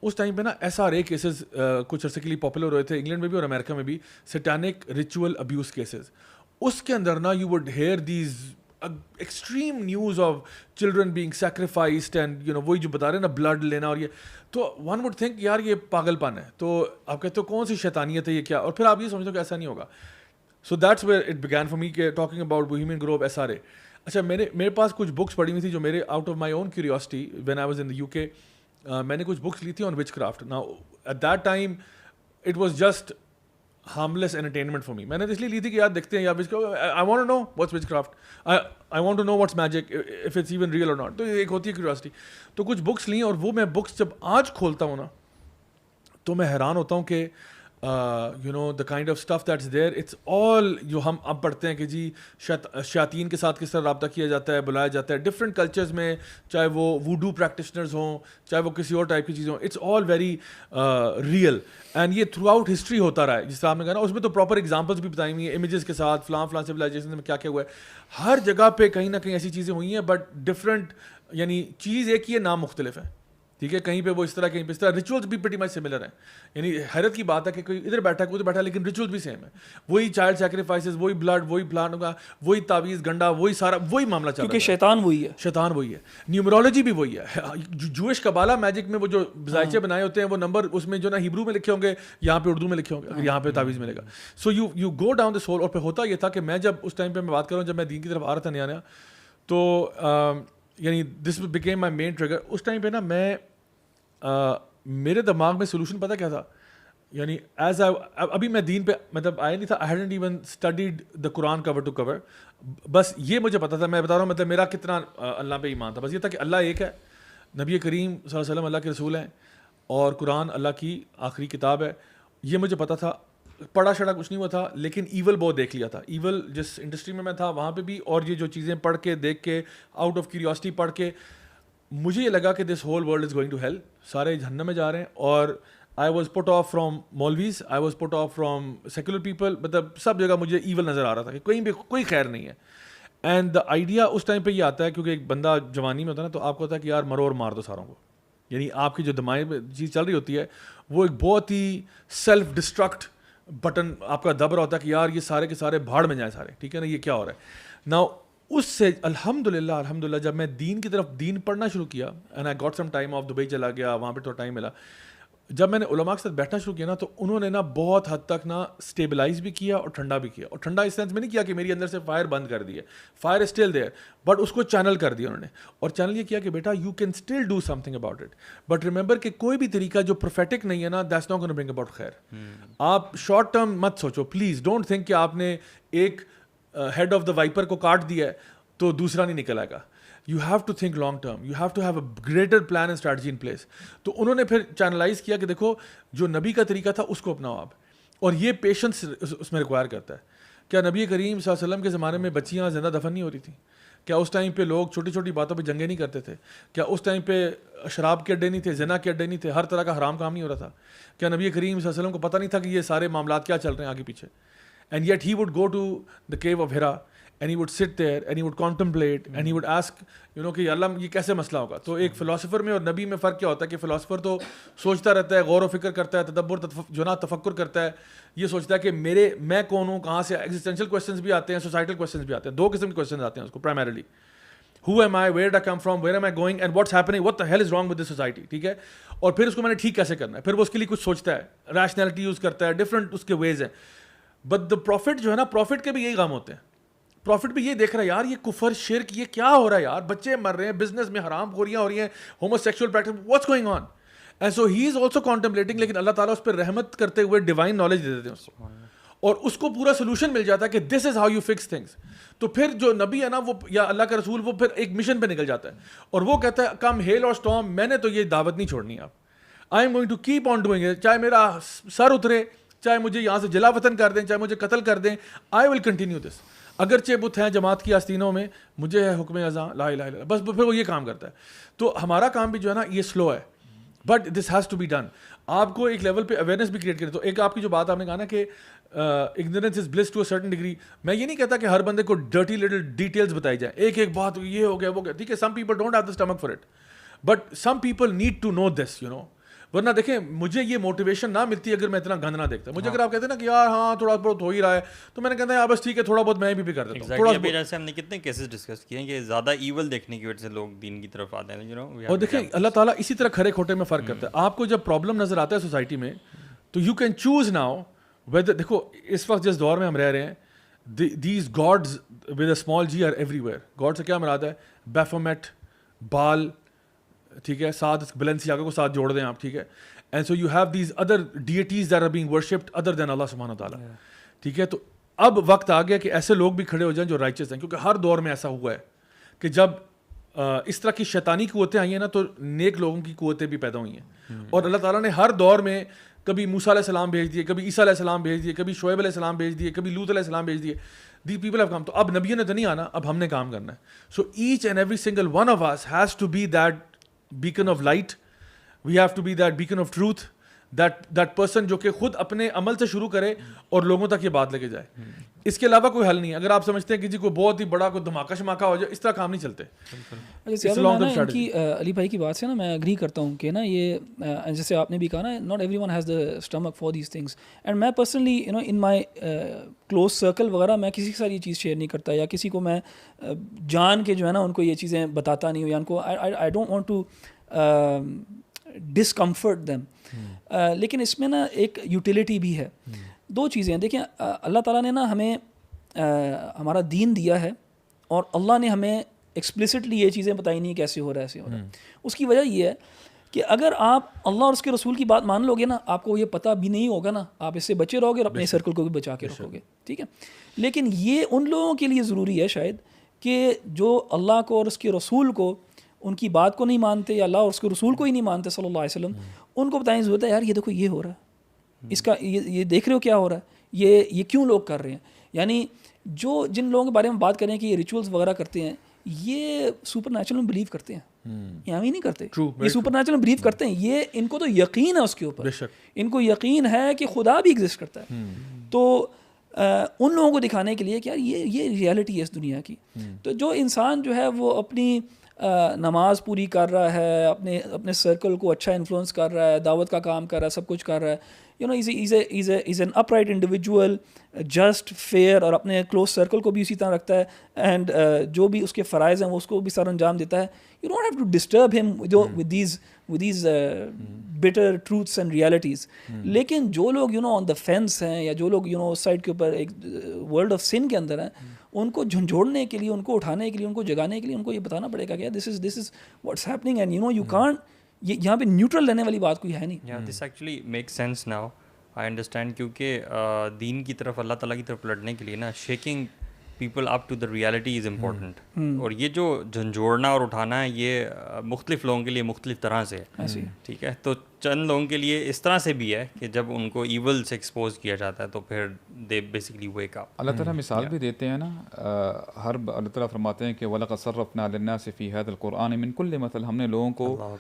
اس ٹائم پہ نا SRA کیسز کچھ عرصے کے لیے پاپولر ہوئے تھے انگلینڈ میں بھی اور امریکہ میں بھی, سیٹینک ریچول ابیوز کیسز. اس کے اندر نا you would hear these extreme news of children being sacrificed and وہی جو بتا رہے ہیں نا بلڈ لینا اور یہ. تو ون وڈ تھنک یار یہ پاگل پن ہے. تو آپ کہتے ہو کون سی شیطانیت ہے یہ کیا, اور پھر آپ یہ سمجھتے ہو کہ ایسا نہیں ہوگا. So that's where it begin for me کہ talking about Bohemian grove SRA. اچھا میرے پاس کچھ بکس پڑھی ہوئی تھی جو میرے out of my own curiosity when I was in the UK. میں نے کچھ بکس لی تھی آن وچ کرافٹ. نا at that time it was just harmless entertainment for me. میں نے اس لیے لی تھی کہ یار دیکھتے ہیں یار I want to know what's witchcraft, I want to know what's magic, if it's even real or not. تو ایک ہوتی ہے کیوریوسٹی. تو کچھ بکس لیں, اور وہ میں بکس جب آج کھولتا ہوں نا تو میں حیران ہوتا ہوں کہ the kind of stuff that's there, it's all جو ہم اب پڑھتے ہیں کہ جی شیاطین کے ساتھ کس طرح رابطہ کیا جاتا ہے, بلایا جاتا ہے ڈفرینٹ کلچرز میں, چاہے وہ ووڈو پریکٹیشنرز ہوں, چاہے وہ کسی اور ٹائپ کی چیزیں ہوں. It's all very real and یہ تھرو آؤٹ ہسٹری ہوتا رہا ہے. جس طرح آپ نے کہا نا اس میں تو پراپر ایگزامپلس بھی بتائی ہوئی ہیں امیجز کے ساتھ, فلاں سویلائزیشن میں کیا کیا ہوا ہے. ہر جگہ پہ کہیں نہ کہیں ایسی چیزیں ہوئی ہیں, بٹ ڈفرینٹ, یعنی چیز ایک ہی ہے, نام مختلف ہے, ٹھیک ہے. کہیں پہ وہ اس طرح, کہیں پہ اس طرح. ریچولس بھی پریٹی مچ سملر ہیں. یعنی حیرت کی بات ہے کہ کوئی ادھر بیٹھا ہے کوئی ادھر بیٹھا ہے, لیکن ریچولس بھی سیم ہے. وہی چائلڈ سیکریفائسز, وہی بلڈ, وہی پلان ہوگا, وہی تعویذ گنڈا, وہی سارا وہی معاملہ چل رہا ہے. کیونکہ شیطان وہی ہے, شیطان وہی ہے. نیومرولوجی بھی وہی ہے. جوئش قبالہ میجک میں وہ جو بزائچے بنائے ہوتے ہیں وہ نمبر اس میں جو نا ہیبرو میں لکھے ہوں گے, یہاں پہ اردو میں لکھے ہوں گے, یہاں پہ تعویذ ملے گا. So you go down the soul. اور پھر ہوتا یہ تھا کہ میں جب اس ٹائم پہ میں بات کر رہا ہوں, جب میں دین کی طرف آ رہا تھا نیا نیا, تو یعنی this became my main trigger. اس ٹائم پہ نا میں میرے دماغ میں سولوشن پتہ کیا تھا, یعنی ایز ابھی میں دین پہ مطلب آیا نہیں تھا. I hadn't even studied the Quran cover to cover. بس یہ مجھے پتا تھا, میں بتا رہا ہوں مطلب میرا کتنا اللہ پہ ایمان تھا. بس یہ تھا کہ اللہ ایک ہے, نبی کریم صلی اللہ علیہ وسلم اللہ کے رسول ہیں, اور قرآن اللہ کی آخری کتاب ہے. یہ مجھے پتا تھا. پڑھا شڑا کچھ نہیں ہوا تھا, لیکن ایول بہت دیکھ لیا تھا. ایول جس انڈسٹری میں تھا وہاں پہ بھی, اور یہ جو چیزیں پڑھ کے دیکھ کے آؤٹ آف کیوریوسٹی پڑھ کے مجھے یہ لگا کہ this whole world is going to hell, سارے جہنم میں جا رہے ہیں. اور I was put off from مولویز, I was put off from secular people, مطلب سب جگہ مجھے ایول نظر آ رہا تھا کہ کہیں بھی کوئی خیر نہیں ہے. اینڈ دا آئیڈیا اس ٹائم پہ یہ آتا ہے کیونکہ ایک بندہ جوانی میں ہوتا ہے نا, تو آپ کو ہوتا ہے کہ یار مرو اور مار دو ساروں کو, یعنی آپ کی جو دماغ میں چیز چل رہی ہوتی ہے وہ ایک بہت ہی سیلف ڈسٹرکٹ بٹن آپ کا دب رہا ہوتا ہے کہ یار یہ سارے کے سارے بھاڑ میں جائیں سارے, ٹھیک ہے نا, یہ کیا ہو رہا ہے نا. اس سے الحمدللہ جب میں دین کی طرف دین پڑھنا شروع کیا, and I got some time of, Dubai چلا گیا, وہاں پہ تھوڑا ٹائم ملا, جب میں نے علماء کے ساتھ بیٹھنا شروع کیا نا, تو انہوں نے نا بہت حد تک نا اسٹیبلائز بھی کیا اور ٹھنڈا بھی کیا. اور ٹھنڈا اس سینس میں نہیں کیا کہ میری اندر سے فائر بند کر دی ہے, فائر اسٹل دیئر, بٹ اس کو چینل کر دیا انہوں نے. اور چینل یہ کیا کہ بیٹا you can still do something about it, but remember کہ کوئی بھی طریقہ جو پروفیٹک نہیں ہے نا, that's not gonna bring about خیر. آپ شارٹ ٹرم مت سوچو پلیز, ڈونٹ تھنک کہ آپ نے ایک ہیڈ آف دا وائپر کو کاٹ دیا ہے تو دوسرا نہیں نکل آئے گا. You have to think long term. You have to have a greater plan and strategy in place. تو انہوں نے پھر چینلائز کیا کہ دیکھو جو نبی کا طریقہ تھا اس کو اپناؤ آپ, اور یہ پیشنس اس میں ریکوائر کرتا ہے. کیا نبی کریم صلی اللہ علیہ وسلم کے زمانے میں بچیاں زندہ دفن نہیں ہو رہی تھیں؟ کیا اس ٹائم پہ لوگ چھوٹی چھوٹی باتوں پہ جنگیں نہیں کرتے تھے؟ کیا اس ٹائم پہ شراب کے اڈے نہیں تھے, زنا کے اڈے نہیں تھے, ہر طرح کا حرام کام نہیں ہو رہا تھا؟ کیا نبی کریم صلی اللہ علیہ وسلم کو پتہ نہیں تھا کہ یہ سارے معاملات کیا چل رہے ہیں آگے پیچھے؟ And yet he would go to the cave of Hira and he would sit there and he would contemplate and he would ask کہ اللہ یہ کیسے مسئلہ ہوگا. تو ایک فلاسفر میں اور نبی میں فرق کیا ہوتا ہے کہ فلاسفر تو سوچتا رہتا ہے, غور و فکر کرتا ہے, تدبر جو نا تفکر کرتا ہے, یہ سوچتا ہے کہ میں کون ہوں, کہاں سے. ایگزسٹینشیل کویسچنز بھی آتے ہیں, سوسائٹل کویسچنز بھی آتے ہیں, دو قسم کے کویسچنز آتے ہیں اس کو primarily. who am I, where did I come from, where am I going and what's happening, what the hell is wrong with this society, ٹھیک ہے. اور پھر اس کو میں نے ٹھیک کیسے کرنا ہے, پھر وہ اس کے لیے کچھ سوچتا ہے, ریشنلٹی یوز کرتا ہے, ڈفرنٹ اس کے ویز ہیں. بٹ دا پروفٹ جو ہے نا, پروفٹ کے بھی یہی کام ہوتے ہیں. پروفٹ بھی یہ دیکھ رہا ہے یار یہ کفر شرک یہ کیا ہو رہا ہے یار, بچے مر رہے ہیں, بزنس میں حرام خوریاں ہو رہی ہیں, homo sexual practice, what's going on. And so he is also contemplating, لیکن اللہ تعالیٰ اس پہ رحمت کرتے ہوئے ڈیوائن نالج دے دیتے ہیں اس کو, اور اس کو پورا سولوشن مل جاتا ہے کہ this is how you fix things. تو پھر جو نبی ہے نا وہ یا اللہ کا رسول وہ پھر ایک مشن پہ نکل جاتا ہے, اور وہ کہتا ہے کم ہیل اور اسٹارم, میں نے تو یہ دعوت نہیں چھوڑنی. آپ I am going to keep on doing it, چاہے میرا سر اترے, چاہے مجھے یہاں سے جلا وطن کر دیں, چاہے مجھے قتل کر دیں, آئی ول کنٹینیو دس. اگرچہ بت ہیں جماعت کی آستینوں میں, مجھے ہے حکم ازاں لا الہ الا اللہ, بس پھر وہ یہ کام کرتا ہے. تو ہمارا کام بھی جو ہے نا یہ سلو ہے, but this has to be done. آپ کو ایک لیول پہ اویئرنیس بھی کریٹ کرے. تو ایک آپ کی جو بات آپ نے کہا نا کہ ignorance is bliss to a certain degree, میں یہ نہیں کہتا کہ ہر بندے کو ڈرٹی لٹل ڈیٹیلز بتائی جائیں, ایک ایک بات یہ ہو گیا وہ گیا, ٹھیک ہے. Some people don't have the stomach for it, but some people need to know this, you know. ورنہ دیکھیں مجھے یہ موٹیویشن نہ ملتی اگر میں اتنا گند نہ دیکھتا. مجھے اگر آپ کہتے ہیں نا کہ یار ہاں تھوڑا بہت ہو ہی رہا ہے, تو میں نے کہتا ہے بس ٹھیک ہے تھوڑا بہت میں بھی کر دیتا ہوں. تھوڑا بہت جیسے ہم نے کتنے کیسز ڈسکس کیے ہیں کہ زیادہ ایول دیکھنے کی وجہ سے لوگ دین کی طرف آتے ہیں, اور دیکھیں اللہ تعالیٰ اسی طرح کھرے کھوٹے میں فرق کرتا ہے. آپ کو جب پرابلم نظر آتا ہے سوسائٹی میں تو you can choose now weather. دیکھو اس وقت جس دور میں ہم رہ رہے ہیں, these gods with a small g are everywhere. God سے کیا مراد ہے؟ بیفومیٹ, بال, ٹھیک ہے, ساتھ بیلنسیاگا کو ساتھ جوڑ دیں آپ, ٹھیک ہے. And so you have these other deities that are being worshipped other than Allah subhanahu wa ta'ala. ٹھیک ہے. تو اب وقت آ گیا کہ ایسے لوگ بھی کھڑے ہو جائیں جو رائچس ہیں, کیونکہ ہر دور میں ایسا ہوا ہے کہ جب اس طرح کی شیطانی قوتیں آئی ہیں نا تو نیک لوگوں کی قوتیں بھی پیدا ہوئی ہیں. اور اللہ تعالیٰ نے ہر دور میں کبھی موسیٰ علیہ السلام بھیج دیے, کبھی عیسیٰ علیہ السلام بھیج دیے, کبھی شعیب علیہ السلام بھیج دیے, کبھی لوط علیہ السلام بھیج دیے. These people have come. تو اب نبیوں نے تو نہیں آنا, اب ہم نے کام کرنا ہے. So each and every single one of us has to be that beacon of light. We have to be that beacon of truth. That person جو کہ خود اپنے عمل سے شروع کرے اور لوگوں تک یہ بات لے کے جائے. اس کے علاوہ کوئی حل نہیں. اگر آپ سمجھتے ہیں کہ جی کوئی بہت ہی بڑا کوئی دھماکہ شماکہ ہو جائے, اس طرح کام نہیں چلتے. علی بھائی کی بات سے نا میں اگری کرتا ہوں کہ نا یہ جیسے آپ نے بھی کہا نا, not everyone has the stomach for these things. And میں personally you know in my close circle وغیرہ میں کسی کے ساتھ یہ چیز شیئر نہیں کرتا, یا کسی کو میں جان کے جو ہے نا ان کو یہ چیزیں بتاتا نہیں ہوں, یا ان کو I don't want to discomfort them. لیکن اس میں نا ایک یوٹیلیٹی بھی ہے. دو چیزیں ہیں. دیکھیں اللہ تعالیٰ نے نا ہمیں ہمارا دین دیا ہے, اور اللہ نے ہمیں ایکسپلسٹلی یہ چیزیں بتائی نہیں کیسے ہو رہا ہے, ایسے ہو رہا ہے. اس کی وجہ یہ ہے کہ اگر آپ اللہ اور اس کے رسول کی بات مان لو گے نا, آپ کو یہ پتہ بھی نہیں ہوگا نا, آپ اس سے بچے رہو گے اور اپنے سرکل کو بھی بچا کے رکھو گے, ٹھیک ہے. لیکن یہ ان لوگوں کے لیے ضروری ہے شاید کہ جو اللہ کو اور اس کے رسول کو, ان کی بات کو نہیں مانتے, یا اللہ اور اس کے رسول کو ہی نہیں مانتے صلی اللہ علیہ وسلم, ان کو بتائیں ضرورت ہے یار یہ دیکھو یہ ہو رہا ہے, اس کا یہ دیکھ رہے ہو کیا ہو رہا ہے, یہ کیوں لوگ کر رہے ہیں. یعنی جو جن لوگوں کے بارے میں بات کریں کہ یہ ریچولز وغیرہ کرتے ہیں, یہ سپر نیچرل میں بلیو کرتے ہیں, یہ ہم ہی نہیں کرتے, یہ سپر نیچرل میں بلیو کرتے ہیں. یہ ان کو تو یقین ہے اس کے اوپر, ان کو یقین ہے کہ خدا بھی ایگزسٹ کرتا ہے. تو ان لوگوں کو دکھانے کے لیے کہ یار یہ ریئلٹی ہے اس دنیا کی. تو جو انسان جو ہے وہ اپنی نماز پوری کر رہا ہے, اپنے سرکل کو اچھا انفلوئنس کر رہا ہے, دعوت کا کام کر رہا ہے, سب کچھ کر رہا ہے, is an upright individual, just fair, اور اپنے کلوز سرکل کو بھی اسی طرح رکھتا ہے, اینڈ جو بھی اس کے فرائض ہیں وہ اس کو بھی سر انجام دیتا ہے. You don't have to disturb ہم with these bitter truths and realities. لیکن جو لوگ آن دا فینس ہیں, یا جو لوگ اس سائڈ کے اوپر ایک ورلڈ آف سن کے اندر ہیں, ان کو جھنجھوڑنے کے لیے, ان کو اٹھانے کے لیے, ان کو جگانے کے لیے ان کو یہ بتانا پڑے گا کہ this is what's happening, and you can't, یہاں پہ نیوٹرل رہنے والی بات کوئی ہے نہیں. This actually make sense now, I understand, کیونکہ دین کی طرف, اللہ تعالیٰ کی طرف لڑنے کے لیے نا, shaking people up to the reality is important. اور یہ جو جھنجھوڑنا اور اٹھانا ہے, یہ مختلف لوگوں کے لیے مختلف طرح سے ہے, ٹھیک ہے. تو چند لوگوں کے لیے اس طرح سے بھی ہے کہ جب ان کو ایول سے ایکسپوز کیا جاتا ہے تو پھر دے بیسکلی ویک اپ. اللہ تعالیٰ مثال بھی دیتے ہیں نا, اللہ تعالیٰ فرماتے ہیں کہ وَلَقَدْ صَرَّفْنَا لِلنَّاسِ فِي هَذَا الْقُرْآنِ مِنْ كُلِّ مَثَلٍ, ہم نے لوگوں کو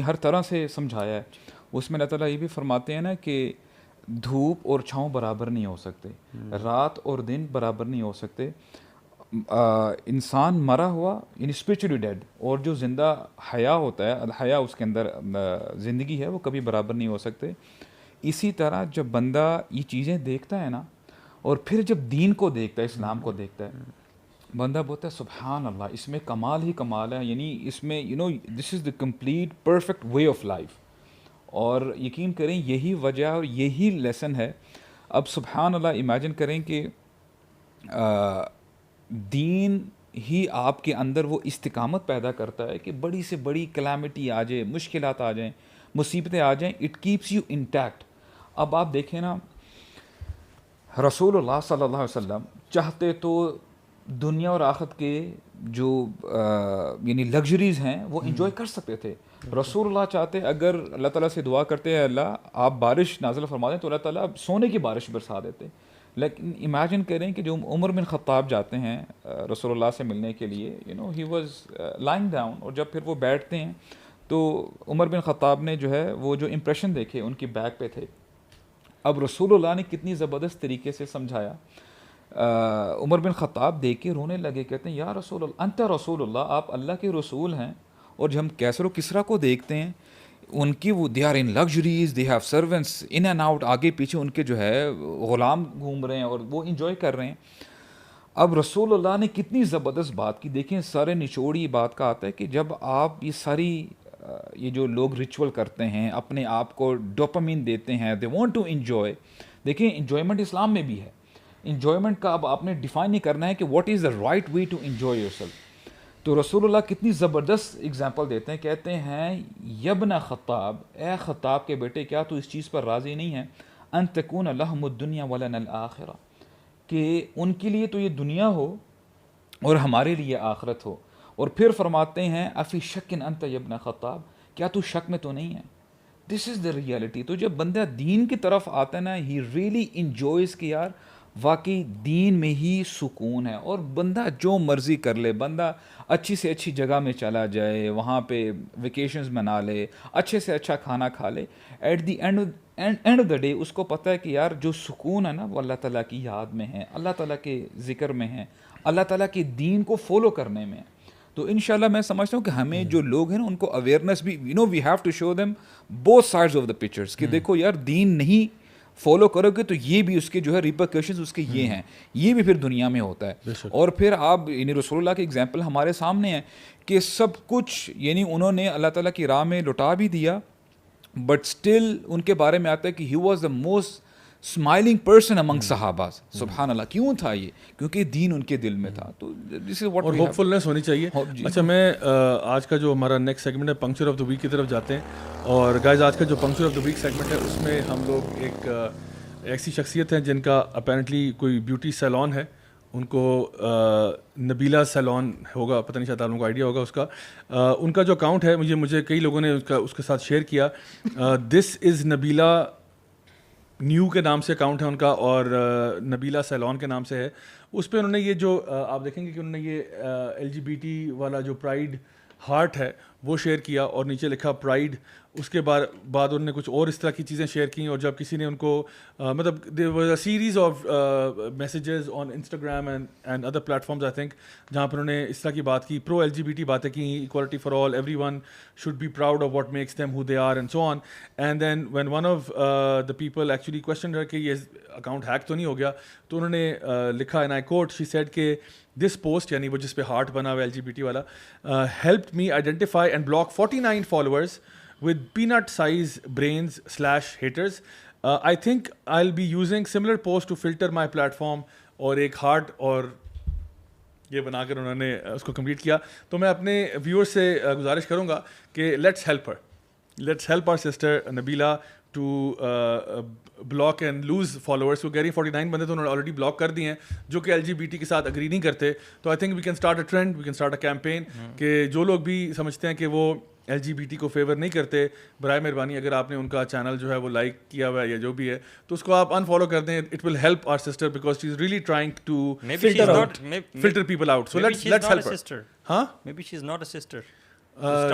ہر طرح سے سمجھایا ہے. اس میں اللہ تعالیٰ یہ بھی فرماتے ہیں نا کہ دھوپ اور چھاؤں برابر نہیں ہو سکتے, رات اور دن برابر نہیں ہو سکتے, انسان مرا ہوا یعنی اسپرچولی ڈیڈ, اور جو زندہ حیا ہوتا ہے, الحیا اس کے اندر زندگی ہے, وہ کبھی برابر نہیں ہو سکتے. اسی طرح جب بندہ یہ چیزیں دیکھتا ہے نا, اور پھر جب دین کو دیکھتا ہے, اسلام کو دیکھتا ہے, بندہ بولتا ہے سبحان اللہ, اس میں کمال ہی کمال ہے, یعنی اس میں this is the complete perfect way of life. اور یقین کریں یہی وجہ اور یہی لیسن ہے. اب سبحان اللہ, امیجن کریں کہ دین ہی آپ کے اندر وہ استقامت پیدا کرتا ہے کہ بڑی سے بڑی کلیمٹی آ جائے, مشکلات آ جائیں, مصیبتیں آ جائیں, اٹ کیپس یو انٹیکٹ. اب آپ دیکھیں نا, رسول اللہ صلی اللہ علیہ وسلم چاہتے تو دنیا اور آخرت کے جو یعنی لگژریز ہیں وہ انجوائے کر سکتے تھے. رسول اللہ چاہتے, اگر اللہ تعالیٰ سے دعا کرتے ہیں اللہ آپ بارش نازل فرما دیں, تو اللہ تعالیٰ سونے کی بارش برسا دیتے. لیکن امیجن کریں کہ جو عمر بن خطاب جاتے ہیں رسول اللہ سے ملنے کے لیے, ہی واز لائنگ ڈاؤن, اور جب پھر وہ بیٹھتے ہیں تو عمر بن خطاب نے جو ہے وہ جو امپریشن دیکھے ان کی بیک پہ تھے. اب رسول اللہ نے کتنی زبردست طریقے سے سمجھایا. عمر بن خطاب دیکھ کے رونے لگے, کہتے ہیں یا رسول اللہ انت رسول اللہ, آپ اللہ کے رسول ہیں. اور جب ہم کیسر و کسرا کو دیکھتے ہیں, ان کی وہ they are in luxuries, they have servants in and out, آگے پیچھے ان کے جو ہے غلام گھوم رہے ہیں اور وہ انجوائے کر رہے ہیں. اب رسول اللہ نے کتنی زبردست بات کی. دیکھیں سارے نچوڑی بات کا آتا ہے کہ جب آپ یہ ساری یہ جو لوگ ریچول کرتے ہیں, اپنے آپ کو ڈوپامین دیتے ہیں, دے وانٹ ٹو انجوائے. دیکھیں انجوائمنٹ اسلام میں بھی ہے. انجوائمنٹ کا اب آپ نے ڈیفائن نہیں کرنا ہے کہ what is the right way to enjoy yourself. تو رسول اللہ کتنی زبردست اگزامپل دیتے ہیں, کہتے ہیں یبن خطاب, اے خطاب کے بیٹے, کیا تو اس چیز پر راضی نہیں ہے, ان تکون لہم الدنیا ولنا الآخرہ, کہ ان کے لیے تو یہ دنیا ہو اور ہمارے لیے آخرت ہو. اور پھر فرماتے ہیں افی شک انت یبن خطاب, کیا تو شک میں تو نہیں ہے. This is the reality. تو جب بندہ دین کی طرف آتا ہے نا, ہی ریئلی انجوائز کہ یار واقعی دین میں ہی سکون ہے. اور بندہ جو مرضی کر لے, بندہ اچھی سے اچھی جگہ میں چلا جائے, وہاں پہ ویکیشنز منا لے, اچھے سے اچھا کھانا کھا لے, at the end of the day اس کو پتہ ہے کہ یار جو سکون ہے نا وہ اللہ تعالیٰ کی یاد میں ہے, اللہ تعالیٰ کے ذکر میں ہے, اللہ تعالیٰ کے دین کو فالو کرنے میں ہے. تو انشاءاللہ میں سمجھتا ہوں کہ ہمیں جو لوگ ہیں نا ان کو اویئرنیس بھی, we have to show them both sides of the pictures, کہ دیکھو یار دین نہیں فالو کرو گے تو یہ بھی اس کے جو ہے ریپرکشنز اس کے یہ ہیں, یہ بھی پھر دنیا میں ہوتا ہے. اور پھر آپ یعنی رسول اللہ کے اگزامپل ہمارے سامنے ہے کہ سب کچھ یعنی انہوں نے اللہ تعالیٰ کی راہ میں لٹا بھی دیا, بٹ اسٹل ان کے بارے میں آتا ہے کہ he was the most smiling person among صحابہ. سبحان اللہ. کیوں تھا یہ؟ کیونکہ دین ان کے دل میں تھا. تو دس از واٹ اور ہوپ فلنس ہونی چاہیے. اچھا, میں آج کا جو ہمارا نیکسٹ سیگمنٹ ہے پنکچر آف دا ویک کی طرف جاتے ہیں. اور گائز آج کا جو puncture of the week segment ہے اس میں ہم لوگ ایک ایسی شخصیت ہیں جن کا اپیرنٹلی کوئی بیوٹی سیلون ہے, ان کو نبیلہ سیلون ہوگا, پتہ نہیں شاید آپ لوگوں کو آئیڈیا ہوگا اس کا. ان کا جو اکاؤنٹ ہے مجھے کئی لوگوں نے اس کے ساتھ شیئر کیا. دس از نبیلہ نیو کے نام سے اکاؤنٹ ہے ان کا, اور نبیلہ سیلون کے نام سے ہے. اس پہ انہوں نے یہ جو آپ دیکھیں گے کہ انہوں نے یہ LGBT والا جو پرائڈ ہارٹ ہے وہ شیئر کیا اور نیچے لکھا پرائڈ. اس کے بعد انہوں نے کچھ اور اس طرح کی چیزیں شیئر کیں, اور جب کسی نے ان کو مطلب there was a series of messages on Instagram and other platforms I think, جہاں پر انہوں نے اس طرح کی بات کی, پرو LGBT باتیں کی, equality for all, everyone should be proud of what makes them who they are and so on. And then when one of the people actually question ہے کہ یہ اکاؤنٹ ہیک تو نہیں ہو گیا, تو انہوں نے لکھا and I quote, she said کہ دس پوسٹ یعنی وہ جس پہ ہارٹ بنا ہوا LGBT والا, helped me identify and block 49 followers with peanut size brains / haters. I think I'll be using similar posts to filter my platform. اور ایک ہارٹ اور یہ بنا کر انہوں نے اس کو کمپلیٹ کیا. تو میں اپنے ویور سے گزارش کروں گا کہ let's help our sister Nabila to block and lose followers. وہ کہہ رہی 49 بندے تو انہوں نے آلریڈی بلاک کر دیے ہیں جو کہ LGBT کے ساتھ اگری نہیں کرتے. تو I think we can start a trend, we can start a campaign کہ جو لوگ بھی سمجھتے ہیں کہ وہ LGBT کو فیور نہیں کرتے, برائے مہربانی اگر آپ نے ان کا چینل جو ہے وہ لائک کیا ہوا ہے یا جو بھی ہے تو اس کو آپ انفالو کر دیں. It will help our sister because she is really trying to filter people out. So let's help her. ہاں Maybe she's not a sister.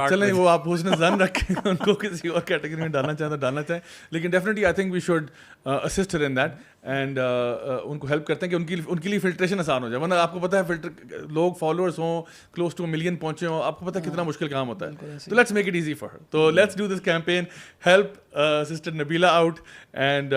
چلیں وہ آپ حسن ظن رکھیں, ان کو کسی اور کیٹیگری میں ڈالنا چاہیں تو ڈالنا چاہیں, لیکن definitely I think we should assist her in that and ان کو ہیلپ کرتے ہیں کہ ان کے لیے فلٹریشن آسان ہو جائے. ورنہ آپ کو پتہ ہے فلٹر لوگ فالوورس ہوں, کلوز ٹو 1 ملین پہنچے ہوں, آپ کو پتہ ہے کتنا مشکل کام ہوتا ہے. تو let's make it easy for her. تو let's do this campaign, help sister Nabila out and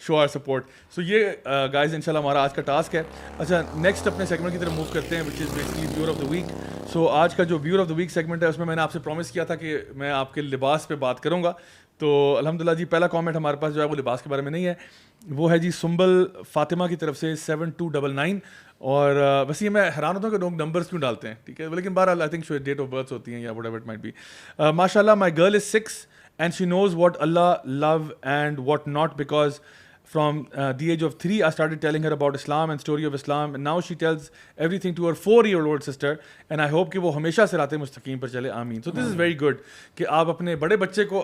show our support. So یہ گائز انشاءاللہ ہمارا آج کا ٹاسک ہے. اچھا نیکسٹ اپنے سیگمنٹ کی طرف موو کرتے ہیں which is basically viewer of the week. So آج کا جو viewer of the week segment ہے اس میں نے آپ سے پرومس کیا تھا کہ میں آپ کے لباس پہ بات کروں گا. تو الحمدللہ جی پہلا کامنٹ ہمارے پاس جو ہے وہ لباس کے بارے میں نہیں ہے, وہ ہے جی سنبل فاطمہ کی طرف سے 7299. اور ویسے میں حیران ہوتا ہوں کہ لوگ نمبرز کیوں ڈالتے ہیں, ٹھیک ہے, لیکن بہرحال I think date of birth ہوتی ہیں یا whatever it might be. ماشاء اللہ my girl is 6 and she knows what Allah love and what not because from the age of 3 I started telling her about Islam and story of Islam, and now she tells everything to her 4-year-old sister, and I hope کہ وہ ہمیشہ صراط مستقیم پر چلے, آمین. So this is very good کہ آپ اپنے بڑے بچے کو,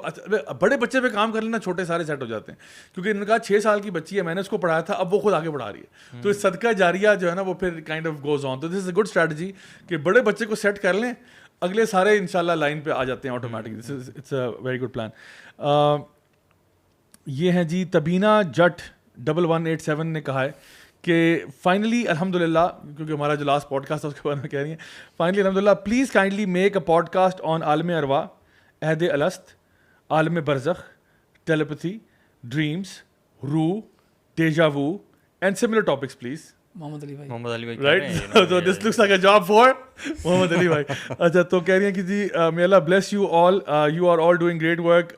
بڑے بچے پہ کام کر لینا, چھوٹے سارے سیٹ ہو جاتے ہیں. کیونکہ انہوں نے کہا 6 سال کی بچی ہے, میں نے اس کو پڑھایا تھا, اب وہ خود آگے بڑھا رہی ہے. تو اس صدقہ جاریہ جو ہے نا وہ پھر کائنڈ آف گوز آن. تو this is a good strategy کہ بڑے بچے کو سیٹ کر لیں, اگلے سارے انشاءاللہ لائن پہ آ جاتے ہیں automatically. This is it's a very good plan. یہ ہیں جی تبینہ جٹ 1187 نے کہا ہے کہ فائنلی الحمدللہ, کیونکہ ہمارا جو لاسٹ پوڈ کاسٹ تھا اس کے بارے میں کہہ رہی ہیں, فائنلی الحمدللہ please kindly make a podcast on عالم ارواح, عہد الست, عالم برزخ, ٹیلیپتھی, ڈریمس, روح, ڈیجا وو اینڈ سملر ٹاپکس پلیز. محمد علی بھائی right, so this looks like a job for محمد علی بھائی. اچھا تو کہہ رہی ہیں کہ جی may Allah bless you all, you are all doing great work,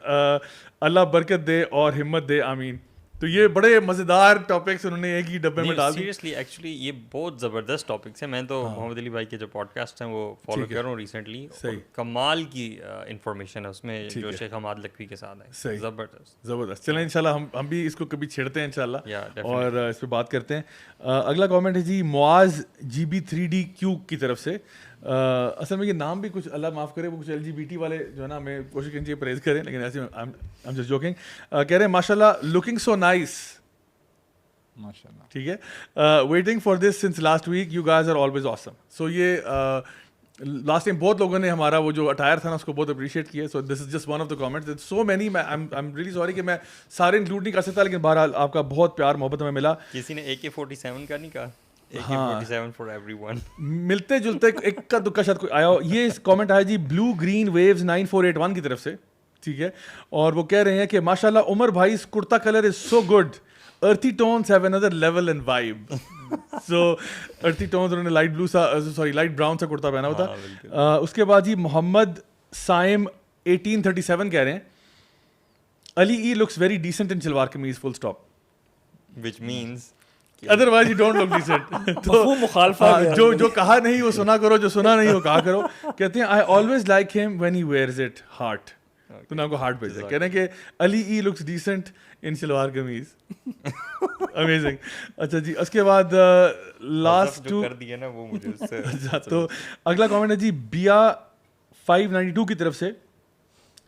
اللہ برکت دے اور ہمت دے, آمین. تو یہ بڑے مزیدار ٹاپکس انہوں نے ایک ہی ڈبے میں ڈال دی. سیریسلی ایکچولی یہ بہت زبردست ٹاپکس ہیں. میں تو محمد علی بھائی کے جو پوڈ کاسٹ ہیں وہ فالو کر رہا ہوں ریسنٹلی. کمال کی انفارمیشن ہے اس میں جو شیخ حماد لکھوی کے ساتھ ہے. زبردست. چلیں انشاءاللہ ہم بھی اس کو کبھی چھیڑتے ہیں انشاءاللہ اور اس پہ بات کرتے ہیں. اگلا کامنٹ ہے جی معاذ GB3DQ کی طرف سے. اصل میں یہ نام بھی کچھ اللہ معاف کرے وہ کچھ LGBT والے جو ہے نا, ہمیں کوشش کرنی چاہیے پرہیز کریں, لیکن ایسے I'm just joking. کہہ رہے ہیں ماشاء اللہ لکنگ سو نائس, ماشاء اللہ, ٹھیک ہے, waiting for this since last week, you guys are always awesome. So یہ لاسٹ ٹائم بہت لوگوں نے ہمارا وہ جو اٹائر تھا نا اس کو بہت اپریشیٹ کیا. So this is just one of the comments, so many. I'm really sorry کہ میں سارے انکلوڈ نہیں کر سکتا, لیکن بہرحال آپ کا بہت پیار محبت ہمیں ملا. کسی نے AK-47 کا نہیں کہا, AK-47 for everyone. ملتے جلتے ایک کا دکا شاید کوئی آیا ہو. یہ کامنٹ آیا جی بلو گرین ویوز 9481 کی طرف سے, ٹھیک ہے, اور وہ کہہ رہے ہیں کہ ماشاء اللہ عمر بھائی کرتا colour is so good, earthy tones have another level and vibe. So earthy tones انہوں نے لائٹ بلو سا لائٹ براؤن سا کرتا پہنا ہوتا. اس کے بعد جی محمد سائم 1837 کہہ رہے ہیں علی ای looks very decent in shalwar kameez full stop, which means otherwise you don't look decent. تو مخالفت جو کہا نہیں وہ سنا کرو, جو سنا نہیں وہ کہا کرو. کہتے ہیں I always like him when he wears it heart. تو نے آپ کو ہارٹ بھیجا, کہہ رہے ہیں کہ علی ای looks decent in shalwar kameez. Amazing. اچھا جی اس کے بعد لاسٹ ٹو کر دیا نا وہ مجھے. تو اگلا کامنٹ ہے جی بیا 592 کی طرف سے.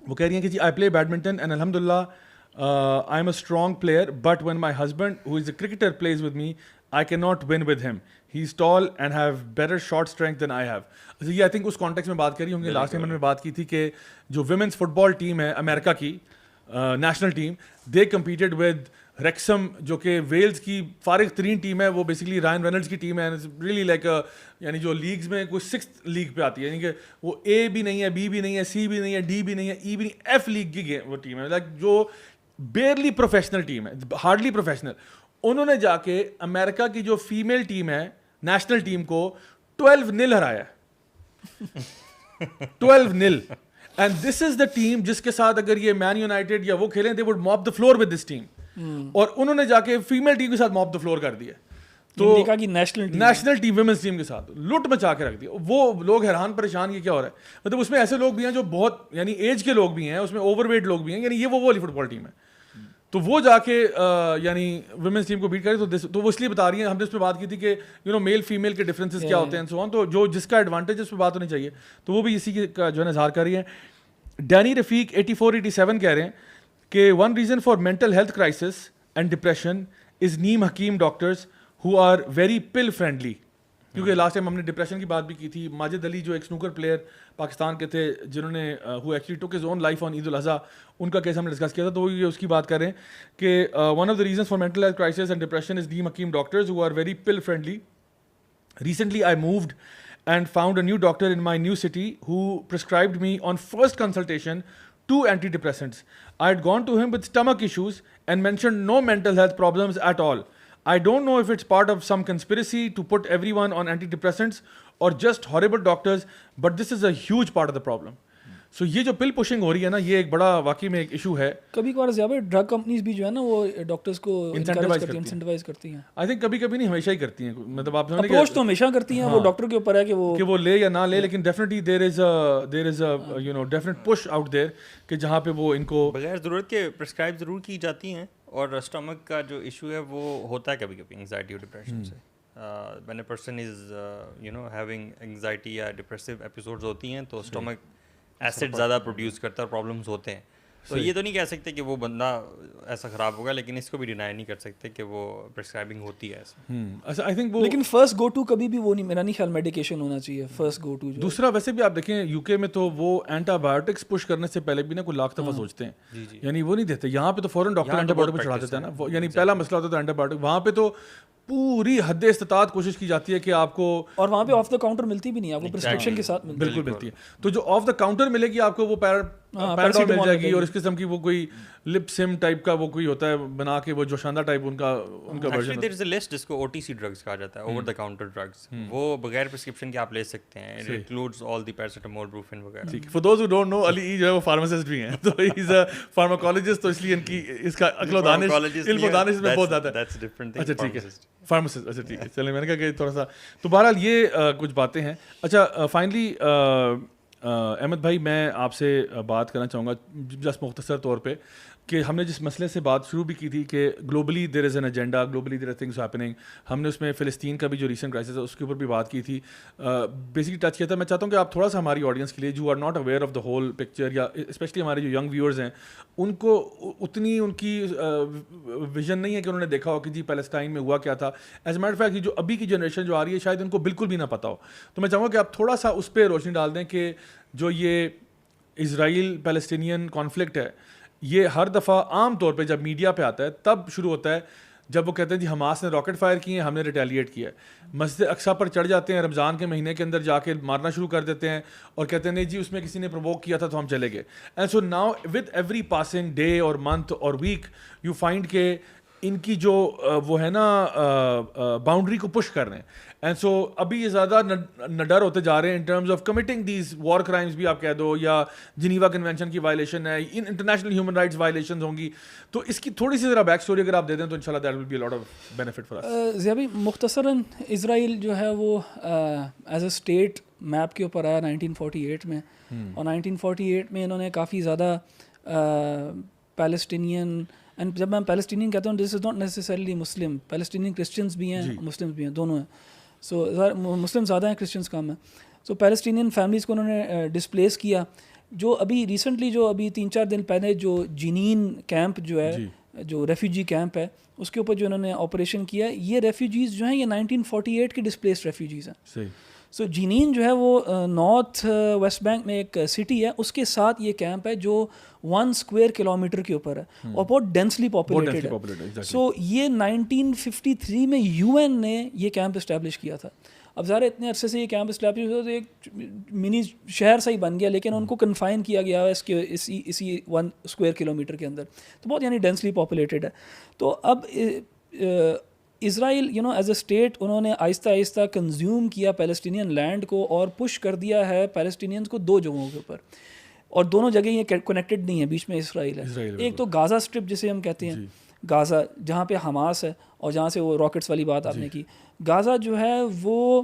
وہ کہہ رہی ہیں کہ gee I play badminton and الحمد للہ I am a strong player, but when my husband, who is a cricketer, plays with me, I cannot win with him. He's tall and have better shot strength than I have. یہ I think us context میں بات کری ہوں گے. Last time میں بات کی تھی کہ جو ویمنس فٹ بال ٹیم ہے امریکہ کی national team, they competed with ریکسم جو کہ ویلز کی فارغ ترین ٹیم ہے. وہ بیسکلی رائن رینلڈز کی ٹیم ہے. ریئلی لائک یعنی جو لیگز میں کوئی 6th لیگ پہ آتی ہے, یعنی کہ وہ اے بھی نہیں ہے, بی بھی نہیں ہے, سی بھی نہیں ہے, ڈی بھی نہیں ہے, ای بھی نہیں, ایف لیگ کی وہ ٹیم ہے, لائک جو بیئرلی پروفیشنل ٹیم ہے, ہارڈلی پروفیشنل. انہوں نے جا کے امریکہ کی جو فیمیل ٹیم ہے نیشنل ٹیم کو 12-0 ہرایا. 12-0. And this is the team جس کے ساتھ اگر یہ مین یونائٹیڈ یا وہ کھیلیں they would mop the floor with this team. اور انہوں نے جا کے فیمیل ٹیم کے ساتھ موپ دا فلور کر دیا. تو نیشنل ٹیم ویمنس ٹیم کے ساتھ لٹ مچا کے رکھ دیا. وہ لوگ حیران پریشان کہ کیا ہو رہا ہے. مطلب اس میں ایسے لوگ بھی ہیں جو بہت یعنی ایج کے لوگ بھی ہیں, اس میں اوور ویٹ لوگ بھی ہیں, یعنی یہ وہ والی فٹ بال ٹیم ہے. تو وہ جا کے یعنی ویمنس ٹیم کو بیٹ کرے. تو وہ اس لیے بتا رہی ہیں, ہم نے اس پہ بات کی تھی کہ میل فیمیل کے ڈفرینسز کیا ہوتے ہیں سو آن. تو جو جس کا ایڈوانٹیج اس پہ بات ہونی چاہیے, تو وہ بھی اسی کا جو ہے اظہار کر رہی ہیں. ڈینی رفیق 84-87 کہہ رہے ہیں کہ one reason for mental health crisis and depression is نیم حکیم doctors who are very pill friendly. کیونکہ لاسٹ ٹائم ہم نے ڈپریشن کی بات بھی کی تھی. ماجد علی جو ایک سنوکر پلیئر پاکستان کے تھے جنہوں نے who actually took his own life on Eid al-Adha, ان کا کیس ہم نے ڈسکس کیا تھا. تو وہ یہ اس کی بات کر رہے ہیں کہ one of the reasons for mental health crisis and depression is نیم حکیم doctors who are very pill friendly. Recently I moved and found a new doctor in my new city who prescribed me on first consultation 2 antidepressants. I had gone to him with stomach issues and mentioned no mental health problems at all. I don't know if it's part of some conspiracy to put everyone on antidepressants or just horrible doctors, but this is a huge part of the problem. سو یہ جو پل pushing ہو رہی ہے نا, یہ ایک بڑا واقعی میں ایک ایشو ہے. کبھی کبھار زیادہ ڈرگ کمپنیز بھی جو ہے نا وہ ڈاکٹرز کو انسینٹیوائز کرتی ہیں. آئی تھنک کبھی کبھی نہیں, ہمیشہ ہی کرتی ہیں. مطلب آپ اپروچ تو ہمیشہ کرتی ہیں, وہ ڈاکٹر کے اوپر ہے کہ وہ لے یا نہ لے, لیکن definitely there is a you know definite push out there کہ جہاں پہ وہ ان کو بغیر ضرورت کے پرسکرائب ضرور کی جاتی ہیں. اور اسٹمک کا جو ایشو ہے وہ ہوتا ہے کبھی کبھی انگزائٹی اور ڈپریشن سے. when a person is having anxiety یا ڈپریسو ایپیسوڈز ہوتی ہیں تو اسٹمک ایسڈ زیادہ پروڈیوس کرتا ہے اور پرابلمس ہوتے ہیں. تو یہ تو نہیں کہہ سکتے کہ وہ بندہ ایسا خراب ہوگا, لیکن اس کو بھی ڈینائی نہیں کر سکتے کہ وہ پرسکرائبنگ ہوتی ہے ایسا. آئی تھنک لیکن فرسٹ گو ٹو کبھی بھی وہ نہیں, میرا نہیں خیال میڈیکیشن ہونا چاہیے فرسٹ گو ٹو. دوسرا ویسے بھی آپ دیکھیں یو کے میں تو وہ اینٹی بایوٹکس پش کرنے سے پہلے بھی نا کوئی لاکھ دفعہ سوچتے ہیں, یعنی وہ نہیں دیتے. یہاں پہ تو فوراً ڈاکٹر اینٹی بایوٹک پہ چڑھا دیتا ہے نا, یعنی پہلا مسئلہ ہوتا ہے اینٹی بایوٹک. وہاں پہ تو پوری حد استطاعت کوشش کی جاتی ہے کہ آپ کو, اور وہاں پہ آف دا کاؤنٹر ملتی بھی نہیں, آپ کو پرسکرپشن کے ساتھ بالکل ملتی ہے. تو جو آف دا کاؤنٹر ملے گی آپ کو وہ پیراڈول مل جائے گی, اور اس قسم کی وہ کوئی لپ سم ٹائپ کا وہ کوئی ہوتا ہے بنا کے وہ جوشاندہ ٹائپ ان کا version. There is a list جس کو او ٹی سی ڈرگس کہا جاتا ہے, اوور دا کاؤنٹر ڈرگس. وہ بغیر پرسکرپشن کے آپ لے سکتے ہیں. It includes all the paracetamol, brufen وغیرہ. For those who don't know, Ali جو ہے وہ فارماسسٹ بھی ہیں, تو ہی از اے فارماکولوجسٹ, تو اس لیے ان کی اس کا عقل و دانش علم و دانش میں بہت زیادہ ہے. اچھا ٹھیک ہے, فارماسسٹ. اچھا ٹھیک ہے, چلیں میں نے کہا کہ تھوڑا سا. تو بہرحال یہ کچھ باتیں ہیں. اچھا فائنلی احمد بھائی میں آپ سے بات کرنا چاہوں گا جسٹ مختصر طور پہ کہ ہم نے جس مسئلے سے بات شروع بھی کی تھی کہ globally there is an agenda, globally there are things happening. ہم نے اس میں فلسطین کا بھی جو ریسنٹ کرائسس ہے اس کے اوپر بھی بات کی تھی, بیسکلی ٹچ کیا تھا. میں چاہتا ہوں کہ آپ تھوڑا سا ہماری آڈینس کے لیے جو are not aware of the whole picture, یا اسپیشلی ہمارے جو ینگ ویورز ہیں, ان کو اتنی ان کی ویژن نہیں ہے کہ انہوں نے دیکھا ہو کہ جی پیلسٹائن میں ہوا کیا تھا. As a matter of fact جو ابھی کی جنریشن جو آ رہی ہے شاید ان کو بالکل بھی نہ پتہ ہو. تو میں چاہوں گا کہ آپ تھوڑا سا اس پہ روشنی ڈال دیں کہ جو یہ اسرائیل پیلسٹینین کانفلکٹ ہے, یہ ہر دفعہ عام طور پہ جب میڈیا پہ آتا ہے تب شروع ہوتا ہے جب وہ کہتے ہیں جی حماس نے راکٹ فائر کیے ہیں, ہم نے ریٹیلیٹ کیا ہے. مسجد اقصیٰ پر چڑھ جاتے ہیں رمضان کے مہینے کے اندر, جا کے مارنا شروع کر دیتے ہیں اور کہتے ہیں نہیں جی اس میں کسی نے پرووک کیا تھا تو ہم چلے گئے. And so now with every passing day اور منتھ اور ویک یو فائنڈ کہ ان کی جو وہ ہے نا باؤنڈری کو پش کر رہے ہیں. اینڈ سو ابھی یہ زیادہ نڈر ہوتے جا رہے ہیں in terms of committing these war crimes بھی آپ کہہ دو, یا جنیوا کنونشن کی وائلیشن ہے, انٹرنیشنل ہیومن رائٹس وائلیشنز ہوں گی. تو اس کی تھوڑی سی ذرا بیک اسٹوری اگر آپ دے دیں تو انشاءاللہ that will be a lot of benefit for us. Zia بھائی مختصراً اسرائیل جو ہے وہ ایز اے اسٹیٹ میپ کے اوپر آیا 1948 میں, اور 1948 میں انہوں نے کافی زیادہ پیلسٹینین, اینڈ جب میں پیلسٹینین کہتا ہوں this is not necessarily Muslim, Palestinian Christians بھی ہیں مسلمس بھی ہیں, دونوں ہیں. سو مسلم زیادہ ہیں, کرسچنس کم ہیں. سو پیلسٹینین فیملیز کو انہوں نے ڈسپلیس کیا. جو ابھی ریسنٹلی جو ابھی 3-4 دن پہلے جو جنین کیمپ جو ہے جو ریفیوجی کیمپ ہے اس کے اوپر جو انہوں نے آپریشن کیا. یہ ریفیوجیز جو ہیں یہ 1948 کے ڈسپلیسڈ ریفیوجیز ہیں. صحیح. سو جنین جو ہے وہ نارتھ ویسٹ بینک میں ایک سٹی ہے, اس کے ساتھ یہ کیمپ ہے جو 1 اسکوائر کلومیٹر کے اوپر ہے اور بہت ڈینسلی پاپولیٹڈ ہے. سو یہ 1953 میں UN نے یہ کیمپ اسٹیبلش کیا تھا. اب ظاہر اتنے عرصے سے یہ کیمپ اسٹیبلش ہوا تو ایک منی شہر سا ہی بن گیا, لیکن ان کو کنفائن کیا گیا ہے اس کے اسی 1 اسکوائر کلومیٹر کے اندر, تو بہت یعنی ڈینسلی پاپولیٹڈ ہے. تو اب اسرائیل ایز اے اسٹیٹ انہوں نے آہستہ آہستہ کنزیوم کیا پیلسٹینین لینڈ کو اور پش کر دیا ہے پیلسٹینینز کو 2 جگہوں کے اوپر, اور دونوں جگہ یہ کنیکٹڈ نہیں ہے, بیچ میں اسرائیل ہے. ایک تو غازہ اسٹرپ جسے ہم کہتے ہیں, غازہ جہاں پہ حماس ہے اور جہاں سے وہ راکٹس والی بات آپ نے کی. غازہ جو ہے وہ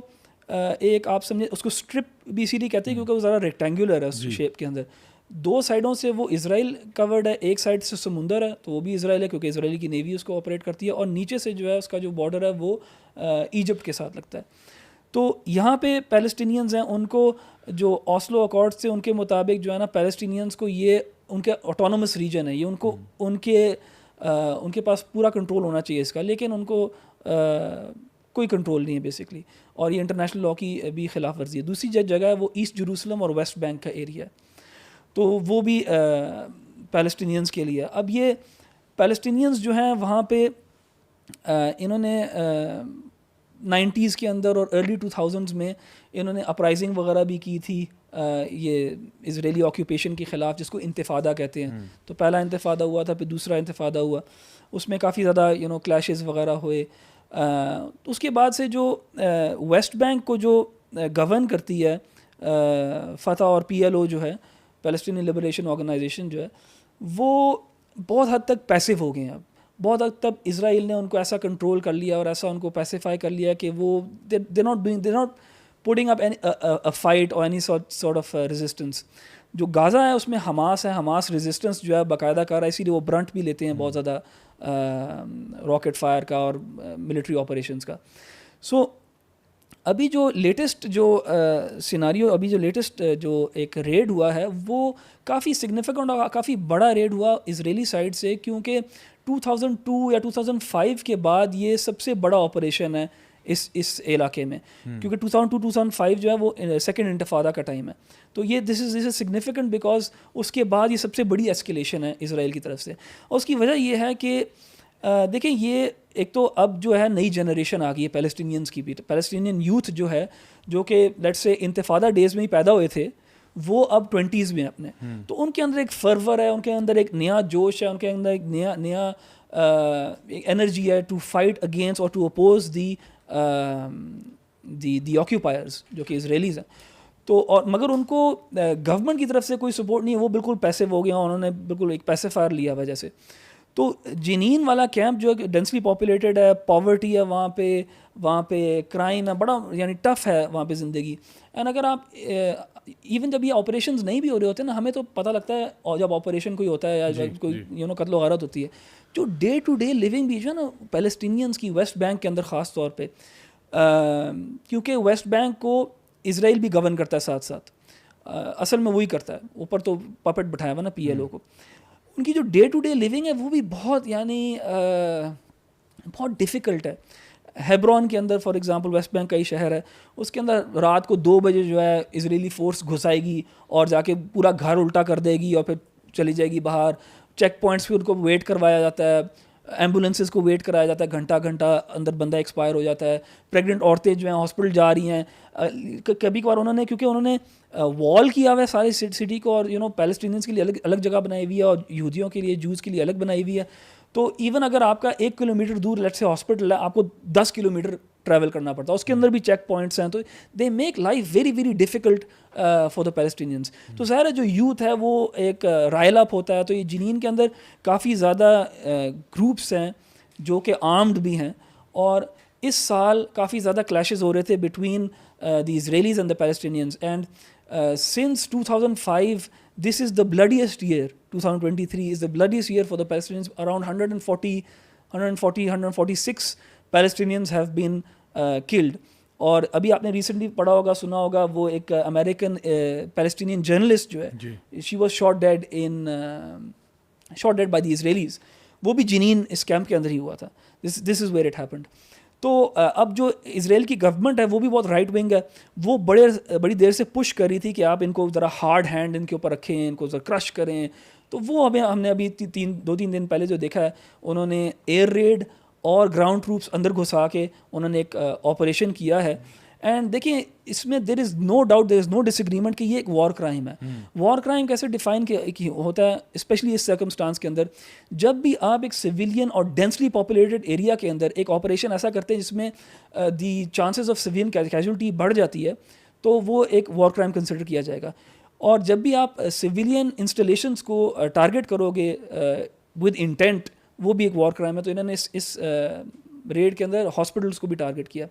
ایک آپ سمجھے اس کو اسٹرپ بھی اسی لیے کہتے ہیں کیونکہ وہ ذرا ریکٹینگولر ہے اس شیپ کے اندر. 2 سائڈوں سے وہ اسرائیل کورڈ ہے, ایک سائڈ سے سمندر ہے تو وہ بھی اسرائیل ہے کیونکہ اسرائیلی کی نیوی اس کو آپریٹ کرتی ہے, اور نیچے سے جو ہے اس کا جو بارڈر ہے وہ ایجپٹ کے ساتھ لگتا ہے. تو یہاں پہ پیلسٹینینز ہیں, ان کو جو آسلو اکارڈ سے ان کے مطابق جو ہے نا پیلسٹینینز کو یہ ان کے آٹونومس ریجن ہے, یہ ان کو ان کے پاس پورا کنٹرول ہونا چاہیے اس کا, لیکن ان کو کوئی کنٹرول نہیں ہے بیسکلی, اور یہ انٹرنیشنل لاء کی بھی خلاف ورزی ہے. دوسری جگہ ہے وہ ایسٹ جروسلم اور ویسٹ بینک کا ایریا ہے, تو وہ بھی پیلسٹینینز کے لیے. اب یہ پیلسٹینینز جو ہیں وہاں پہ انہوں نے 90s کے اندر اور ارلی 2000s میں انہوں نے اپرائزنگ وغیرہ بھی کی تھی یہ اسرائیلی آکیوپیشن کے خلاف, جس کو انتفاضہ کہتے ہیں. تو پہلا انتفاضہ ہوا تھا, پھر دوسرا انتفاضہ ہوا, اس میں کافی زیادہ کلیشز وغیرہ ہوئے. اس کے بعد سے جو ویسٹ بینک کو جو گورن کرتی ہے فتح اور PLO جو ہے, پیلسٹینین لبریشن آرگنائزیشن جو ہے, وہ بہت حد تک پیسو ہو گئے ہیں. اب بہت حد تک اسرائیل نے ان کو ایسا کنٹرول کر لیا اور ایسا ان کو پیسیفائی کر لیا کہ وہ they not putting up a fight or any sort of resistance. جو غازہ ہے اس میں حماس ہے, حماس ریزسٹنس جو ہے باقاعدہ کر رہا ہے, اسی لیے وہ برنٹ بھی لیتے ہیں بہت زیادہ راکٹ فائر کا اور ملٹری آپریشنس کا. سو ابھی جو لیٹسٹ جو سیناریو, ابھی جو لیٹسٹ جو ایک ریڈ ہوا ہے وہ کافی سگنیفیکنٹ اور کافی بڑا ریڈ ہوا اسرائیلی سائڈ سے, کیونکہ 2002 یا 2005 کے بعد یہ سب سے بڑا آپریشن ہے اس علاقے میں, کیونکہ 2002-2005 جو ہے وہ سیکنڈ انتفاضہ کا ٹائم ہے. تو یہ دس از سگنیفیکنٹ بیکاز اس کے بعد یہ سب سے بڑی ایسکیلیشن ہے اسرائیل کی طرف سے. اور اس کی وجہ یہ ہے کہ دیکھیں یہ ایک تو اب جو ہے نئی جنریشن آ گئی ہے پیلسٹینینز کی بھی. پیلسٹینین یوتھ جو ہے جو کہ لیٹس سے انتفاضہ ڈیز میں ہی پیدا ہوئے تھے, وہ اب 20s میں اپنے, تو ان کے اندر ایک فرور ہے, ان کے اندر ایک نیا جوش ہے, ان کے اندر ایک نیا انرجی ہے ٹو فائٹ اگینسٹ اور ٹو اپوز دی آکیوپائرز جو کہ اسرائیلیز ہیں. تو اور مگر ان کو گورنمنٹ کی طرف سے کوئی سپورٹ نہیں ہے, وہ بالکل پیسے ہو گئے ہیں, انہوں نے بالکل ایک پیسے فائر لیا وجہ سے. تو جنین والا کیمپ جو ہے ڈینسلی پاپولیٹڈ ہے, پاورٹی ہے وہاں پہ کرائم ہے, بڑا یعنی ٹف ہے وہاں پہ زندگی. اینڈ اگر آپ ایون جب یہ آپریشنز نہیں بھی ہو رہے ہوتے نا, ہمیں تو پتہ لگتا ہے, اور جب آپریشن کوئی ہوتا ہے یا جب کوئی قتل و غارت ہوتی ہے, جو ڈے ٹو ڈے لیونگ بھی جو ہے نا پیلسٹینینز کی ویسٹ بینک کے اندر خاص طور پہ, کیونکہ ویسٹ بینک کو اسرائیل بھی گورن کرتا ہے ساتھ ساتھ, اصل میں وہی کرتا ہے, اوپر تو پپٹ بٹھایا ہوا نا PLO کو. ان کی جو ڈے ٹو ڈے لیونگ ہے وہ بھی بہت یعنی بہت ڈیفیکلٹ ہے. ہیبرون کے اندر فار ایگزامپل ویسٹ بینک کا ہی شہر ہے, اس کے اندر رات کو 2 بجے جو ہے اسرائیلی فورس گھسائے گی اور جا کے پورا گھر الٹا کر دے گی اور پھر چلی جائے گی باہر. چیک پوائنٹس پہ ان کو ویٹ کروایا جاتا ہے, ایمبولینسز کو ویٹ کرایا جاتا ہے, گھنٹہ اندر بندہ ایکسپائر ہو جاتا ہے. پریگننٹ عورتیں جو ہیں ہاسپٹل جا رہی ہیں. کبھی کبھار انہوں نے کیونکہ انہوں نے وال کیا ہوا ہے ساری سٹی کو, اور پیلسٹینینز کے لیے الگ جگہ بنائی ہوئی ہے اور یہودیوں کے لیے جوز کے لیے الگ بنائی ہوئی ہے. تو ایون اگر آپ کا 1 کلومیٹر دور لیٹ سے ہاسپٹل ہے, آپ کو 10 کلومیٹر ٹریول کرنا پڑتا ہے, اس کے اندر بھی چیک پوائنٹس ہیں. تو they make life very very difficult for the Palestinians. تو ظاہر ہے جو یوتھ ہے وہ ایک رائل اپ ہوتا ہے. تو یہ جنین کے اندر کافی زیادہ گروپس ہیں جو کہ آرمڈ بھی ہیں, اور اس سال کافی زیادہ کلیشز ہو رہے تھے between the Israelis and the Palestinians. And since 2005 this is the bloodiest year. 2023 is the bloodiest year for the Palestinians. Around 146 Palestinians have been killed. اور ابھی آپ نے ریسنٹلی پڑھا ہوگا, سنا ہوگا, وہ ایک امریکن پیلسٹینین جرنلسٹ جو ہے, she was shot dead by the Israelis. وہ بھی جنین اس کیمپ کے اندر ہی ہوا تھا. دس از ویئر اٹ ہیپنڈ. تو اب جو اسرائیل کی گورنمنٹ ہے وہ بھی بہت رائٹ ونگ ہے, وہ بڑی دیر سے پش کر رہی تھی کہ آپ ان کو ذرا ہارڈ ہینڈ ان کے اوپر رکھیں, ان کو ذرا کرش کریں. تو وہ ہم نے ابھی 2-3 دن پہلے جو دیکھا ہے, انہوں نے ایئر ریڈ اور گراؤنڈ ٹروپس اندر گھسا کے انہوں نے ایک آپریشن کیا ہے. اینڈ دیکھیں اس میں دیر از نو ڈاؤٹ, دیر از نو ڈس ایگریمنٹ کہ یہ ایک وار کرائم ہے. وار کرائم کیسے ڈیفائن ہوتا ہے, اسپیشلی اس سرکمسٹانس کے اندر, جب بھی آپ ایک سویلین اور ڈینسلی پاپولیٹڈ ایریا کے اندر ایک آپریشن ایسا کرتے ہیں جس میں the chances of civilian casualty بڑھ جاتی ہے, تو وہ ایک وار کرائم کنسیڈر کیا جائے گا. اور جب بھی آپ سویلین انسٹالیشنس کو ٹارگیٹ کرو گے ود انٹینٹ, وہ بھی ایک وار کرائم ہے. تو انہوں نے اس ریڈ کے اندر ہاسپٹلس کو بھی ٹارگیٹ کیا.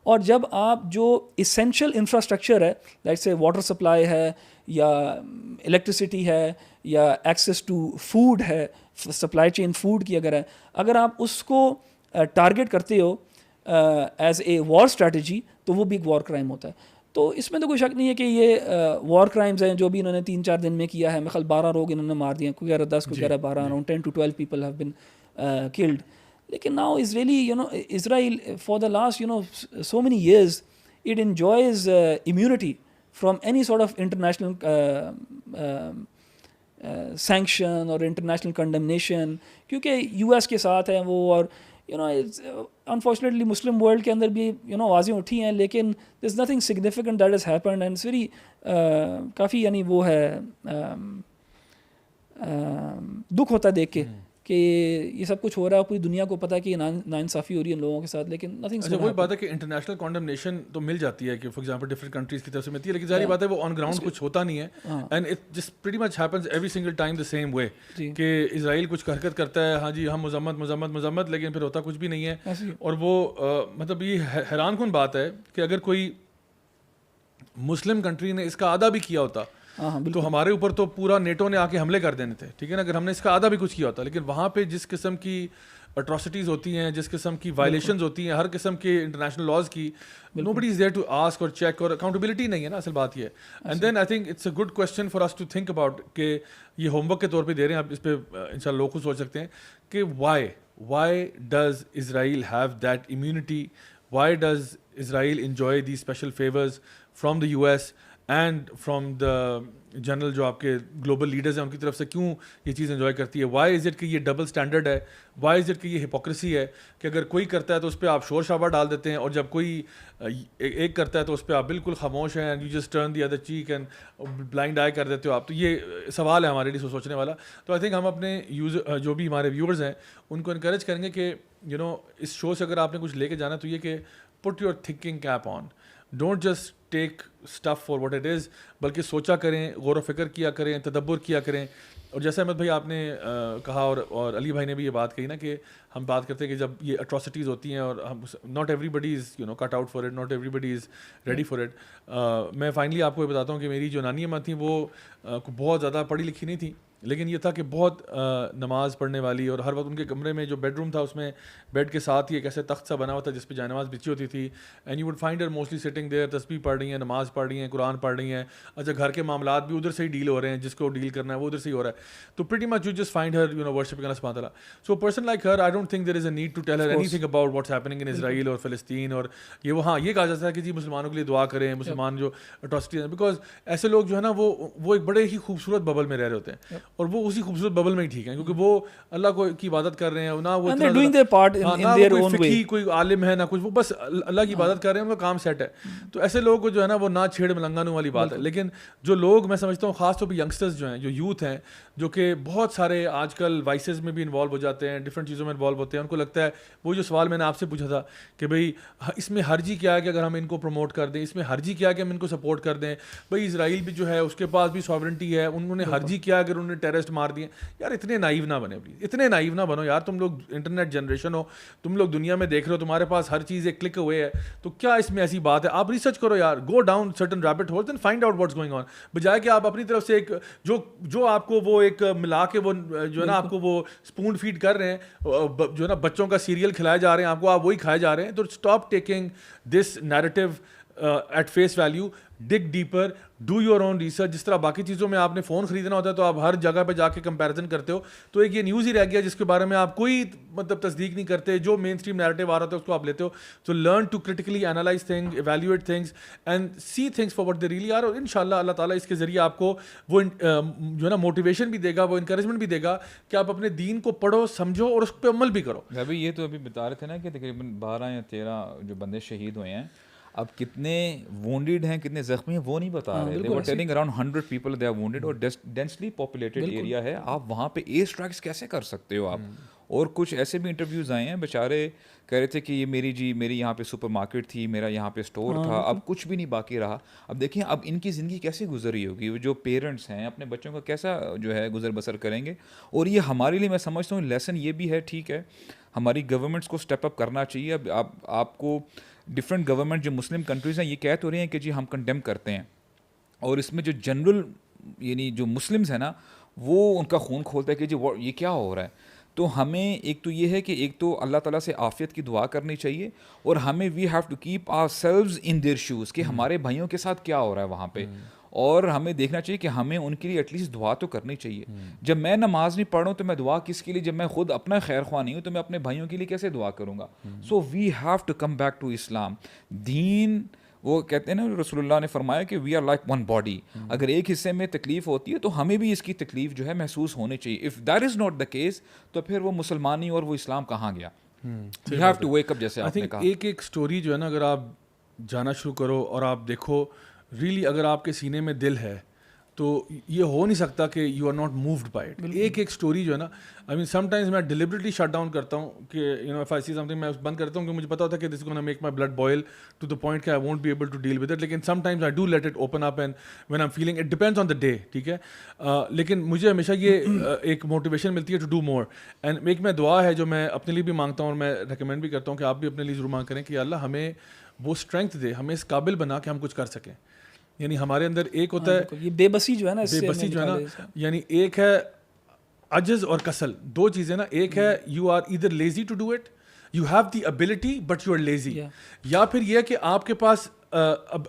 اور جب آپ جو اسینشل انفراسٹرکچر ہے, لائک سے واٹر سپلائی ہے یا الیکٹریسٹی ہے یا ایکسیس ٹو فوڈ ہے, سپلائی چین فوڈ کی اگر آپ اس کو ٹارگیٹ کرتے ہو ایز اے وار اسٹریٹجی, تو وہ بھی ایک وار کرائم ہوتا ہے. تو اس میں تو کوئی شک نہیں ہے کہ یہ وار کرائمز ہیں جو بھی انہوں نے 3-4 دن میں کیا ہے. میرے خیال 12 لوگ انہوں نے مار دیے, کوئی کہہ رہا 10, کوئی کہہ رہا 12, around 10 to 12 people have been killed. لیکن now Israeli, Israel for the last, so many years, it enjoys immunity from any sort of international sanction اور international condemnation, کیونکہ US کے ساتھ ہیں وہ, اور unfortunately مسلم ورلڈ کے اندر بھی آوازیں اٹھی ہیں, لیکن there is nothing significant that has happened, and it's very کافی وہ ہے دکھ ہوتا ہے دیکھ کے کہ یہ سب کچھ ہو رہا ہے, پوری دنیا کو پتہ ہے کہ ناانصافی ہو رہی ہے ان لوگوں کے ساتھ, لیکن نتھنگ. اچھا وہی بات ہے کہ انٹرنیشنل کانڈمنیشن تو مل جاتی ہے کہ فار ایگزامپل ڈفرنٹ کنٹریز کی طرف سے ملتی ہے, لیکن ظاہری بات ہے وہ آن گراؤنڈ کچھ ہوتا نہیں ہے. And it just pretty much happens every single time the same way کہ اسرائیل کچھ حرکت کرتا ہے, ہاں جی ہم مذمت, لیکن پھر ہوتا کچھ بھی نہیں ہے. اور وہ مطلب یہ حیران کن بات ہے کہ اگر کوئی مسلم کنٹری نے اس کا آدھا بھی کیا ہوتا تو ہمارے اوپر تو پورا نیٹو نے آ کے حملے کر دینے تھے, ٹھیک ہے نا, اگر ہم نے اس کا آدھا بھی کچھ کیا ہوتا. لیکن وہاں پہ جس قسم کی اٹراسٹیز ہوتی ہیں, جس قسم کی وائلیشنز ہوتی ہیں ہر قسم کے انٹرنیشنل لاز کی, nobody is there to ask اور چیک, اور اکاؤنٹیبلٹی نہیں ہے نا, اصل بات یہ ہے. And then I think it's a good question for us to think about, کہ یہ ہوم ورک کے طور پہ دے رہے ہیں, آپ اس پہ انشاءاللہ لوگ خود سوچ سکتے ہیں کہ why does Israel have that immunity, why does Israel enjoy these special favors from the US and from the general جو آپ کے گلوبل لیڈرز ہیں ان کی طرف سے, کیوں یہ چیز انجوائے کرتی ہے. وائی از اٹ کہ یہ ڈبل اسٹینڈرڈ ہے, وائی از اٹ کہ یہ ہپوکریسی ہے کہ اگر کوئی کرتا ہے تو اس پہ آپ شور شرابہ ڈال دیتے ہیں, اور جب کوئی ایک کرتا ہے تو اس پہ آپ بالکل خاموش ہیں, and you just turn the other cheek and blind eye کر دیتے ہو آپ. تو یہ سوال ہے ہمارے لیے سوچنے والا. تو آئی تھنک ہم اپنے جو بھی ہمارے ویورز ہیں ان کو انکریج کریں گے کہ اس شو سے اگر آپ نے کچھ لے کے جانا تو یہ کہ put your thinking keep on, don't just take stuff for what it is, بلکہ سوچا کریں, غور و فکر کیا کریں, تدبر کیا کریں. اور جیسے احمد بھائی آپ نے کہا اور علی بھائی نے بھی یہ بات کہی نا کہ ہم بات کرتے ہیں کہ جب یہ اٹراسٹیز ہوتی ہیں اور ہم not everybody is cut out for it, not everybody is ready for it. میں فائنلی آپ کو یہ بتاتا ہوں کہ میری جو نانی اماں تھیں وہ بہت زیادہ پڑھی لکھی نہیں تھیں, لیکن یہ تھا کہ بہت نماز پڑھنے والی, اور ہر وقت ان کے کمرے میں جو بیڈ روم تھا اس میں بیڈ کے ساتھ ہی ایک ایسے تخت سا بنا ہوا تھا جس پہ جائے نماز بچھی ہوتی تھی, and you would find her mostly sitting there, تسبیح پڑھ رہی ہیں, نماز پڑھ رہی ہیں, قرآن پڑھ رہی ہیں. اچھا گھر کے معاملات بھی ادھر سے ہی ڈیل ہو رہے ہیں, جس کو ڈیل کرنا ہے وہ ادھر سے ہی ہو رہا ہے. تو pretty much you just find her worshipping Allah سبحانہ تعالیٰ. So person like her I don't think there is a need to tell her anything about what's happening in Israel اور فلسطین, اور یہ وہ ہاں یہ کہا جاتا ہے کہ جی مسلمانوں کے لیے دعا کریں, مسلمان جو اٹراسٹیز ہیں, بیکاز ایسے لوگ جو ہے نا وہ ایک بڑے ہی خوبصورت ببل میں رہ رہے ہوتے ہیں, اور وہ اسی خوبصورت ببل میں ہی ٹھیک ہیں, کیونکہ وہ اللہ کو کی عبادت کر رہے ہیں, نہ وہ کوئی کوئی عالم ہے نہ کچھ, وہ بس اللہ کی عبادت کر رہے ہیں, ان کا کام سیٹ ہے. تو ایسے لوگ کو جو ہے نا وہ نہ چھیڑ ملنگانوں والی بات ہے. لیکن جو لوگ میں سمجھتا ہوں خاص طور پہ ینگسٹرز جو ہیں, جو یوتھ ہیں, جو کہ بہت سارے آج کل وائسز میں بھی انوالو ہو جاتے ہیں, ڈفرینٹ چیزوں میں انوالو ہوتے ہیں, ان کو لگتا ہے وہ جو سوال میں نے آپ سے پوچھا تھا کہ بھائی اس میں حرجی کیا ہے کہ اگر ہم ان کو پروموٹ کر دیں, اس میں حرجی کیا ہے کہ ہم ان کو سپورٹ کر دیں, بھائی اسرائیل بھی جو ہے اس کے پاس بھی ساورنٹی ہے, انہوں نے حرجی کیا اگر انہوں نے ٹیررسٹ مار دیے. یار اتنے نائیو نہ بنے پلیز, اتنے نائیو نہ بنو یار, تم لوگ انٹرنیٹ جنریشن ہو, تم لوگ دنیا میں دیکھ رہے ہو, تمہارے پاس ہر چیز ایک کلک ہوئے ہے, تو کیا اس میں ایسی بات ہے؟ آپ ریسرچ کرو یار, go down certain rabbit holes and find out what's going on, بجائے کہ آپ اپنی طرف سے ایک جو آپ کو وہ ایک ملا کے وہ جو ہے نا آپ کو وہ اسپون فیڈ کر رہے ہیں, جو ہے نا بچوں کا سیریل کھلائے جا رہے ہیں آپ کو, آپ وہی کھائے جا رہے ہیں. تو stop taking this narrative at face value, dig deeper, do your own research. جس طرح باقی چیزوں میں آپ نے فون خریدنا ہوتا ہے تو آپ ہر جگہ پہ جا کے کمپیریزن کرتے ہو, تو ایک یہ نیوز ہی رہ گیا جس کے بارے میں آپ کوئی مطلب تصدیق نہیں کرتے, جو مین اسٹریم نیریٹو آ رہا ہے اس کو آپ لیتے ہو. تو learn to critically analyse thing, evaluate things and see things for what they really are, اور ان شاء اللہ اللہ تعالیٰ اس کے ذریعے آپ کو وہ جو ہے نا موٹیویشن بھی دے گا, وہ انکریجمنٹ بھی دے گا کہ آپ اپنے دین کو پڑھو, سمجھو اور اس پہ عمل بھی کرو. ابھی یہ تو ابھی بتا رہے تھے نا کہ تقریباً 12 یا 13 جو بندے شہید ہوئے ہیں, اب کتنے وونڈیڈ ہیں کتنے زخمی ہیں وہ نہیں بتا رہے. they were telling around 100 people they are wounded, اور densely populated area ہے, آپ وہاں پہ ایئر اسٹرائکس کیسے کر سکتے ہو آپ. اور کچھ ایسے بھی انٹرویوز آئے ہیں, بیچارے کہہ رہے تھے کہ یہ میری یہاں پہ سپر مارکیٹ تھی, میرا یہاں پہ اسٹور تھا, اب کچھ بھی نہیں باقی رہا. اب دیکھیں اب ان کی زندگی کیسے گزری ہوگی, جو پیرنٹس ہیں اپنے بچوں کا کیسا جو ہے گزر بسر کریں گے. اور یہ ہمارے لیے میں سمجھتا ہوں لیسن یہ بھی ہے, ٹھیک ہے ہماری گورنمنٹس کو اسٹیپ اپ کرنا چاہیے. اب آپ کو ڈفرینٹ گورنمنٹ جو مسلم کنٹریز ہیں یہ کہہ تو رہے ہیں کہ جی ہم کنڈیم کرتے ہیں, اور اس میں جو جنرل یعنی جو مسلمز ہیں نا وہ ان کا خون کھولتا ہے کہ جی یہ کیا ہو رہا ہے. تو ہمیں ایک تو یہ ہے کہ ایک تو اللہ تعالیٰ سے عافیت کی دعا کرنی چاہیے, اور ہمیں we have to keep ourselves in their shoes کہ ہمارے بھائیوں کے ساتھ کیا ہو رہا ہے وہاں پہ, اور ہمیں دیکھنا چاہیے کہ ہمیں ان کے لیے ایٹ لیسٹ دعا تو کرنی چاہیے. جب میں نماز نہیں پڑھ رہا ہوں تو میں دعا کس کے لیے, جب میں خود اپنا خیر خواہ نہیں ہوں تو میں اپنے بھائیوں کے لیے کیسے دعا کروں گا. So we have to come back to Islam. دین وہ کہتے ہیں نا رسول اللہ نے فرمایا کہ we are like one body, اگر ایک حصے میں تکلیف ہوتی ہے تو ہمیں بھی اس کی تکلیف جو ہے محسوس ہونی چاہیے. If that is not the case تو پھر وہ مسلمانی اور وہ اسلام کہاں گیا. You have to wake up, جیسے آپ نے کہا. ایک اسٹوری جو ہے نا اگر آپ جانا شروع کرو اور آپ دیکھو ریئلی اگر آپ کے سینے میں دل ہے تو یہ ہو نہیں سکتا کہ you are not moved by it. ایک اسٹوری جو ہے نا, آئی مین سم ٹائمز میں ڈیلیبریٹلی شٹ ڈاؤن کرتا ہوں کہ you know if I see something میں بند کرتا ہوں کہ مجھے پتا ہوتا ہے کہ this is gonna make my blood boil to the point کہ I won't be able to deal with it. لیکن sometimes I do let it open up and when I am feeling, it depends on the day, ٹھیک ہے. لیکن مجھے ہمیشہ یہ ایک motivation ملتی ہے ٹو ڈو مور. اینڈ ایک میں دعا ہے جو میں اپنے لیے بھی مانگتا ہوں اور میں ریکمینڈ بھی کرتا ہوں کہ آپ بھی اپنے لیے ضرور مانگ کریں کہ اللہ ہمیں وہ اسٹرینتھ دے, ہمیں اس قابل بنا کہ ہم کچھ کر سکیں. یعنی ہمارے اندر ایک ہوتا ہے یہ بے بسی جو ہے نا, بے بسی جو ہے نا, یعنی ایک ہے عجز اور کسل, دو چیزیں نا. ایک ہے you are either lazy to do it, you have the ability but you are lazy, یا پھر یہ کہ آپ کے پاس اب